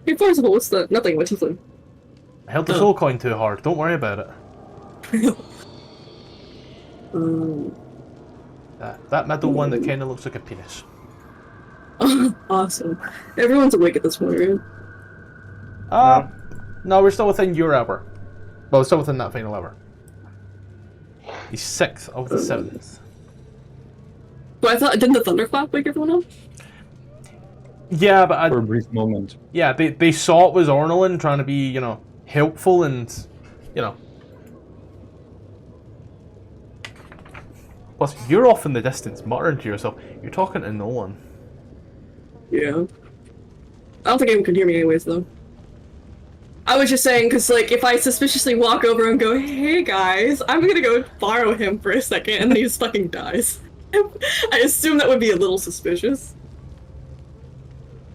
Hey, first of all, what's that? Nothing, what's he I held the soul coin too hard, don't worry about it. That middle one that kinda looks like a penis. Awesome. Everyone's awake at this point, right? No, we're still within your hour. Well, we're still within that final hour. The 6th of the 7th. But I thought, didn't the thunderclap wake everyone up? Yeah, but For a brief moment. yeah, they saw it was Ornolin trying to be, helpful and, Plus, you're off in the distance muttering to yourself. You're talking to no one. Yeah. I don't think anyone could hear me anyways, though. I was just saying, because, if I suspiciously walk over and go, hey guys, I'm gonna go borrow him for a second, and then he just fucking dies. I assume that would be a little suspicious.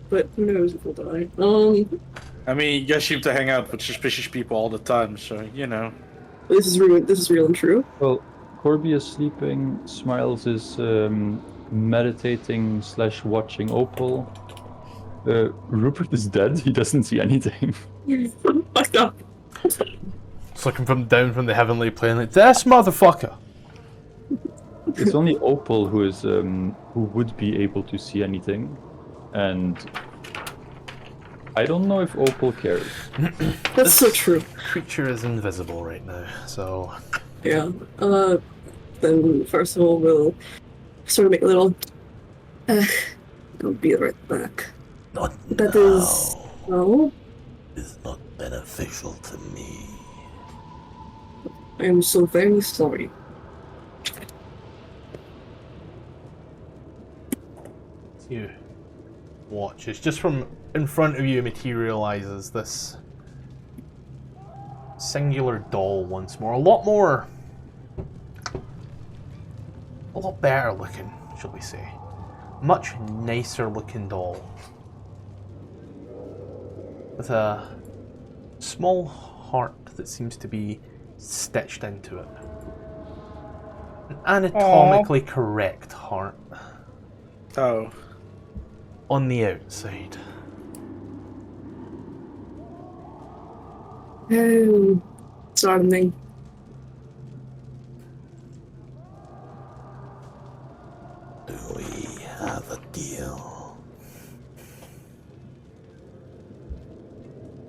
But who knows if he'll die. I mean, you guys seem to hang out with suspicious people all the time, so, This is real and true. Well, Corby is sleeping, Smiles is meditating / watching Opal. Rupert is dead, he doesn't see anything. Fucked up. It's looking down from the heavenly plane like, this motherfucker! It's only Opal who would be able to see anything, and I don't know if Opal cares. That's so true. Creature is invisible right now, so... Yeah. Then first of all, we'll sort of make a little... I'll be right back. Not That now. is... No? Is not beneficial to me. I am so very sorry. You watch. It's just from in front of you materializes this singular doll once more. A lot better looking, shall we say. Much nicer looking doll. With a small heart that seems to be stitched into it. An anatomically correct heart. Oh. On the outside. Oh, something. Do we have a deal?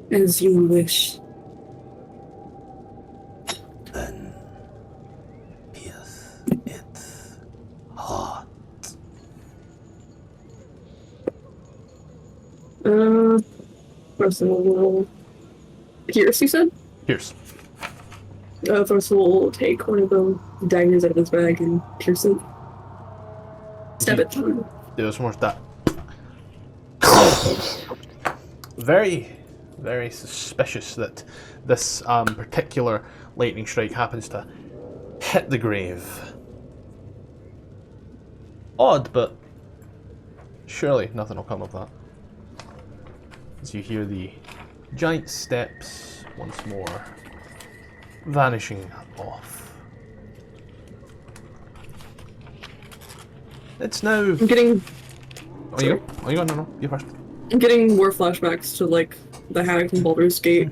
As you wish. Then pierce its heart. First of all, Pierce, you said? Pierce. First of all, we'll take one of the daggers out of his bag and pierce it. Stab it through. There's more of that. Very, very suspicious that this particular lightning strike happens to hit the grave. Odd, but surely nothing will come of that. As you hear the giant steps once more vanishing off. It's now. I'm getting. Oh, you go? Oh, you go? No, you first. I'm getting more flashbacks to the Haddock from Baldur's Gate,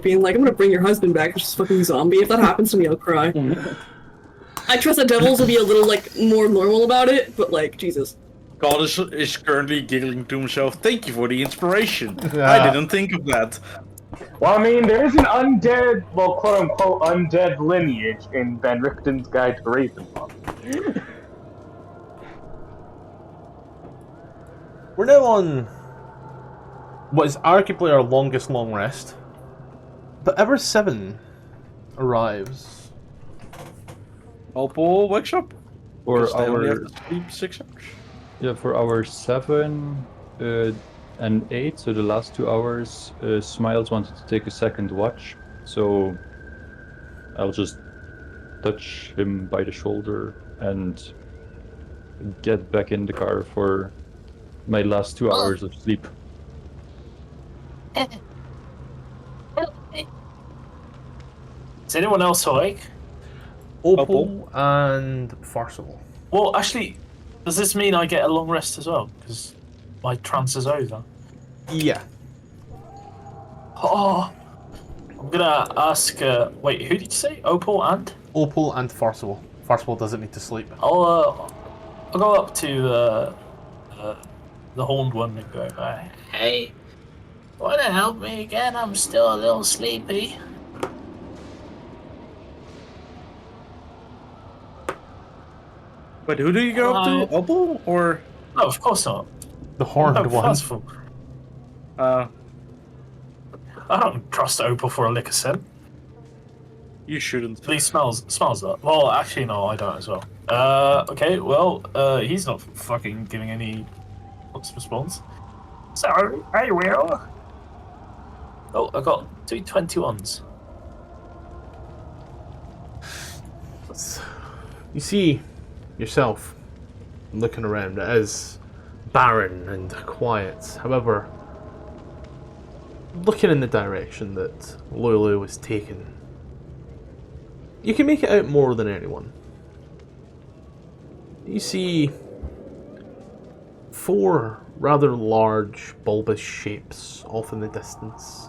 being like, I'm gonna bring your husband back, it's just fucking zombie. If that happens to me, I'll cry. I trust that devils will be a little more normal about it, but Jesus. God is currently giggling to himself. Thank you for the inspiration. I didn't think of that. Well, I mean, there is an undead, well, quote-unquote, undead lineage in Van Richten's Guide to Ravenloft. We're now on what is arguably our longest long rest. But Hour 7 arrives. Opal wakes up. For They only have our to sleep 6 hours. yeah, for our 7 and 8, so the last 2 hours, Smiles wanted to take a second watch, so I'll just touch him by the shoulder and get back in the car for my last 2 hours of sleep. Is anyone else awake? Opal and Farcival. Well, actually, does this mean I get a long rest as well? Because my trance is over. Yeah. Oh, I'm gonna ask. Wait, who did you say? Opal and? Opal and Farcival. Farcival doesn't need to sleep. I'll go up to the horned one and go, Hey, wanna help me again? I'm still a little sleepy. But who do you go up to? Opal or? No, of course not. The horned No, one. first of all, I don't trust Opal for a lick of scent. You shouldn't. At least smells that. Well, actually, no, I don't as well. Okay, well, he's not fucking giving any response. So, I will. Oh, I got 2 21s. You see yourself looking around. It is barren and quiet. However, looking in the direction that Lulu was taken, you can make it out more than anyone. You see 4 rather large, bulbous shapes off in the distance.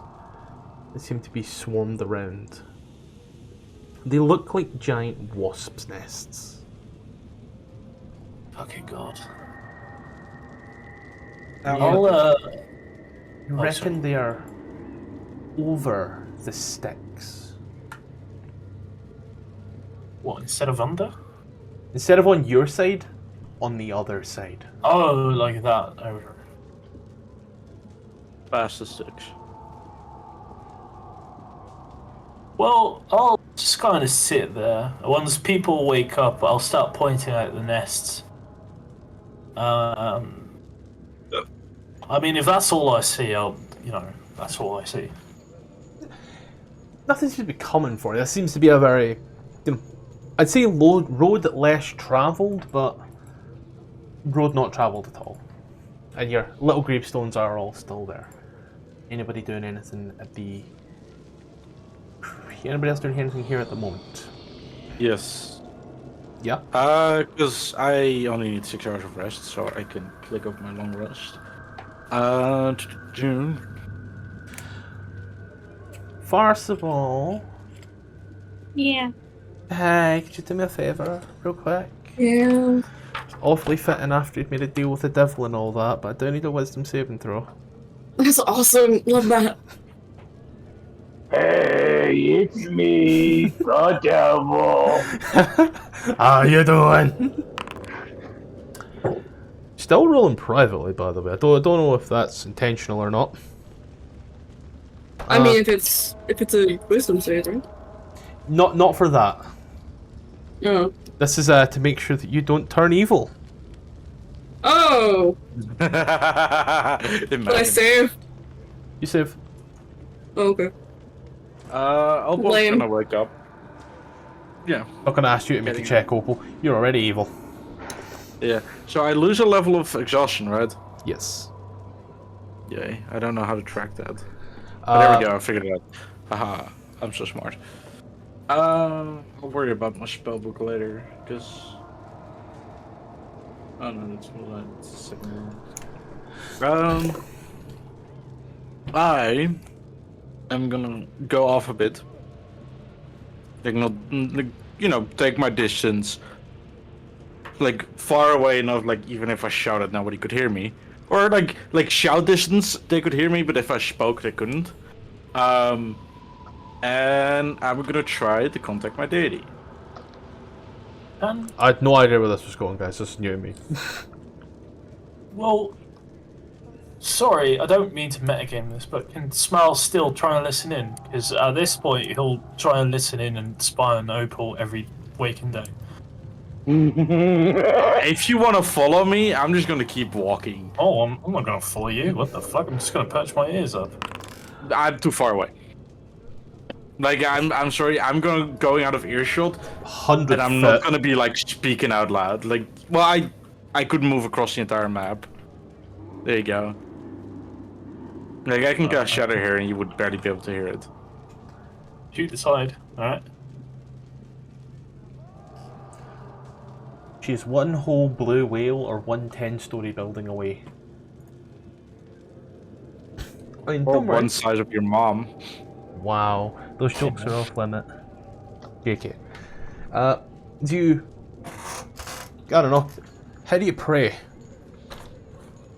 They seem to be swarmed around. They look like giant wasps' nests. Fucking god. You reckon they are over the sticks? What, instead of under? Instead of on your side, on the other side. Oh, like that, over. Past the sticks. Well, I'll just kind of sit there. Once people wake up, I'll start pointing out the nests. I mean, if that's all I see, that's all I see. Nothing seems to be common for you. This seems to be a very, I'd say road less travelled, but road not travelled at all. And your little gravestones are all still there. Anybody doing anything at the... Anybody else doing anything here at the moment? Yes. Yeah? Because I only need 6 hours of rest, so I can click off my long rest. June. Farcival. Yeah. Hey, could you do me a favour, real quick? Yeah. Awfully fitting after you'd made a deal with the devil and all that, but I do need a wisdom saving throw. That's awesome. Love that. Hey, it's me, the devil. How you doing? Still rolling privately, by the way. I don't know if that's intentional or not. I mean, if it's a wisdom saving. Not for that. Oh. This is to make sure that you don't turn evil. Oh. Did I save? You save. Oh, okay. Opal's Lame. gonna wake up. Yeah. Not gonna ask you to make a check, Opal. You're already evil. Yeah. So I lose a level of exhaustion, right? Yes. Yay. I don't know how to track that. But there we go, I figured it out. Haha, I'm so smart. I'll worry about my spellbook later, because... Oh no, that's the second one. I am gonna go off a bit. Take my distance. like far away enough, like even if I shouted, nobody could hear me. Or like shout distance, they could hear me, but if I spoke, they couldn't. And I'm gonna try to contact my deity. And I had no idea where this was going, guys. This is new to me. well, sorry, I don't mean to metagame this, but can Smile still try and listen in? Because at this point, he'll try and listen in and spy on Opal every waking day. If you want to follow me, I'm just gonna keep walking. Oh, I'm not gonna follow you. What the fuck? I'm just gonna perch my ears up. I'm too far away. Like I'm sorry, I'm going out of earshot, 100 and I'm not gonna be like speaking out loud. Like, well, I could move across the entire map. There you go. Like I can cast Shadow here, and you would barely be able to hear it. Shoot the side. All right. She's one whole blue whale or one 10-story building away. I mean, Or don't worry. one size of your mom. Wow, those jokes are off limit. JK. Do you... I don't know. How do you pray?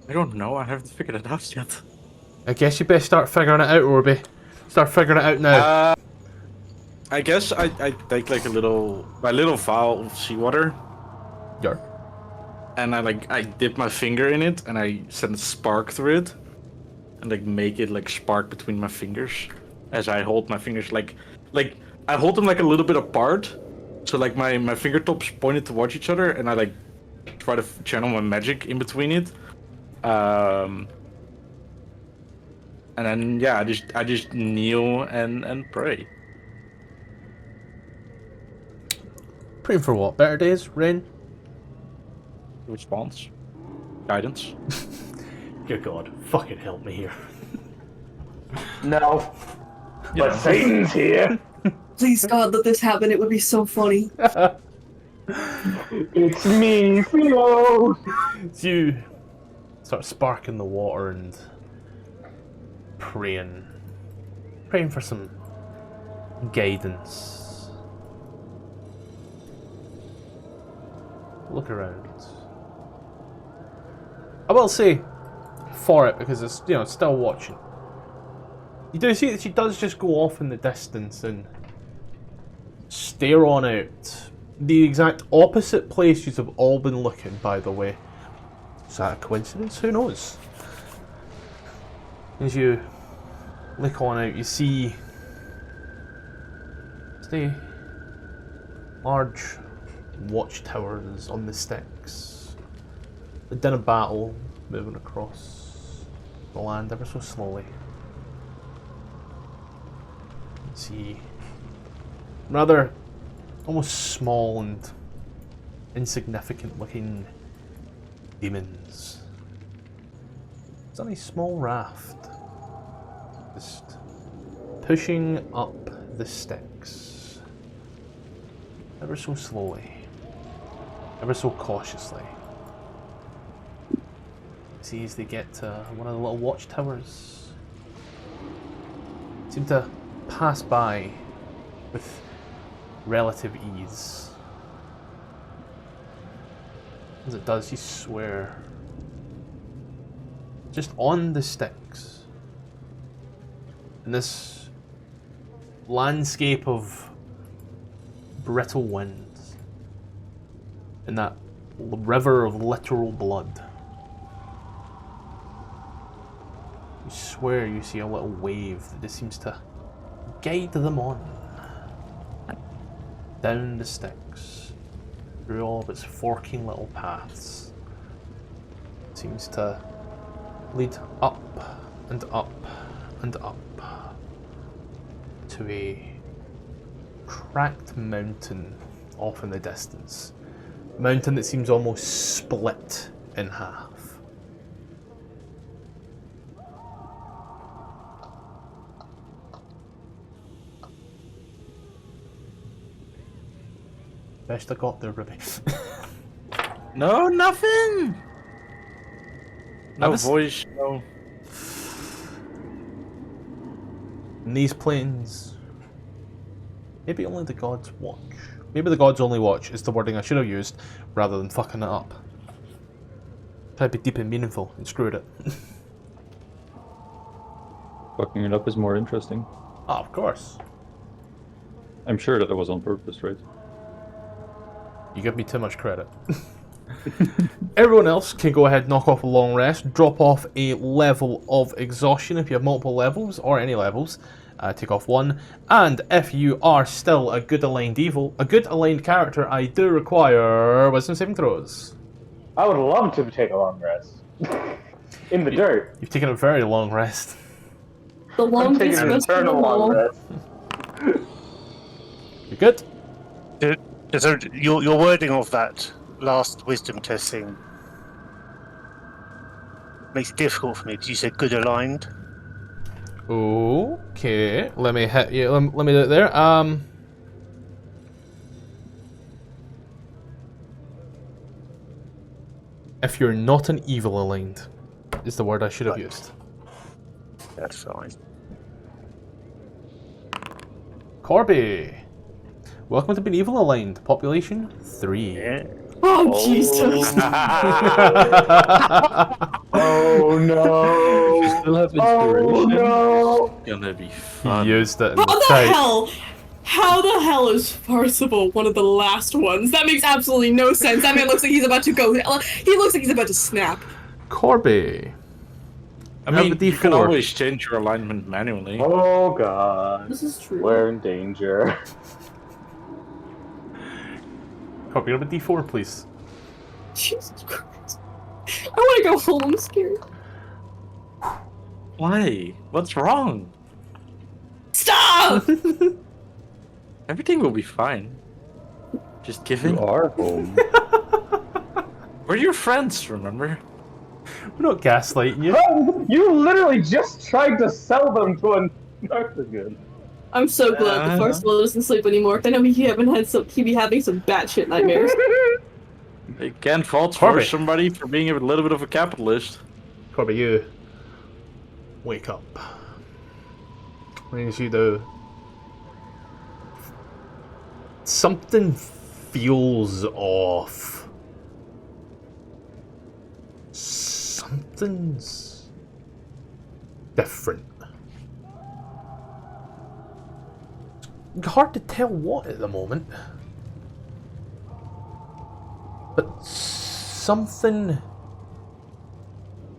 I don't know, I haven't figured it out yet. I guess you best start figuring it out, Orby. Start figuring it out now. I guess I take like my little vial of seawater. Yeah. And I dip my finger in it and I send a spark through it. And like make it like spark between my fingers. As I hold my fingers like I hold them like a little bit apart. So like my fingertips pointed towards each other and I like try to channel my magic in between it. And then yeah, I just kneel and pray. Praying for what? Better days? Rain? Response. Guidance. Good God. Fucking help me here. No. But Satan's here. Please God, let this happen. It would be so funny. It's me, Theo. You start sparking the water and praying for some guidance. Look around. I will say for it because it's it's still watching. You do see that she does just go off in the distance and stare on out. The exact opposite place you have all been looking, by the way. Is that a coincidence? Who knows? As you look on out, you see the large watchtowers on the sticks. The din of battle moving across the land ever so slowly. You see rather almost small and insignificant looking demons. It's on a small raft, just pushing up the sticks, ever so slowly, ever so cautiously. See as they get to one of the little watchtowers, seem to pass by with relative ease. As it does, you swear, just on the sticks, in this landscape of brittle winds, in that river of literal blood, you swear you see a little wave that just seems to guide them on down the sticks through all of its forking little paths. It seems to lead up and up and up to a cracked mountain off in the distance. A mountain that seems almost split in half. Best I got there, Ruby. No, nothing. No voice, no. In these plains, maybe only the gods watch. Maybe the gods only watch is the wording I should have used, rather than fucking it up. Try to be deep and meaningful, and screwed it. Fucking it up is more interesting. Ah, of course. I'm sure that it was on purpose, right? You give me too much credit. Everyone else can go ahead, knock off a long rest, drop off a level of exhaustion if you have multiple levels, or any levels. Take off 1. And if you are still a good aligned character, I do require wisdom saving throws. I would love to take a long rest. In the dirt. You've taken a very long rest. The I'm taking longest an rest of them eternal long all. rest. You good? So your wording of that last wisdom testing makes it difficult for me because you said good aligned. Okay, let me hit you. Let me do it there. If you're not an evil aligned, is the word I should have used. That's fine. Corby, welcome to being evil aligned. Population 3. Yeah. Oh, Jesus. Oh no! You still have Oh inspiration? no! Gonna be He fun. used it in How the the fight. hell? How the hell is Farcival one of the last ones? That makes absolutely no sense. That man looks like he's about to go. He looks like he's about to snap. Corby. I Have mean, the you can D4. always change your alignment manually. Oh god. This is true. We're in danger. Corby, have a D4, please. Jesus Christ. I want to go home. I'm scared. Why? What's wrong? Stop! Everything will be fine. Just give in. You are home. We're your friends, remember? We're not gaslighting you. Oh, you literally just tried to sell them to a narcotic. I'm so glad the Farcival doesn't sleep anymore. 'Cause I know he be having some batshit nightmares. You can't fault Corby. for somebody for being a little bit of a capitalist. Corby, you wake up. What do you do? Something feels off. Something's different. Hard to tell what at the moment. But something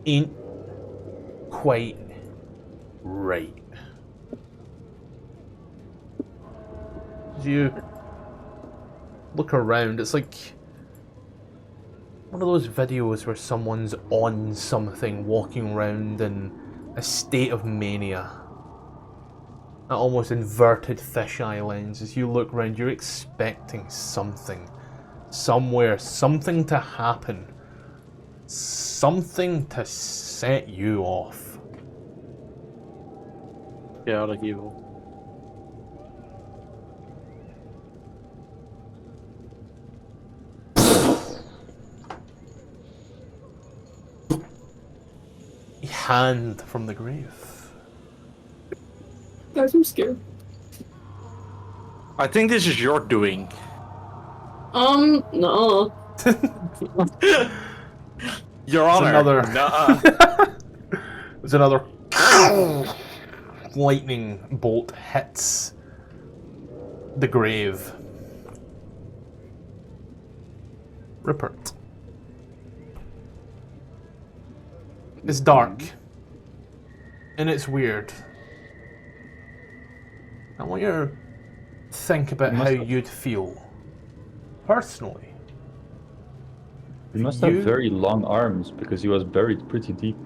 ain't quite right. As you look around, it's like one of those videos where someone's on something, walking around in a state of mania. That almost inverted fisheye lens. As you look around, you're expecting something. Somewhere, something to happen. Something to set you off. Chaotic evil. A hand from the grave. Guys, I'm scared. I think this is your doing. No. Your Honor. Another. Nuh-uh. There's another lightning bolt hits the grave. Rupert. It's dark. And it's weird. I want you to think about how you'd feel. Personally. He must You- have very long arms because he was buried pretty deep.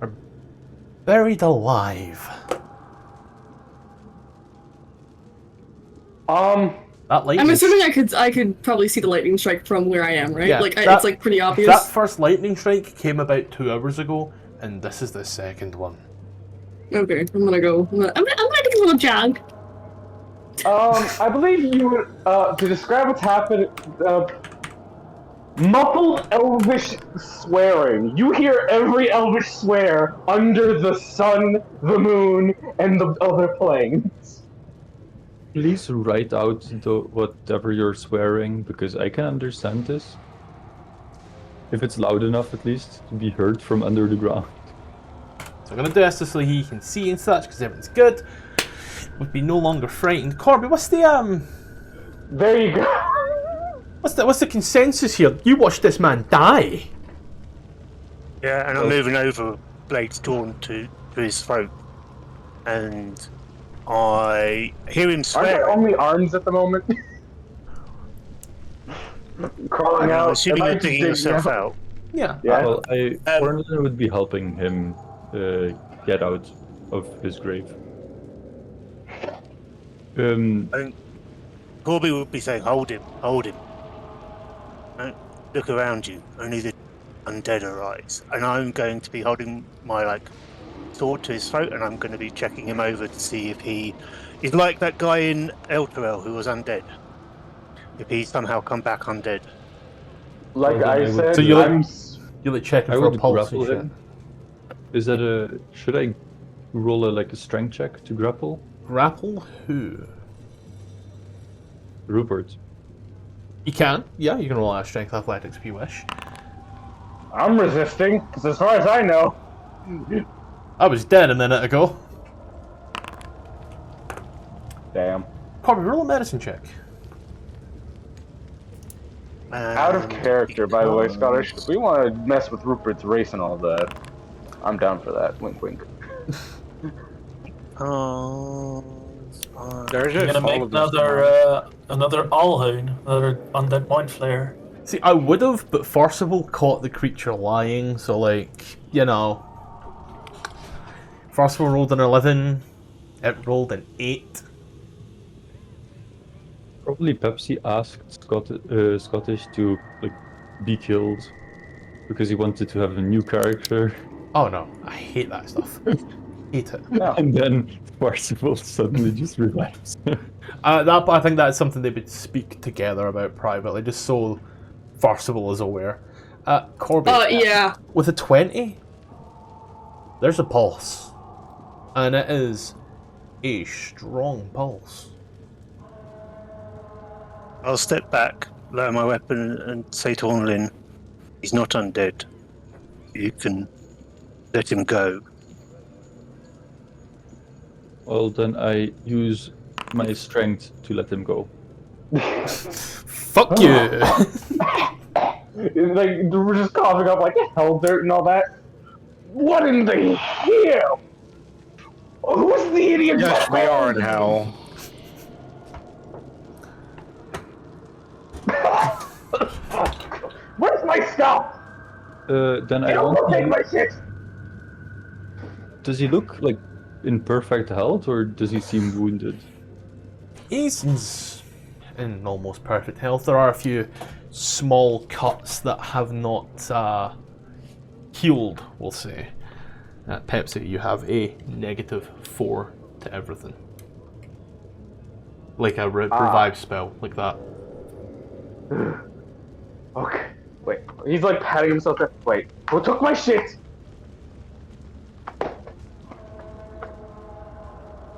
Are buried alive. That lightning. I'm assuming I could probably see the lightning strike from where I am, right? Yeah, like that- it's like pretty obvious. That first lightning strike came about 2 hours ago, and this is the second one. Okay, I'm gonna take a little jog. I believe you would, to describe what's happened, muffled elvish swearing. You hear every elvish swear under the sun, the moon, and the other planes. Please write out whatever you're swearing, because I can understand this. If it's loud enough, at least, to be heard from under the ground. So I'm going to do this so he can see and such, because everything's good. Would be no longer frightened. Corby, what's the, There you go. What's the consensus here? You watched this man die. Yeah, and I'm moving over, blades drawn to his throat. And I hear him Aren't swear. there only arms at the moment? Crawling out. Assuming you're digging yourself out. Yeah. Yeah. Well, Ornlin would be helping him get out of his grave. And Corby would be saying, hold him. Don't look around you, only the undead arise. And I'm going to be holding my sword to his throat, and I'm going to be checking him over to see if he is like that guy in Elturel who was undead. If he's somehow come back undead. Like I said, So you're like checking I for a would pulse grapple and shit. him. Is that should I roll a strength check to grapple? Grapple who? Rupert. You can. Yeah, you can roll out strength athletics if you wish. I'm resisting, because as far as I know... I was dead a minute ago. Damn. Corby, roll a medicine check. Out of character, by the way, Scottish. If we want to mess with Rupert's race and all that, I'm down for that. Wink, wink. There's You're a gonna make another Allhound, another undead mind flayer. See, I would have, but Forcible caught the creature lying, so Forcible rolled an 11, it rolled an 8. Probably Pepsi asked Scottish to be killed because he wanted to have a new character. Oh no, I hate that stuff. Hate it. No. And then Parzival suddenly just revives. I think that's something they would speak together about privately, just so Forcible is aware. Corby. Yeah. With a 20, there's a pulse. And it is a strong pulse. I'll step back, lower my weapon, and say to Ornlin, he's not undead. You can let him go. Well, then I use my strength to let him go. Fuck you! We're just coughing up hell dirt and all that. What in the hell? Who's the idiot? Yes, we are in hell. Where's my stuff? Then I Don't want take to... my shit. Does he look in perfect health, or does he seem wounded? He's in almost perfect health. There are a few small cuts that have not healed, we'll say. At Pepsi, you have a -4 to everything. Like a revive spell, like that. Okay, wait. He's patting himself. Wait, who took my shit?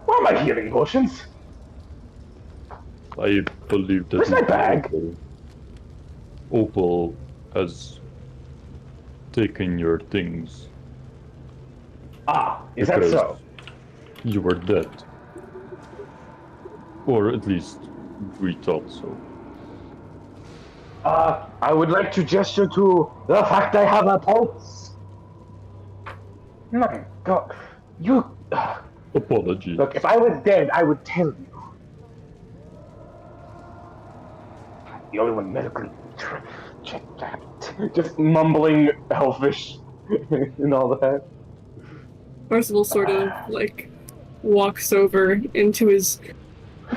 Where are my healing potions? I believe that... Where's my bag? Opal has taken your things. Ah, is that Because so? You were dead. Or at least we thought so. I would like to gesture to the fact I have a pulse. My God, you... Apologies. Look, if I was dead, I would tell you. The only one medically... Just mumbling Elfish and all that. Percival sort of walks over into his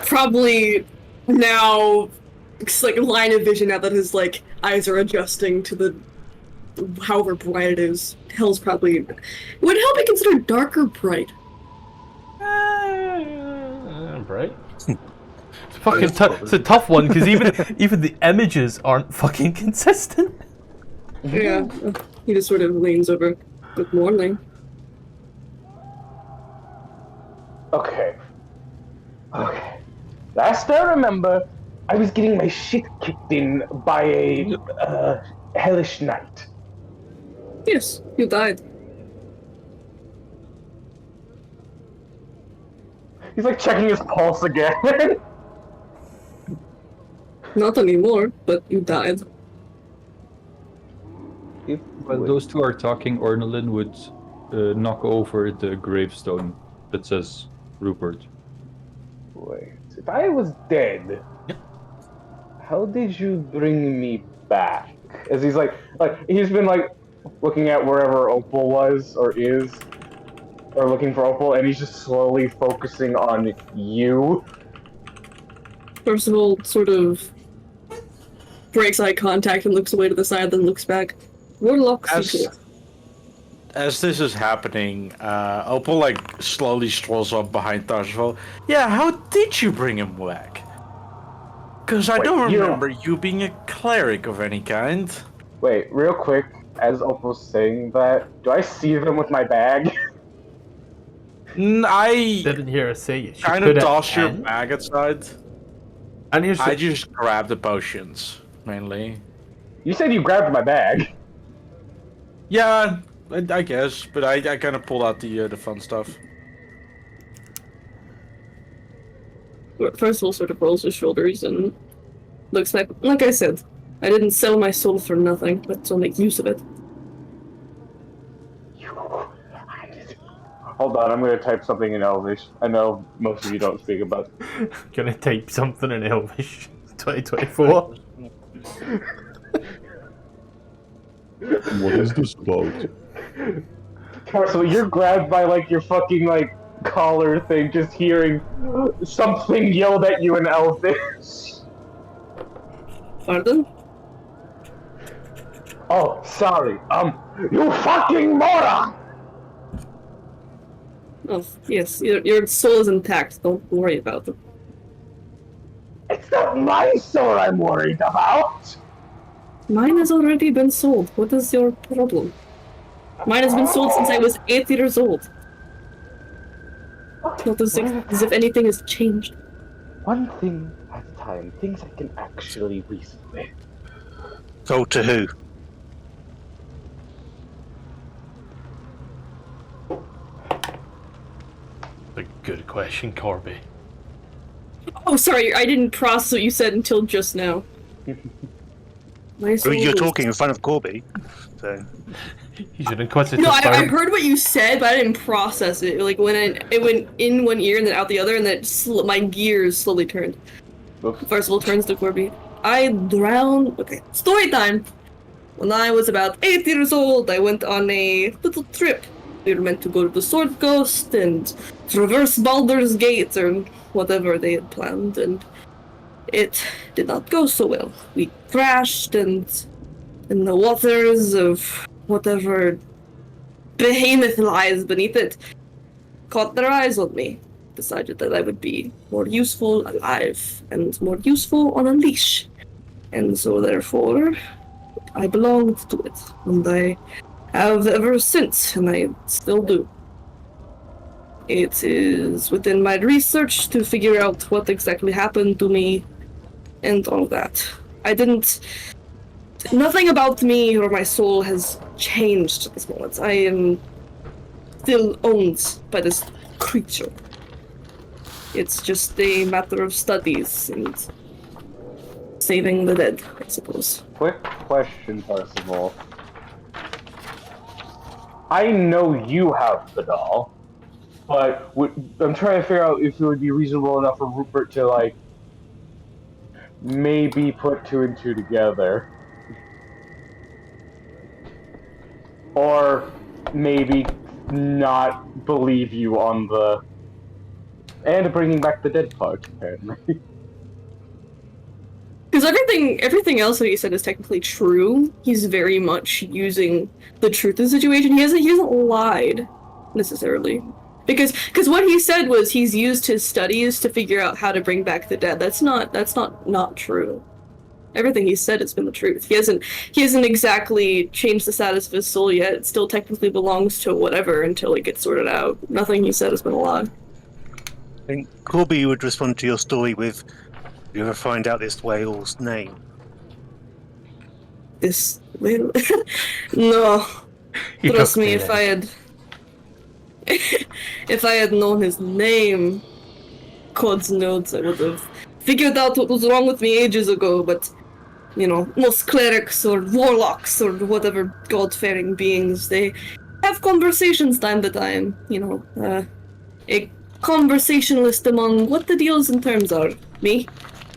probably now line of vision now that his eyes are adjusting to the however bright it is. Hell's probably would hell be considered dark or bright? Bright. It's fucking it's a tough one because even the images aren't fucking consistent. Yeah, he just sort of leans over. Good morning. Okay. last I remember, I was getting my shit kicked in by a hellish knight. Yes, you died. He's like checking his pulse again. Not anymore, but you died. While those two are talking, Ornelin would knock over the gravestone that says Rupert. Wait, if I was dead, how did you bring me back? As he's he's been looking at wherever Opal was or is, or looking for Opal, and he's just slowly focusing on you. First of all, sort of breaks eye contact and looks away to the side, then looks back. Warlock secret. As this is happening, Opal slowly strolls up behind Tarsval. Yeah, how did you bring him back? Because I don't remember you being a cleric of any kind. Wait, real quick, as Opal's saying that, do I see them with my bag? I didn't hear her say it. Kind of toss your bag aside. And I just grabbed the potions, mainly. You said you grabbed my bag. Yeah, I guess, but I kind of pulled out the fun stuff. First of all, sort of rolls his shoulders and looks back. Like I said, I didn't sell my soul for nothing, but to make use of it. Hold on, I'm gonna type something in Elvish. I know most of you don't speak about. Gonna type something in Elvish. 2024. What is this about? So you're grabbed by your fucking collar thing, just hearing something yelled at you in Elvish. Pardon? Oh, sorry. You fucking moron! Oh, yes, your soul is intact. Don't worry about it. It's not my soul I'm worried about! Mine has already been sold. What is your problem? Mine has been sold since I was 8 years old. Not as if anything has changed. One thing at a time. Things I can actually reason with. Sold to who? A good question, Corby. Oh, sorry, I didn't process what you said until just now. You're talking in front of Corby, so... He's an inquisitive. No, I heard what you said, but I didn't process it. When it went in one ear and then out the other, and then my gears slowly turned. Oops. First of all, turns to Corby. I drowned... Okay, story time! When I was about 8 years old, I went on a little trip. We were meant to go to the Sword Coast and traverse Baldur's Gate, or whatever they had planned, and it did not go so well. We crashed, and in the waters of whatever behemoth lies beneath it caught their eyes on me. Decided that I would be more useful alive and more useful on a leash. And so therefore, I belonged to it. And I have ever since, and I still do. It is within my research to figure out what exactly happened to me and all that. Nothing about me or my soul has changed at this moment. I am still owned by this creature. It's just a matter of studies and saving the dead, I suppose. Quick question, first of all. I know you have the doll, but I'm trying to figure out if it would be reasonable enough for Rupert to, maybe put 2 and 2 together. Or maybe not believe you on the... And bringing back the dead part, apparently. Because everything else that he said is technically true. He's very much using the truth of the situation. He hasn't lied, necessarily. Because what he said was he's used his studies to figure out how to bring back the dead. That's not true. Everything he said has been the truth. He hasn't exactly changed the status of his soul yet. It still technically belongs to whatever until it gets sorted out. Nothing he said has been a lie. I think Corby would respond to your story with, "You ever find out this whale's name?" This will no. He Trust took me, the if I had known his name, God's knows I would have figured out what was wrong with me ages ago, but you know, most clerics or warlocks or whatever god-fearing beings, they have conversations time to time, you know, a conversationalist among what the deals and terms are. Me?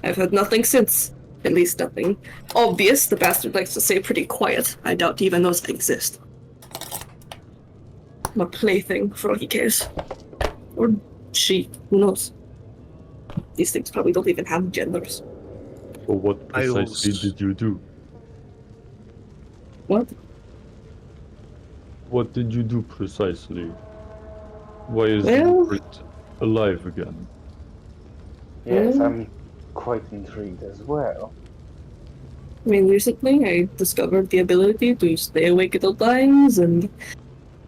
I've heard nothing since. At least nothing obvious. The bastard likes to stay pretty quiet. I doubt he even knows I exist. I'm a plaything for all he cares. Or she, who knows? These things probably don't even have genders. Well, what precisely did you do? What? What did you do precisely? Why is Well- Rupert alive again? Yes, I'm quite intrigued as well. I mean, recently I discovered the ability to stay awake at all times and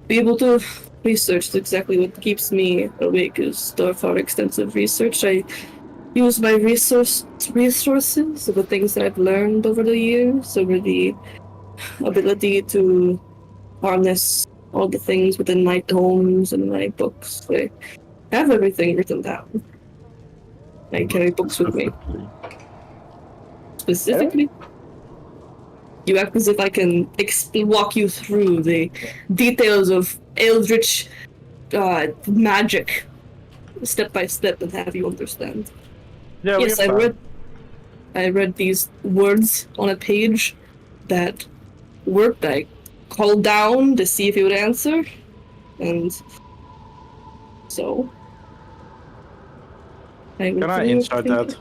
be able to research exactly what keeps me awake is the far extensive research. I use my resources, the things that I've learned over the years, over the ability to harness all the things within my tomes and my books. I have everything written down. I carry books with me. Specifically? You act as if I can walk you through the details of eldritch magic step by step and have you understand. Yeah, Yes, I read these words on a page that worked. I called down to see if he would answer, and so Can I inside that?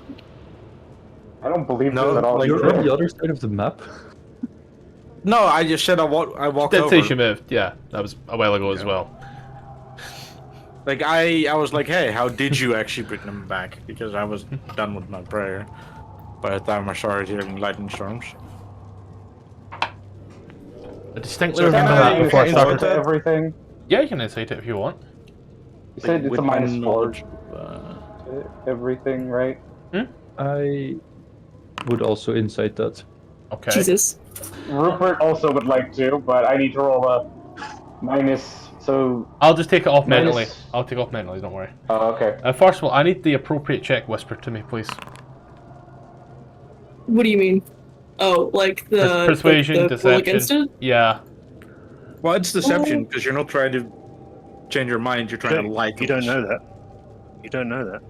I don't believe No, that at all. like- You're on the other side of the map? No, I just said I walked Did over. say she moved, yeah. That was a while ago as well. Like I was like, hey, how did you actually bring them back? Because I was done with my prayer by the time I started hearing lightning storms. I distinctly So remember can that I before I insight started. to that? everything. Yeah, you can incite it if you want. You said it's With a my -4 knowledge, to everything, right? I would also incite that. Okay. Jesus. Rupert also would like to, but I need to roll a minus. So, I'll just take it off Minus- mentally. I'll take it off mentally, don't worry. okay. First of all, I need the appropriate check whispered to me, please. What do you mean? Oh, like the Persuasion, the roll deception. against it? Yeah. well, it's deception because you're not trying to change your mind. You're trying to lie to You don't us. know that. You don't know that.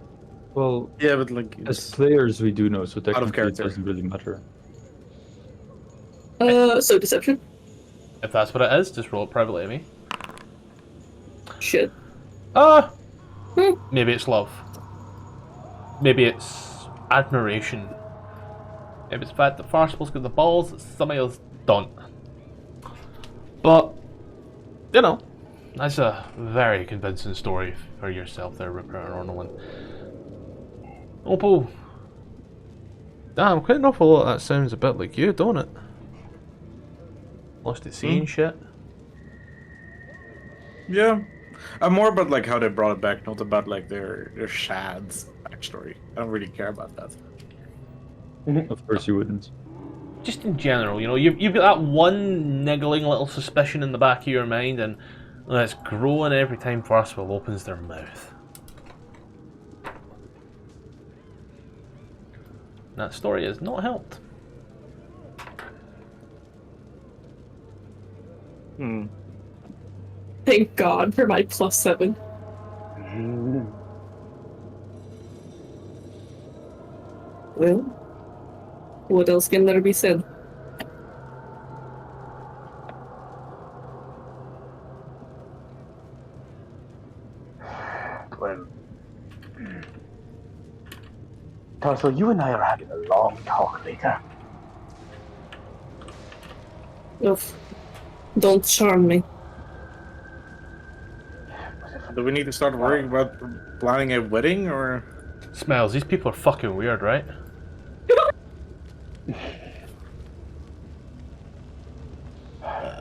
Well, Yeah, but like, as it's, players we do know, so technically it character. doesn't really matter. So deception. If that's what it is, just roll it privately at me. Shit. Maybe it's love. Maybe it's admiration. Maybe it's the fact that Farcible's got the balls that somebody else don't. But, you know, that's a very convincing story for yourself there, Rupert and Ornolin. Opal. Damn, quite an awful lot of that sounds a bit like you, don't it? Lost at sea and shit. yeah. I'm more about like how they brought it back, not about like their Shad's backstory. I don't really care about that. Of course you wouldn't. Just in general, you know, you've got that one niggling little suspicion in the back of your mind, and it's growing every time Farcible opens their mouth. That story has not helped. Thank God for my +7. Well, what else can there be said? Well, Tarsal, you and I are having a long talk later. Oof. Don't charm me. Do we need to start worrying about planning a wedding or? Smells, these people are fucking weird, right?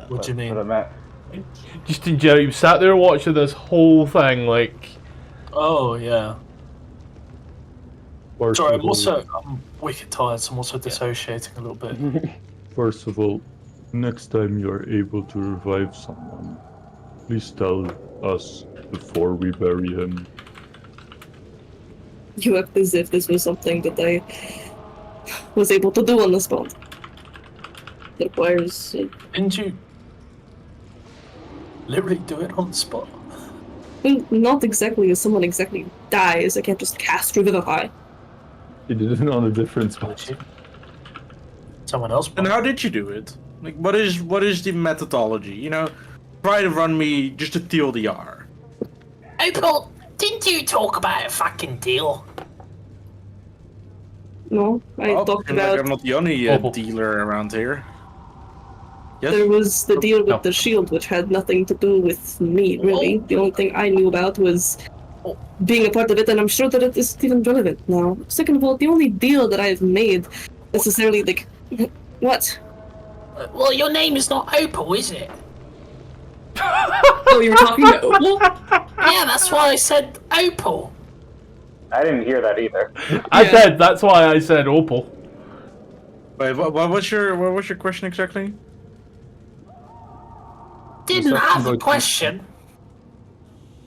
What do you mean? But I'm at- Just in general, you sat there watching this whole thing, like, Oh, yeah. First Sorry, of I'm wicked tired, so I'm also dissociating a little bit. First of all, next time you are able to revive someone, please tell us before we bury him. You act as if this was something that I was able to do on the spot. It requires... Didn't you literally do it on the spot? Well, not exactly as someone exactly dies. I can't just cast Revivify. You did it on a different spot. Someone else. And how did you do it? Like, what is the methodology? You know, try to run me just a TLDR. Opal, didn't you talk about a fucking deal? No, I talked seems like about... I'm not the only Opal. dealer around here. Yes. There was the deal with No. the shield, which had nothing to do with me, really. The only thing I knew about was being a part of it, and I'm sure that it isn't even relevant now. Second of all, the only deal that I've made necessarily, like... What? Well, your name is not Opal, is it? Oh, you were talking to Opal? Yeah, that's why I said Opal. I didn't hear that either. I did. That's why I said Opal. Wait, what was your question exactly? Didn't Something have a about- question.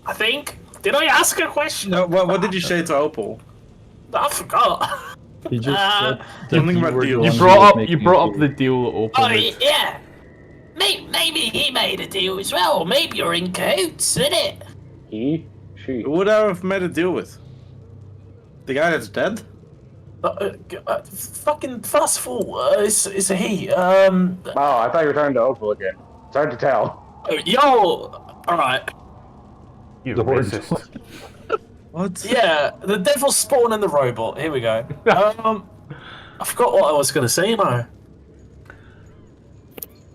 I think. Did I ask a question? No, what did you say to Opal? I forgot. He just said that something you about were the deals. one You who brought was up making the deal. deal that Opal Oh, made. yeah. Maybe he made a deal as well, or maybe you're in cahoots, isn't it? He? She? Who would I have made a deal with? The guy that's dead? Fucking first of all, it's a he. Oh, I thought you were talking to Opal again. It's hard to tell. Yo, alright. You The horde. racist. What? Yeah, the devil spawn and the robot. Here we go. I forgot what I was going to say now.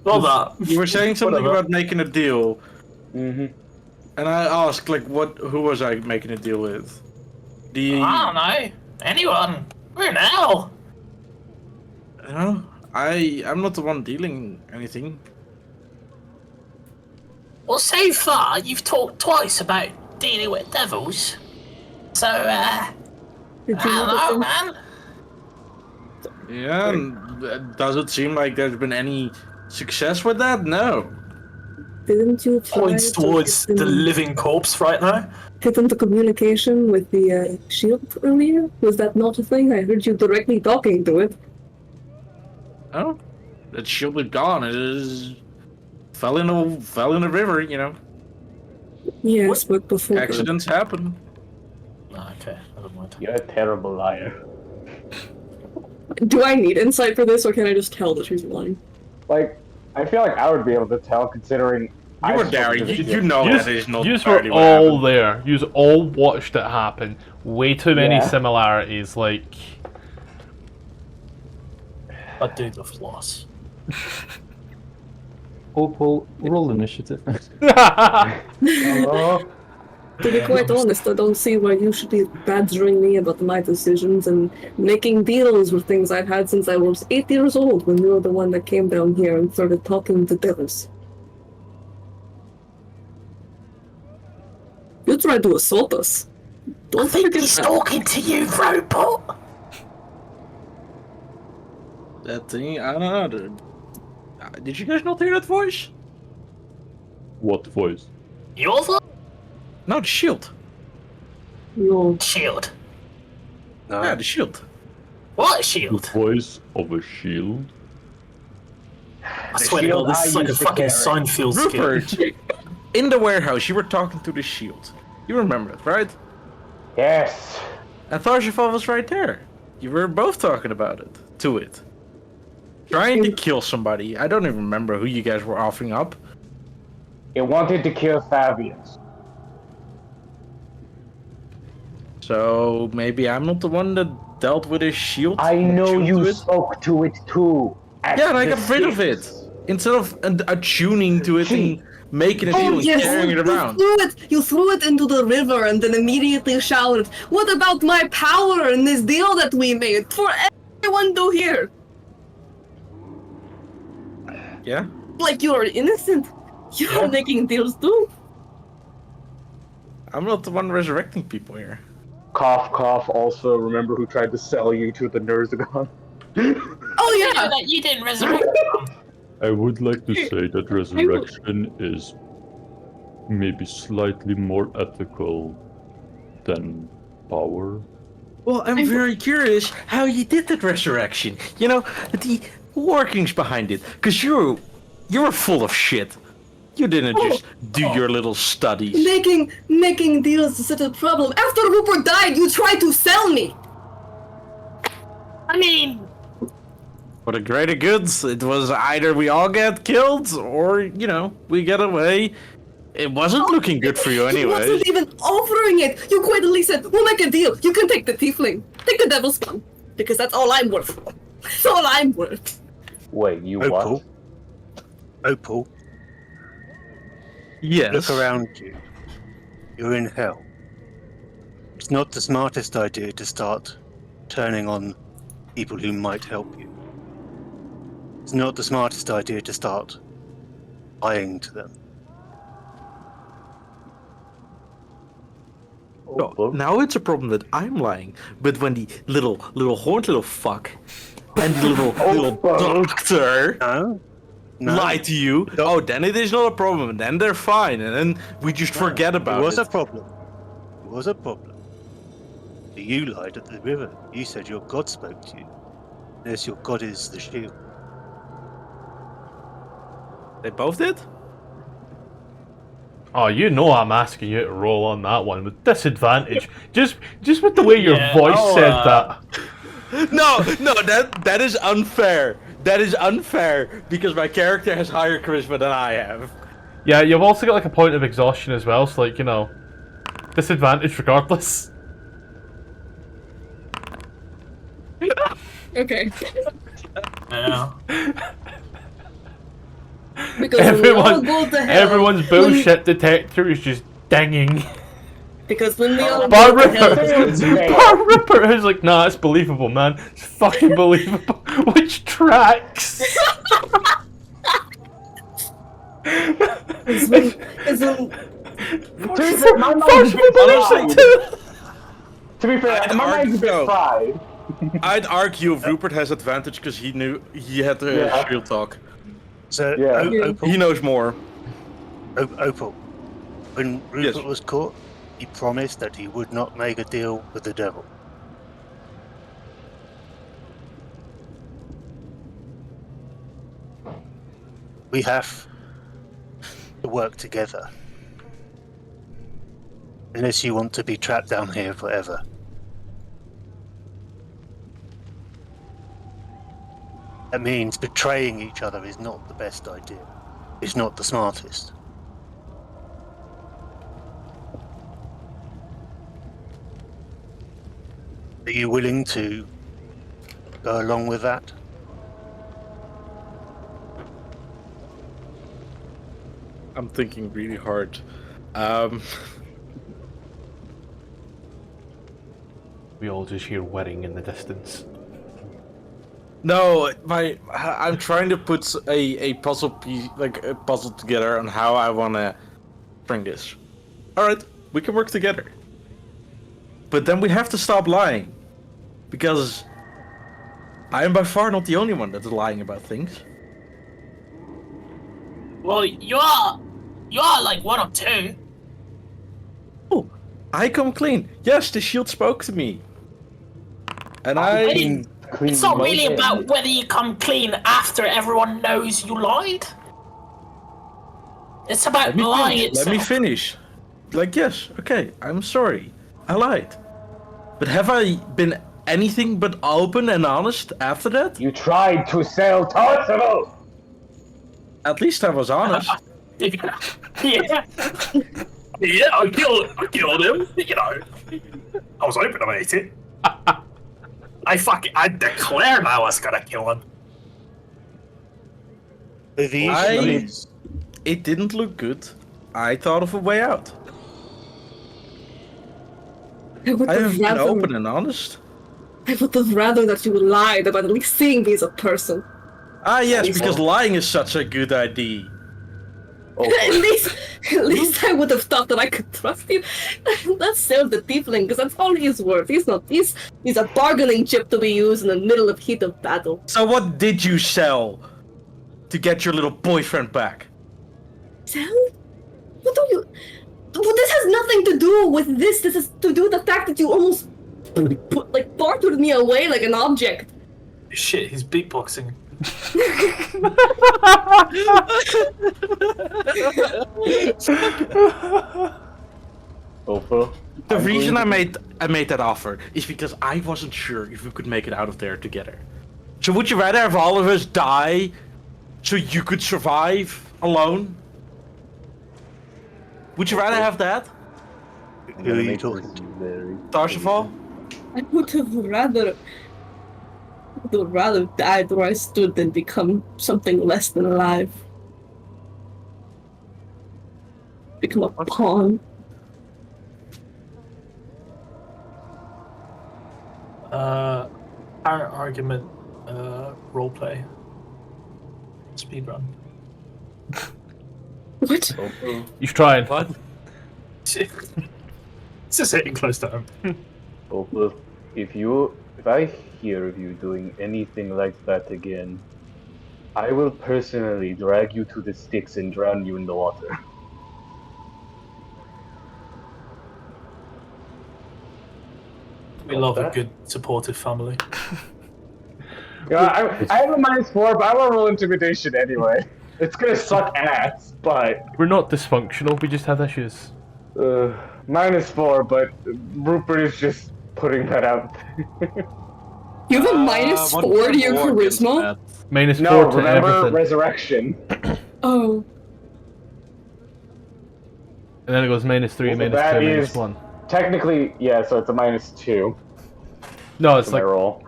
Not that. You were saying something Whatever. about making a deal, Mm-hmm. and I asked, like, who was I making a deal with? The, I don't know. Anyone. Where now? you know, I'm not the one dealing anything. Well, so far, you've talked twice about dealing with devils. So, I Did you don't know, man. Yeah, and does it seem like there's been any success with that? No. Didn't you try Points to towards get the them- living corpse right now. get into communication with the shield earlier? Was that not a thing? I heard you directly talking to it. Oh, that shield is gone. It is fell in a river. You know, Yes, but before... accidents happen. Oh, okay, never mind. You're a terrible liar. Do I need insight for this, or can I just tell that she's lying? Like, I feel like I would be able to tell, considering You were there. You know that is not You were entirely what all happened. there. You all watched it happen. Way too many Yeah. similarities. Like, I do the floss. Opal, roll initiative. Oh, To be quite honest, I don't see why you should be badgering me about my decisions and making deals with things I've had since I was 8 years old when you were the one that came down here and started talking to devils. You tried to assault us. I Don't think forget he's that. talking to you, robot. That thing, I don't know. Did you guys not hear that voice? What voice? Your voice? No, the shield. No. Shield. Yeah, the shield. What The shield? voice of a shield? I swear to God, this is like a fucking Seinfeld skit. Rupert, in the warehouse, you were talking to the shield. You remember it, right? yes. And Tharshival was right there. You were both talking about it. To it. Trying to kill somebody. I don't even remember who you guys were offering up. It wanted to kill Fabius. So maybe I'm not the one that dealt with his shield. I know tuned you to it. spoke to it too. at Yeah, and I the got rid of it. Sphinx. Instead of attuning to it and making a deal Oh and yes, carrying it around. you threw it into the river and then immediately shouted, "What about my power in this deal that we made for everyone to hear?" Yeah? Like you are innocent. You are making deals too. I'm not the one resurrecting people here. Cough, cough. Also, remember who tried to sell you to the Nerzagon? Oh yeah. That you didn't resurrect. I would like to say that resurrection is maybe slightly more ethical than power. Well, I'm very curious how you did that resurrection. You know, the workings behind it. Because you're full of shit. You didn't just do your little studies. Making deals is such a problem. After Rupert died, you tried to sell me. I mean, For the greater goods, it was either we all get killed or, you know, we get away. It wasn't looking good for you He anyway. wasn't even offering it. You quietly said, "We'll make a deal. You can take the tiefling, take the devil's spawn, because that's all I'm worth. That's all I'm worth." Wait, you Opal. what? Opal, Yes. look around you. You're in hell. It's not the smartest idea to start turning on people who might help you. It's not the smartest idea to start lying to them. No, now it's a problem that I'm lying, but when the little horned little fuck and the little doctor No. lie to you, oh, then it is not a problem. Then they're fine, and then we just forget about It was it. a problem. It was a problem. You lied at the river. You said your god spoke to you. Yes, your god is the shield. They both did? Oh, you know I'm asking you to roll on that one with disadvantage. Just with the way your voice said that. No, that is unfair. That is unfair because my character has higher charisma than I have. Yeah, you've also got like a point of exhaustion as well, so like, you know, disadvantage regardless. Okay. Yeah. Because when we all go to hell, everyone's bullshit detector is just dinging. Because when we all Bar go to hell, Ripper! Bar Ripper is like, nah, it's believable, man. It's fucking believable. Which tracks? is when To be fair, my mind's a bit fried. I'd argue if Rupert has advantage because he knew he had the shield talk. So, Yeah. Opal, He knows more. Opal, when Rupert was caught, he promised that he would not make a deal with the devil. We have to work together. Unless you want to be trapped down here forever. That means betraying each other is not the best idea. It's not the smartest. Are you willing to go along with that? I'm thinking really hard. We all just hear whirring in the distance. No, I'm trying to put a puzzle piece, like a puzzle together on how I wanna bring this. All right, we can work together. But then we have to stop lying, because I am by far not the only one that's lying about things. well, you are like one of two. Oh, I come clean. Yes, the shield spoke to me, and I. It's not really about whether you come clean after everyone knows you lied. It's about lying itself. Let me finish. Like, yes, okay, I'm sorry. I lied. But have I been anything but open and honest after that? You tried to sell Torsible! At least I was honest. Yeah. Yeah, I killed him. You know, I was hoping to make it. I declared I was gonna kill him. The issue is, It didn't look good. I thought of a way out. I would I have have been rather, open and honest. I would have rather that you lied about at least seeing me as a person. Ah, yes, because lying is such a good idea. At least I would have thought that I could trust you. Let's sell the tiefling, because that's all he's worth. He's a bargaining chip to be used in the middle of heat of battle. So what did you sell to get your little boyfriend back? Sell? What do you? Well, this has nothing to do with this. This is to do with the fact that you almost bartered me away like an object. Shit, he's beatboxing. Opal. The reason I made that offer is because I wasn't sure if we could make it out of there together. So would you rather have all of us die so you could survive alone? Would you rather have that? Who are you talking to? Starsfall? I would have rather died where I stood than become something less than alive. Become a pawn. Apparent argument, roleplay. Speedrun. What? You've tried. What? It's just hitting close to home. Opal, if I hear of you doing anything like that again, I will personally drag you to the sticks and drown you in the water. We love a good, supportive family. Yeah, I have a -4, but I will roll intimidation anyway. It's gonna suck ass, but... We're not dysfunctional, we just have issues. -4, but Rupert is just putting that out. You have a -4 to your charisma? -4 No, to remember everything. resurrection. Oh. And then it goes -3, Well, that -2, is- -1. Technically, yeah, so it's a -2 No, it's for my like roll.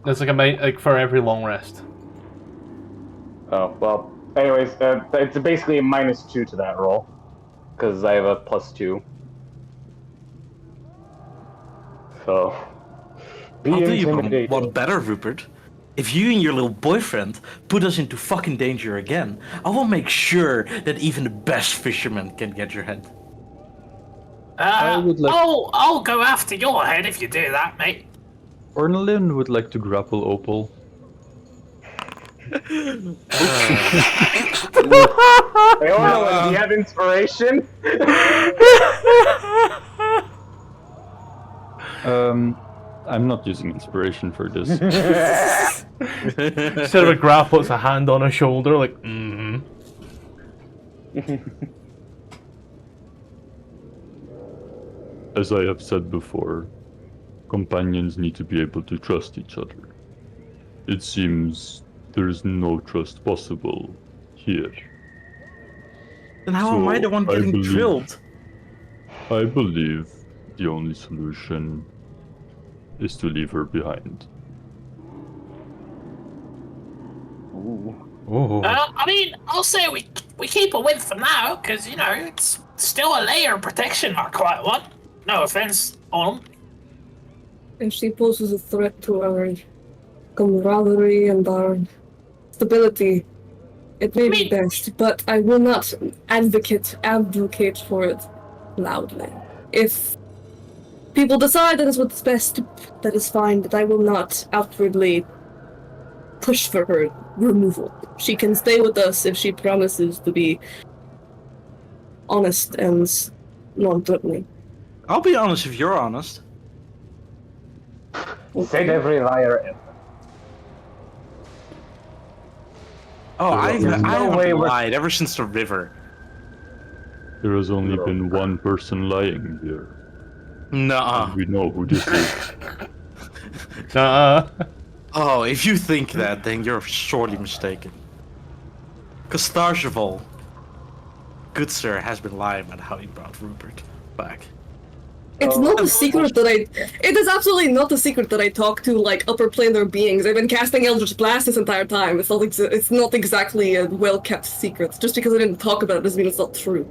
it's like like for every long rest. Oh, well, anyways, it's basically a -2 to that roll. Because I have a +2. So... I'll do you intimidated. one better, Rupert. If you and your little boyfriend put us into fucking danger again, I will make sure that even the best fisherman can get your head. would like- I'll go after your head if you do that, mate. Ornelin would like to grapple Opal. Hey, Orlin, do you have inspiration? I'm not using inspiration for this. Instead of a grapple, it's a hand on a shoulder, like, mm-hmm. As I have said before, companions need to be able to trust each other. It seems there is no trust possible here. Then how am I the one getting drilled? I believe the only solution is to leave her behind. Oh. I mean, I'll say we keep her with for now, because, you know, it's still a layer of protection I quite want. No offense, on. If she poses a threat to our camaraderie and our stability, it may be best, but I will not advocate for it loudly. If people decide that is what's best, that is fine, but I will not outwardly push for her removal. She can stay with us if she promises to be honest and non-threatening. I'll be honest if you're honest. Said every liar ever. Oh, I There's no haven't way we're- lied ever since the river. There has only been one person lying here. Nuh-uh. We know who this is. Oh, if you think that, then you're sorely mistaken. Because Starsfall, good sir, has been lying about how he brought Rupert back. It's not a secret that it is absolutely not a secret that I talk to, like, upper planar beings. I've been casting Eldritch Blast this entire time. It's not exactly a well-kept secret. Just because I didn't talk about it doesn't mean it's not true.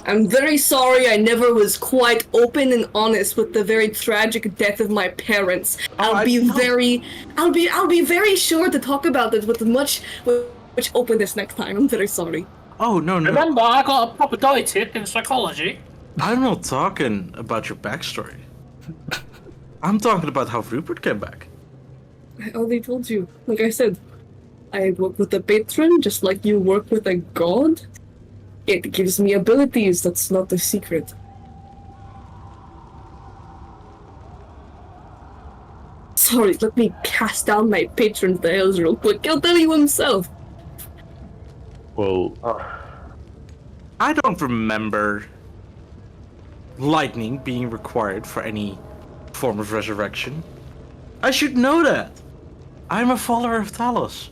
I'm very sorry I never was quite open and honest with the very tragic death of my parents. I'll be very sure to talk about this with much openness next time. I'm very sorry. Oh, no. Remember, I got a proper die tip in psychology. I'm not talking about your backstory. I'm talking about how Rupert came back. I already told you. Like I said, I work with a patron just like you work with a god. It gives me abilities, that's not a secret. Sorry, let me cast down my patron's nails real quick. He'll tell you himself. Well, I don't remember lightning being required for any form of resurrection. I should know that. I'm a follower of Talos.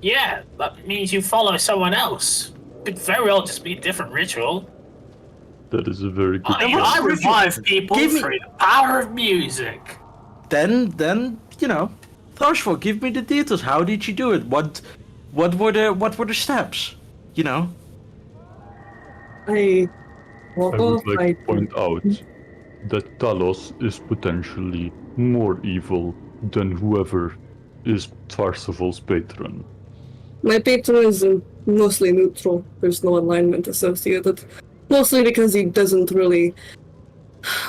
Yeah, that means you follow someone else. Could very well just be a different ritual. that is a very good I point. revive people through the power of music. Then, Thoshful, give me the details. How did you do it? What were the steps? You know. I I walk would off, like to point out that Talos is potentially more evil than whoever is Parsifal's patron. My patron is mostly neutral. There's no alignment associated. Mostly because he doesn't really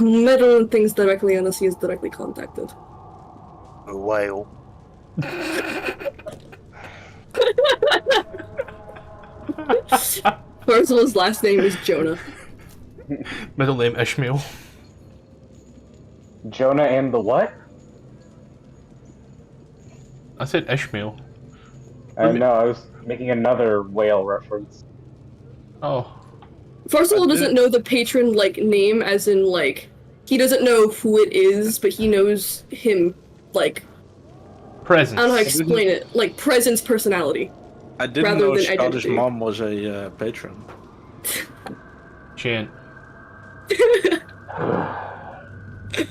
meddle in things directly unless he is directly contacted. A whale. Parzival's last name is Jonah. Middle name Ishmael. Jonah and the what? I said Ishmael. I know, I was making another whale reference. Oh. Parzival doesn't know the patron, like, name as in, like, he doesn't know who it is, but he knows him, like... Presence. I don't know how to explain it. Like, presence, personality. I didn't rather know than Scottish identity. mom was a patron. Chant.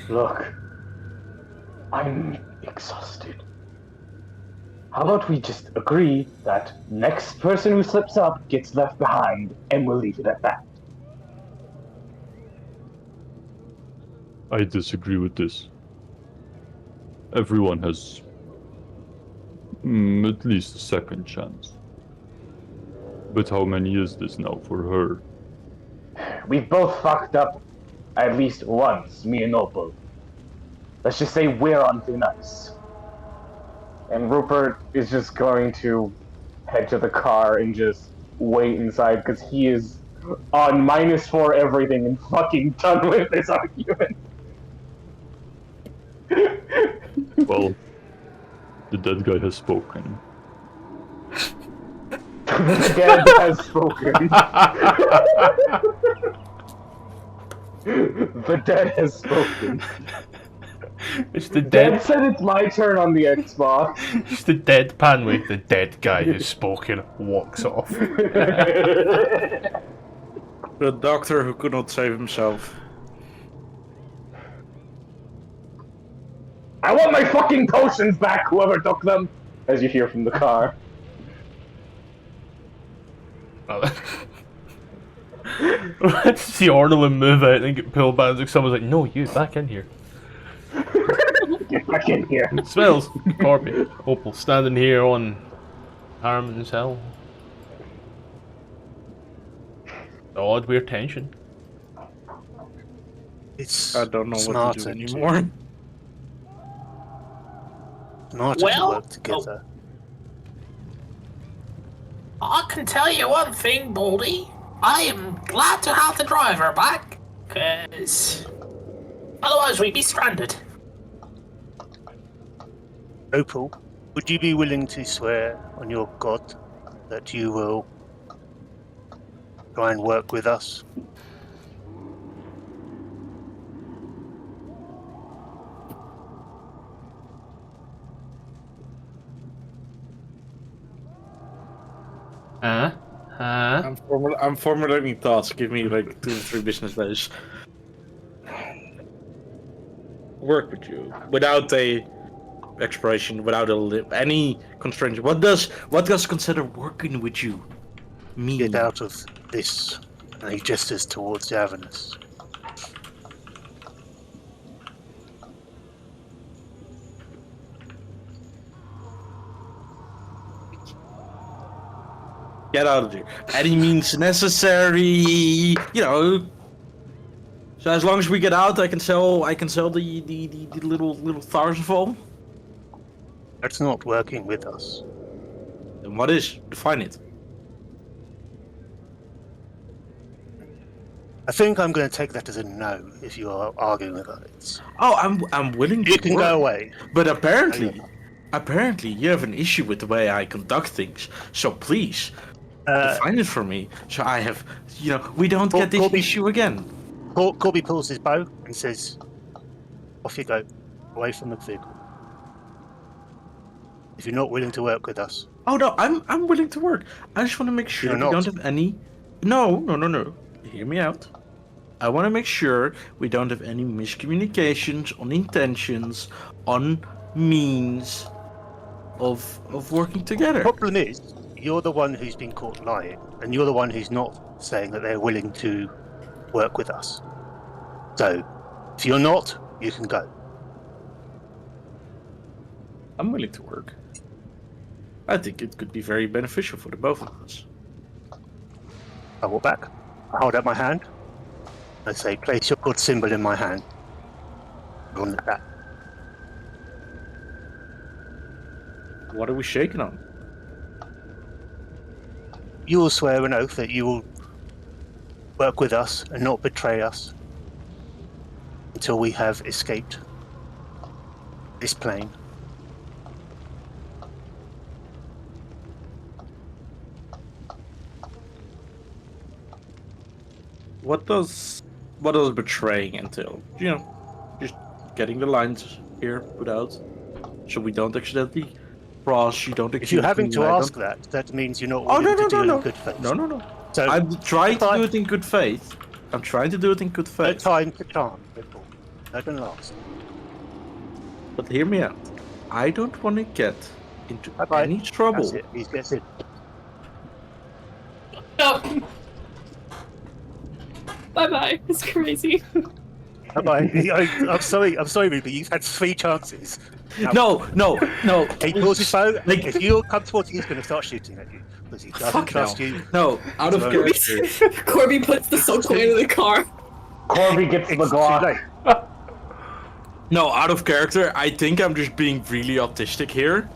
Look, I'm exhausted. How about we just agree that next person who slips up gets left behind, and we'll leave it at that? I disagree with this. Everyone has at least a second chance. But how many is this now for her? We've both fucked up at least once, me and Opal. Let's just say we're on thin ice. And Rupert is just going to head to the car and just wait inside because he is on -4 everything and fucking done with this argument. Well, the dead guy has spoken. The dead has spoken. The dead has spoken. It's the Dead dead. said it's my turn on the Xbox. It's the deadpan way. The dead guy who's spoken walks off. The doctor who could not save himself. I want my fucking potions back, whoever took them! As you hear from the car. See Ornament move out and then get pulled back. Someone's like, "No, you back in here." Get back in here. Smells corpy. Opal standing here on Harumans Hill. Odd, weird tension. It's I don't know what to do smarter anymore. Smarter to work together. I can tell you one thing, Baldy. I am glad to have the driver back, because otherwise we'd be stranded. Opal, would you be willing to swear on your god that you will try and work with us? I'm formulating thoughts. Give me like 2 to 3 business days. Work with you without a expiration, without any constraints. What does consider working with you mean? Get out of this And he gestures towards the Avernus. Get out of here. Any means necessary, you know. So as long as we get out, I can sell the little Tharsval. That's not working with us. Then what is? Define it. I think I'm going to take that as a no if you are arguing with us. Oh, I'm willing to. You can go away. But apparently you have an issue with the way I conduct things. So please, define it for me. So I have, we don't get this issue again. Corby pulls his bow and says, "Off you go, away from the vehicle. If you're not willing to work with us." Oh no, I'm willing to work. I just want to make sure we don't have any. No. Hear me out. I want to make sure we don't have any miscommunications on intentions, on means of working together. The problem is, you're the one who's been caught lying, and you're the one who's not saying that they're willing to work with us. So, if you're not, you can go. I'm willing to work. I think it could be very beneficial for the both of us. I walk back. I hold out my hand. I say, place your good symbol in my hand. On that. What are we shaking on? You will swear an oath that you will work with us and not betray us until we have escaped this plane. What does betraying entail? Just getting the lines here put out, so we don't accidentally cross. You don't. If you're having to ask that means you're not willing to deal in good faith. No. So I'm trying to do it in good faith. No time to charm, people. That can last. But hear me out. I don't want to get into any trouble. That's it. He gets it. No. Bye-bye. It's crazy. Bye-bye. I'm sorry, Ruby. You've had 3 chances. No. He pulls his bow. If you come towards him, he's going to start shooting at you because he doesn't trust you. No, out of character. Corby puts the soul coin in the car. Corby gets the Glock. No, out of character. I think I'm just being really autistic here,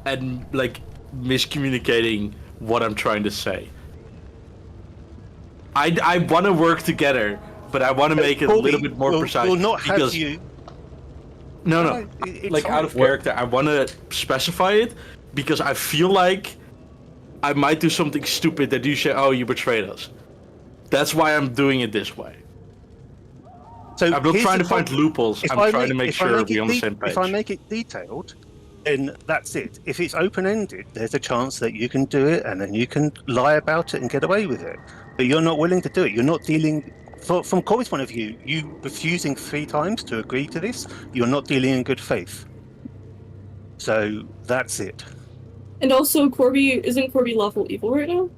and miscommunicating what I'm trying to say. I want to work together, but I want to make it a little bit more precise. We'll not have you. No. Out of character, I want to specify it because I feel like I might do something stupid that you say, "Oh, you betrayed us." That's why I'm doing it this way. So I'm not trying to find loopholes. I'm trying to make sure we're on the same page. If I make it detailed, then that's it. If it's open-ended, there's a chance that you can do it and then you can lie about it and get away with it. But you're not willing to do it. You're not dealing... From Corby's point of view, you refusing 3 times to agree to this, you're not dealing in good faith. So that's it. And also, isn't Corby lawful evil right now?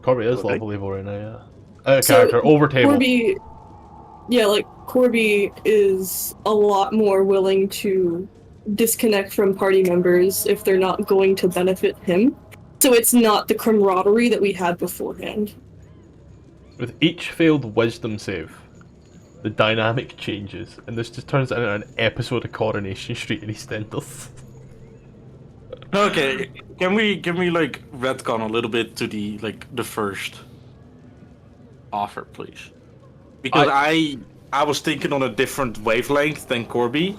Corby is lawful evil right now, yeah. Character, over table. Corby is a lot more willing to disconnect from party members if they're not going to benefit him. So it's not the camaraderie that we had beforehand. With each failed wisdom save, the dynamic changes, and this just turns into an episode of Coronation Street in EastEnders. Okay, can we retcon a little bit to the first offer, please? Because I was thinking on a different wavelength than Corby.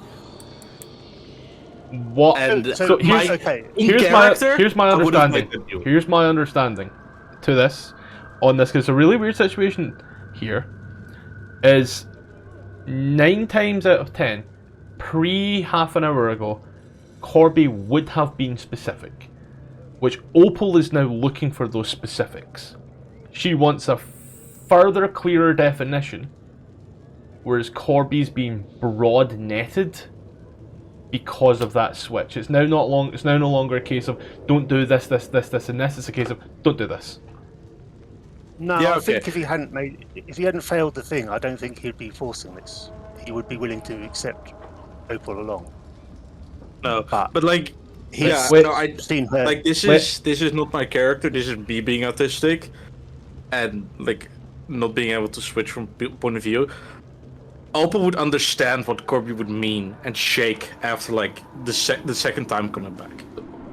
What? And here's my understanding. Here's my understanding to this on this, because it's a really weird situation here. Is 9 times out of 10, half an hour ago, Corby would have been specific, which Opal is now looking for those specifics. She wants a further clearer definition, whereas Corby's being broad netted because of that switch. It's now no longer a case of don't do this, and this. It's a case of don't do this. No, Yeah, I okay. think if he hadn't failed the thing, I don't think he'd be forcing this. He would be willing to accept Opal along. No, But but like, He's yeah, Wait. no, I seen her. like this is not my character. This is me being autistic, and like not being able to switch from point of view. Opal would understand what Corby would mean and shake after like the second time coming back.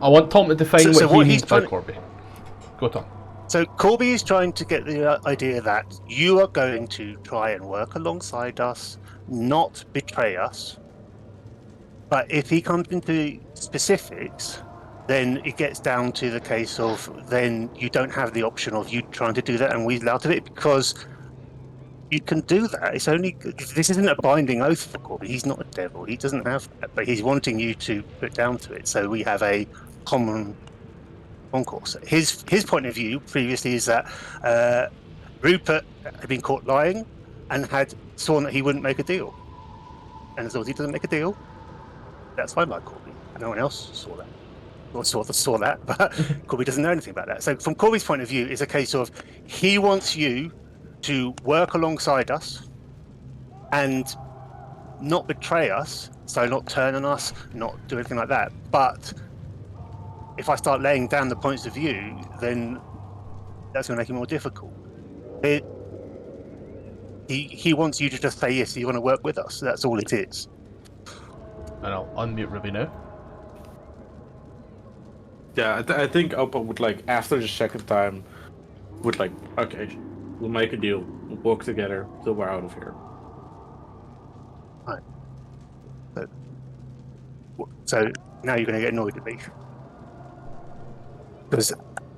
I want Tom to define So what what he he's means by trying- Corby. Go, Tom. So Corby is trying to get the idea that you are going to try and work alongside us, not betray us. But if he comes into specifics, then it gets down to the case of then you don't have the option of you trying to do that and weasel out of it, because you can do that. It's only this isn't a binding oath for Corby. He's not a devil. He doesn't have that, but he's wanting you to put down to it. So we have a common concourse. His point of view previously is that Rupert had been caught lying and had sworn that he wouldn't make a deal. And as long as he doesn't make a deal, that's fine by Corby. No one else saw that. Or saw that, but Corby doesn't know anything about that. So from Corby's point of view, it's a case of he wants you to work alongside us and not betray us, so not turn on us, not do anything like that. But if I start laying down the points of view, then that's going to make it more difficult. He wants you to just say yes, you want to work with us. That's all it is. And I'll unmute Ruby now. Yeah, I think Opal would like after the second time would like, okay, we'll make a deal, we'll work together till we're out of here. Right. So now you're going to get annoyed at me. Because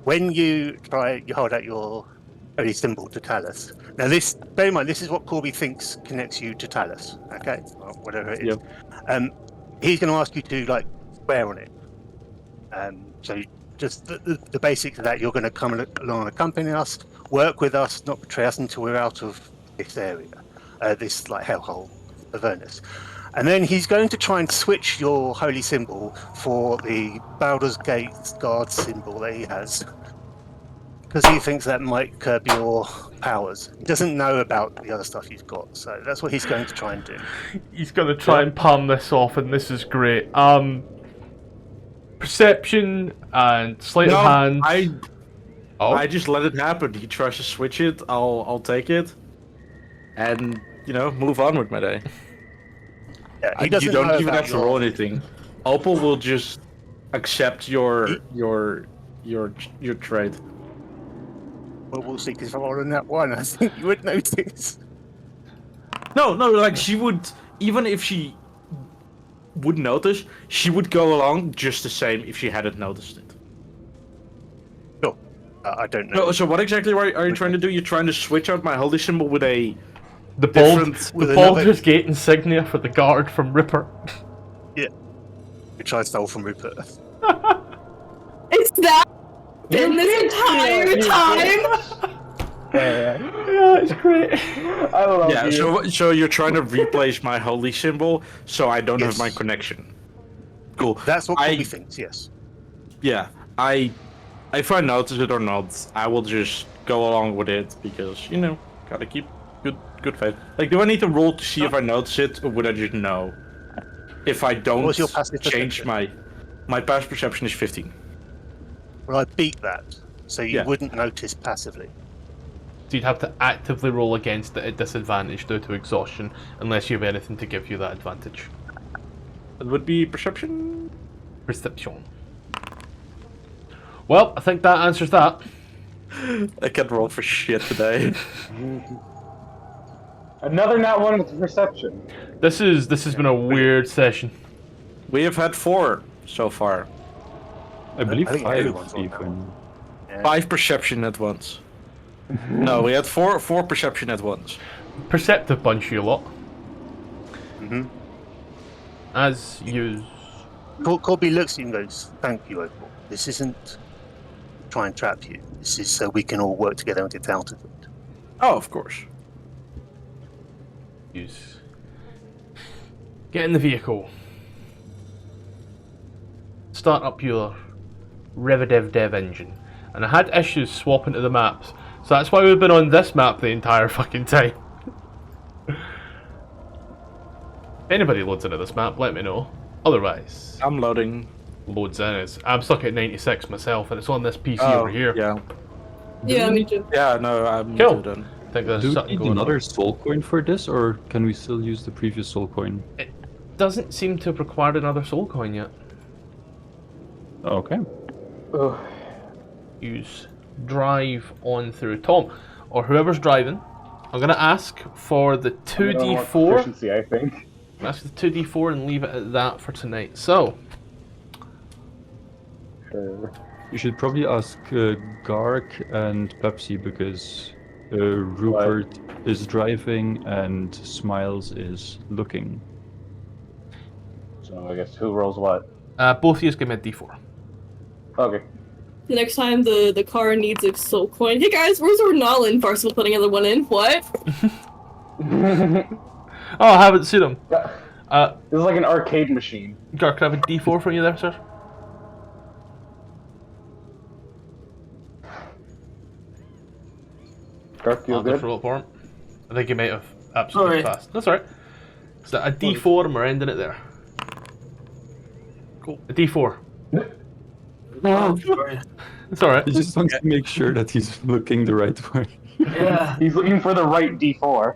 when you hold out your holy symbol to Talus. Now bear in mind, this is what Corby thinks connects you to Talus, okay? Or whatever it is. Yep. He's going to ask you to like swear on it. So just the basics of that, you're going to come along and accompany us, work with us, not betray us until we're out of this area, this like hellhole, Avernus. And then he's going to try and switch your holy symbol for the Baldur's Gate guard symbol that he has, because he thinks that might curb your powers. He doesn't know about the other stuff you've got, so that's what he's going to try and do. He's going to try and palm this off, and this is great. Perception and sleight of hand. I just let it happen. He tries to switch it, I'll take it, and move on with my day. Yeah, You don't even have to roll anything. Opal will just accept your trade. Well, we'll see, because if I roll on that one, I think you would notice. No, like she would, even if she would notice, she would go along just the same if she hadn't noticed it. Sure. I don't know. No, so what exactly are you trying to do? You're trying to switch out my holy symbol with a The Baldur's Gate insignia for the guard from Rupert. Yeah. Which I stole from Rupert. It's that been this entire time? Yeah, it's great. I love Yeah, you. so you're trying to replace my holy symbol so I don't have Yes. my connection. Cool. That's what Corby thinks, yes. Yeah, if I notice it or not, I will just go along with it because, gotta keep good faith. Like, do I need to roll to see if I notice it, or would I just know? If I don't What's your passive change perception? my past perception is 15. Well, I beat that, so you Yeah. wouldn't notice passively. So you'd have to actively roll against it at disadvantage due to exhaustion, unless you have anything to give you that advantage. It would be perception. Perception. Well, I think that answers that. I can't roll for shit today. Another nat one with perception. This has been a weird session. We have had 4 so far. I believe I think 5 everyone's on that even. 5 perception at once. No, we had 4 perception at once. Perceptive bunch, you lot. Mm-hmm. As you. Corby looks at you and goes, "Thank you, Opal. This isn't try and trap you. This is so we can all work together and get out of it." Oh, of course. Use. Get in the vehicle. Start up your Revidev Dev engine. And I had issues swapping to the maps, So that's why we've been on this map the entire fucking time. If anybody loads into this map, let me know. Otherwise, I'm loading. loads in. I'm stuck at 96 myself, and it's on this PC over here. Yeah. Yeah, me too. Yeah, no, I'm Cool. done. I think there's Do we something need going another on. soul coin for this, or can we still use the previous soul coin? It doesn't seem to have required another soul coin yet. Okay. Ugh. Use drive on through Tom, or whoever's driving. I'm gonna ask for the I'm gonna want 2d4. Efficiency, I think. Ask for the 2d4 and leave it at that for tonight. So, Sure. You should probably ask Gark and Pepsi because Rupert is driving and Smiles is looking. So I guess who rolls what? both of you give me a d4. Okay. The next time the car needs a soul coin. Hey guys, where's Ornalin? Farcival putting another one in. What? Oh, I haven't seen him. This is like an arcade machine. Gark, can I have a d4 from you there, sir? Garth, feel I'll just good? roll it for him. I think you might have absolutely Sorry. fast. That's alright. So a d4 and we're ending it there. Cool. A d4. Oh, sorry. It's alright. He just wants to make sure that he's looking the right way. Yeah, He's looking for the right D4.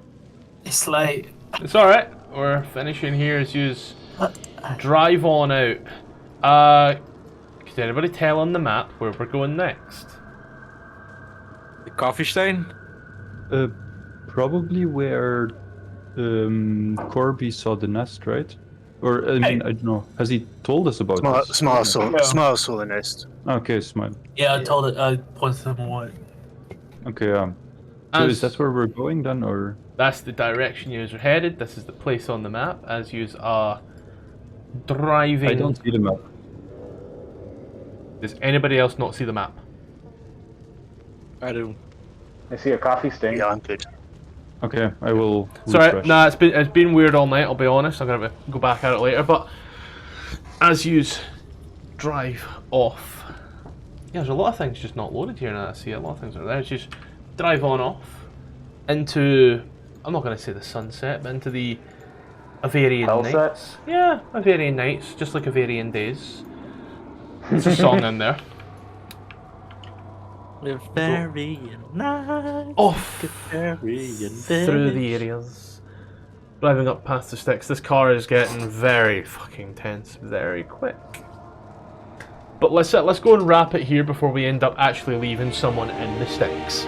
it's late. It's alright. We're finishing here as you drive on out. Could anybody tell on the map where we're going next? The coffee stain? Probably where Corby saw the nest, right? Or I mean, I don't know. Has he told us about this? Smile saw the nest. Okay, Smile. Yeah, I told it. I pointed them away. Okay, so is that where we're going then, or? That's the direction you are headed. This is the place on the map as you are driving. I don't see the map. Does anybody else not see the map? I do. I see a coffee stain. Yeah, I'm good. Okay, I will. Sorry, refresh. nah, it's been weird all night. I'll be honest. I'm gonna have to go back at it later. But as you drive off, yeah, there's a lot of things just not loaded here now. I see a lot of things are there. As you just drive on off into, I'm not gonna say the sunset, but into the Avarian Hellset? nights. Yeah, Avarian nights, just like Avarian days. There's a song in there. Bavarian night. Off Bavarian through the areas, driving up past the sticks. This car is getting very fucking tense very quick. But let's go and wrap it here before we end up actually leaving someone in the sticks.